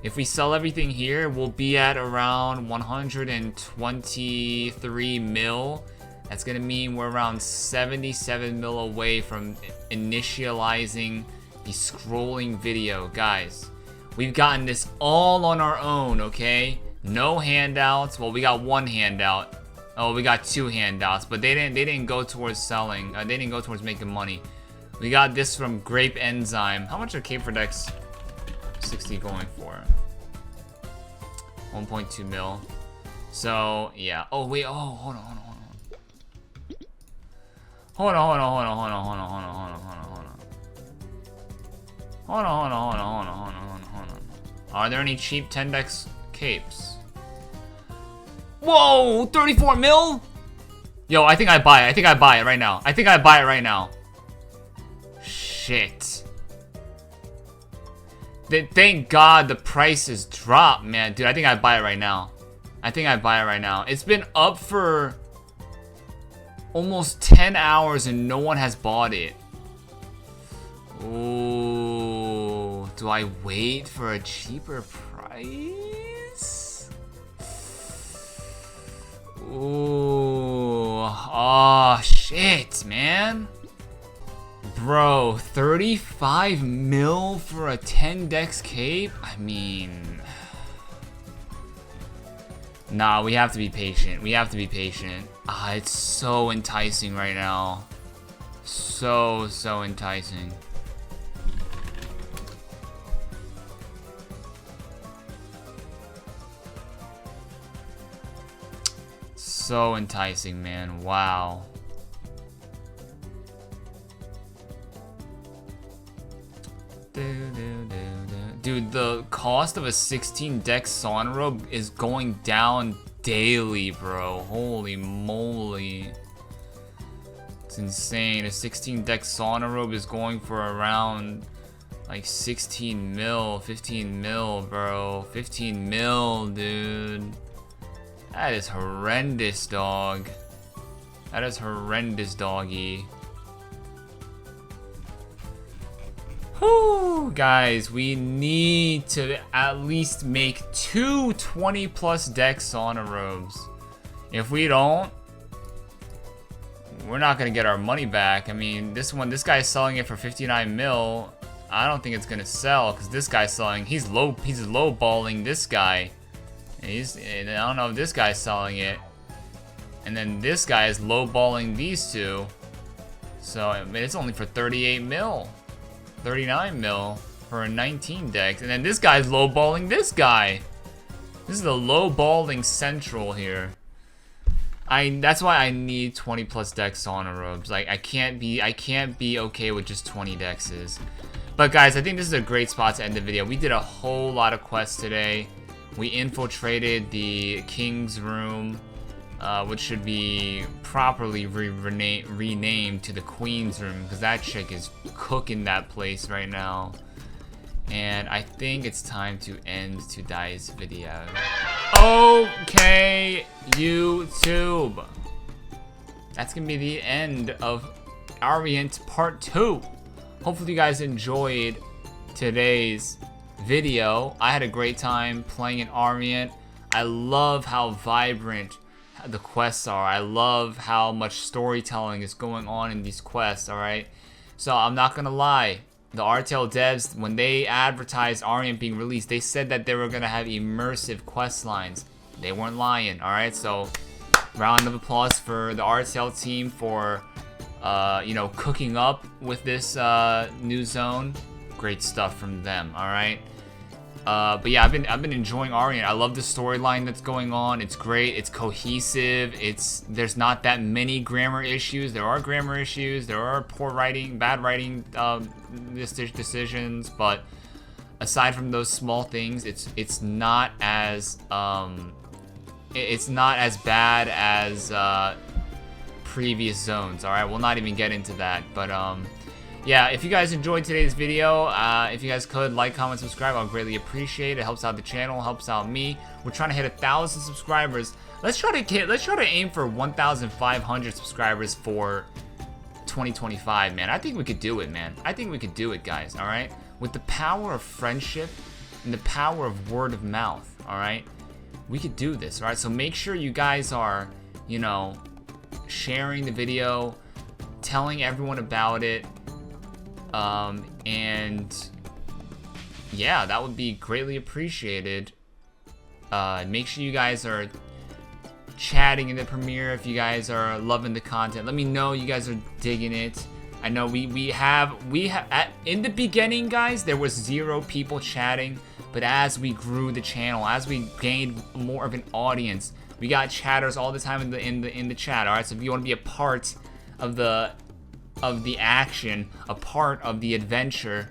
If we sell everything here, we'll be at around 123 mil. That's gonna mean we're around 77 mil away from initializing the scrolling video. Guys, we've gotten this all on our own, okay? No handouts. Well, we got 1 handout. Oh, we got 2 handouts, but they didn't go towards selling. They didn't go towards making money. We got this from Grape Enzyme. How much are Cape for Dex 60 going for? 1.2 mil. So yeah. Oh wait. Oh, hold on. Are there any cheap 10 Dex capes? Whoa, 34 mil? Yo, I think I buy it. Right now. Shit. Thank God the price has dropped, man. Dude, I think I buy it right now. It's been up for almost 10 hours and no one has bought it. Ooh, do I wait for a cheaper price? Ooh, oh shit, man. Bro, 35 mil for a 10 Dex cape? I mean... Nah, we have to be patient. Ah, it's so enticing right now. So enticing. So enticing, man. Wow. Dude, the cost of a 16 Dex sauna robe is going down daily, bro. Holy moly. It's insane. A 16 Dex sauna robe is going for around like 16 mil, 15 mil, bro. 15 mil, dude. That is horrendous, dog. That is horrendous, doggy. Whew, guys, we need to at least make 2 20+ deck sauna robes. If we don't, we're not gonna get our money back. I mean, this guy's selling it for 59 mil. I don't think it's gonna sell because this guy's selling. He's lowballing this guy. And I don't know if this guy's selling it. And then this guy is lowballing these two. So I mean, it's only for 38 mil, 39 mil for a 19 deck. And then this guy's lowballing this guy. This is the lowballing central here. That's why I need 20+ deck sauna robes. Like I can't be okay with just 20 dexes. But guys, I think this is a great spot to end the video. We did a whole lot of quests today. We infiltrated the king's room, which should be properly renamed to the queen's room, because that chick is cooking that place right now. And I think it's time to end today's video. Okay, YouTube. That's gonna be the end of Ariant Part 2. Hopefully you guys enjoyed today's video. I had a great time playing in Ariant. I love how vibrant the quests are. I love how much storytelling is going on in these quests, alright? So I'm not gonna lie. The Artale devs, when they advertised Ariant being released, they said that they were gonna have immersive quest lines. They weren't lying, alright? So round of applause for the Artale team for you know, cooking up with this new zone. Great stuff from them, alright? But yeah, I've been enjoying Ariant. I love the storyline that's going on. It's great. It's cohesive. There's not that many grammar issues. There are grammar issues. There are poor writing, bad writing decisions. But aside from those small things, it's not as bad as previous zones. All right, we'll not even get into that. But yeah, if you guys enjoyed today's video, if you guys could like, comment, subscribe, I'll greatly appreciate it. It helps out the channel, helps out me. We're trying to hit 1,000 subscribers. Let's try to aim for 1,500 subscribers for 2025, man. I think we could do it, man. I think we could do it, guys. All right, with the power of friendship and the power of word of mouth. All right, we could do this. All right, so make sure you guys are, you know, sharing the video, telling everyone about it. And yeah, that would be greatly appreciated. Make sure you guys are chatting in the premiere if you guys are loving the content. Let me know you guys are digging it. I know we have in the beginning, guys, there was 0 people chatting, but as we grew the channel, as we gained more of an audience, we got chatters all the time in the chat. All right, so if you want to be a part of the action, a part of the adventure,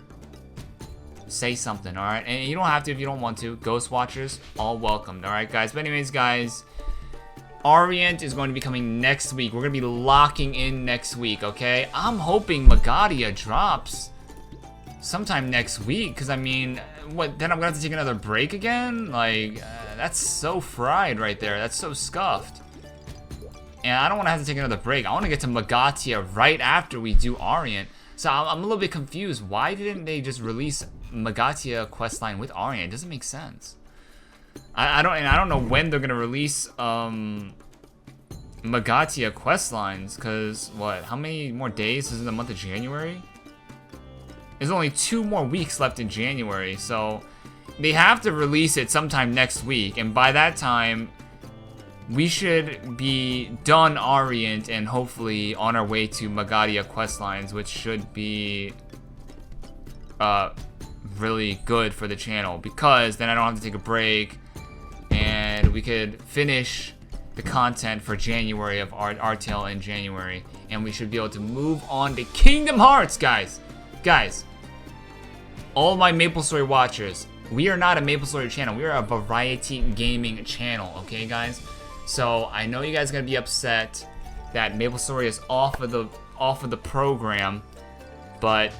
say something, all right? And you don't have to if you don't want to. Ghost watchers, all welcomed, all right, guys? But anyways, guys, Ariant is going to be coming next week. We're going to be locking in next week, okay? I'm hoping Magadia drops sometime next week, because, I mean, what, then I'm going to have to take another break again? Like, that's so fried right there. That's so scuffed. And I don't want to have to take another break. I want to get to Magatia right after we do Ariant. So I'm a little bit confused. Why didn't they just release Magatia questline with Ariant? It doesn't make sense. I don't know when they're gonna release Magatia questlines. Cause what? How many more days is in the month of January? There's only 2 more weeks left in January, so they have to release it sometime next week. And by that time, we should be done Ariant and hopefully on our way to Magadia questlines, which should be really good for the channel, because then I don't have to take a break and we could finish the content for January of Artale in January, and we should be able to move on to Kingdom Hearts, guys. All my Maplestory watchers, we are not a Maplestory channel. We are a variety gaming channel, okay, guys? So I know you guys are gonna be upset that Maplestory is off of the program, but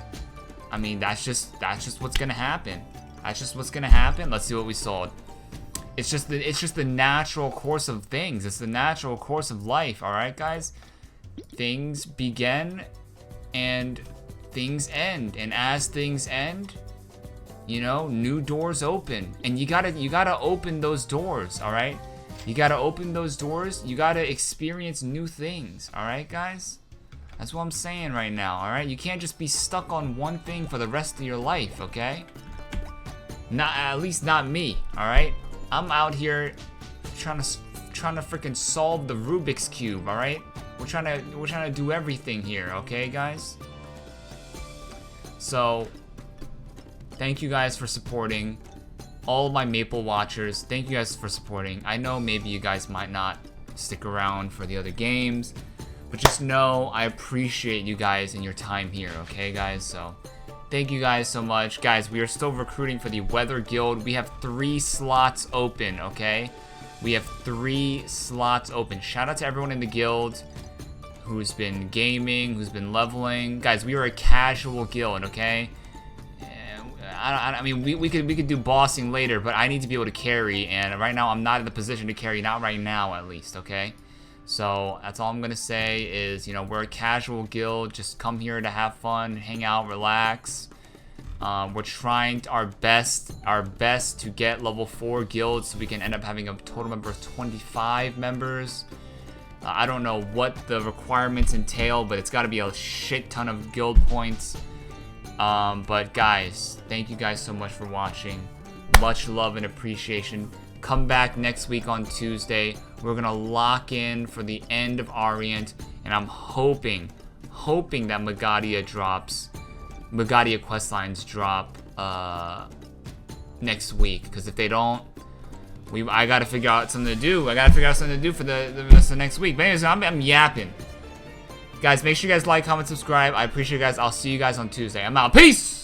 I mean that's just what's gonna happen. That's just what's gonna happen. Let's see what we sold. It's just the natural course of things. It's the natural course of life. All right, guys. Things begin and things end, and as things end, you know, new doors open, and you gotta open those doors. All right, you gotta open those doors. You gotta experience new things. All right, guys. That's what I'm saying right now, alright? You can't just be stuck on one thing for the rest of your life, okay? At least not me, alright? I'm out here trying to freaking solve the Rubik's Cube, alright? We're trying to do everything here, okay, guys? So, thank you guys for supporting. All of my Maple watchers, thank you guys for supporting. I know maybe you guys might not stick around for the other games, but just know I appreciate you guys and your time here, okay, guys? So, thank you guys so much. Guys, we are still recruiting for the Weather Guild. We have 3 slots open, okay? We have 3 slots open. Shout out to everyone in the guild who's been gaming, who's been leveling. Guys, we are a casual guild, okay? I mean, we could do bossing later, but I need to be able to carry, and right now I'm not in the position to carry, not right now at least, okay? So that's all I'm gonna say is, you know, we're a casual guild. Just come here to have fun, hang out, relax. We're trying our best to get level 4 guilds so we can end up having a total number of 25 members. I don't know what the requirements entail, but it's got to be a shit ton of guild points. But guys, thank you guys so much for watching. Much love and appreciation. Come back next week on Tuesday. We're gonna lock in for the end of Ariant, and I'm hoping that Magadia questlines drop next week. Because if they don't, I gotta figure out something to do. For the rest of next week. But anyways, I'm yapping. Guys, make sure you guys like, comment, subscribe. I appreciate you guys. I'll see you guys on Tuesday. I'm out. Peace!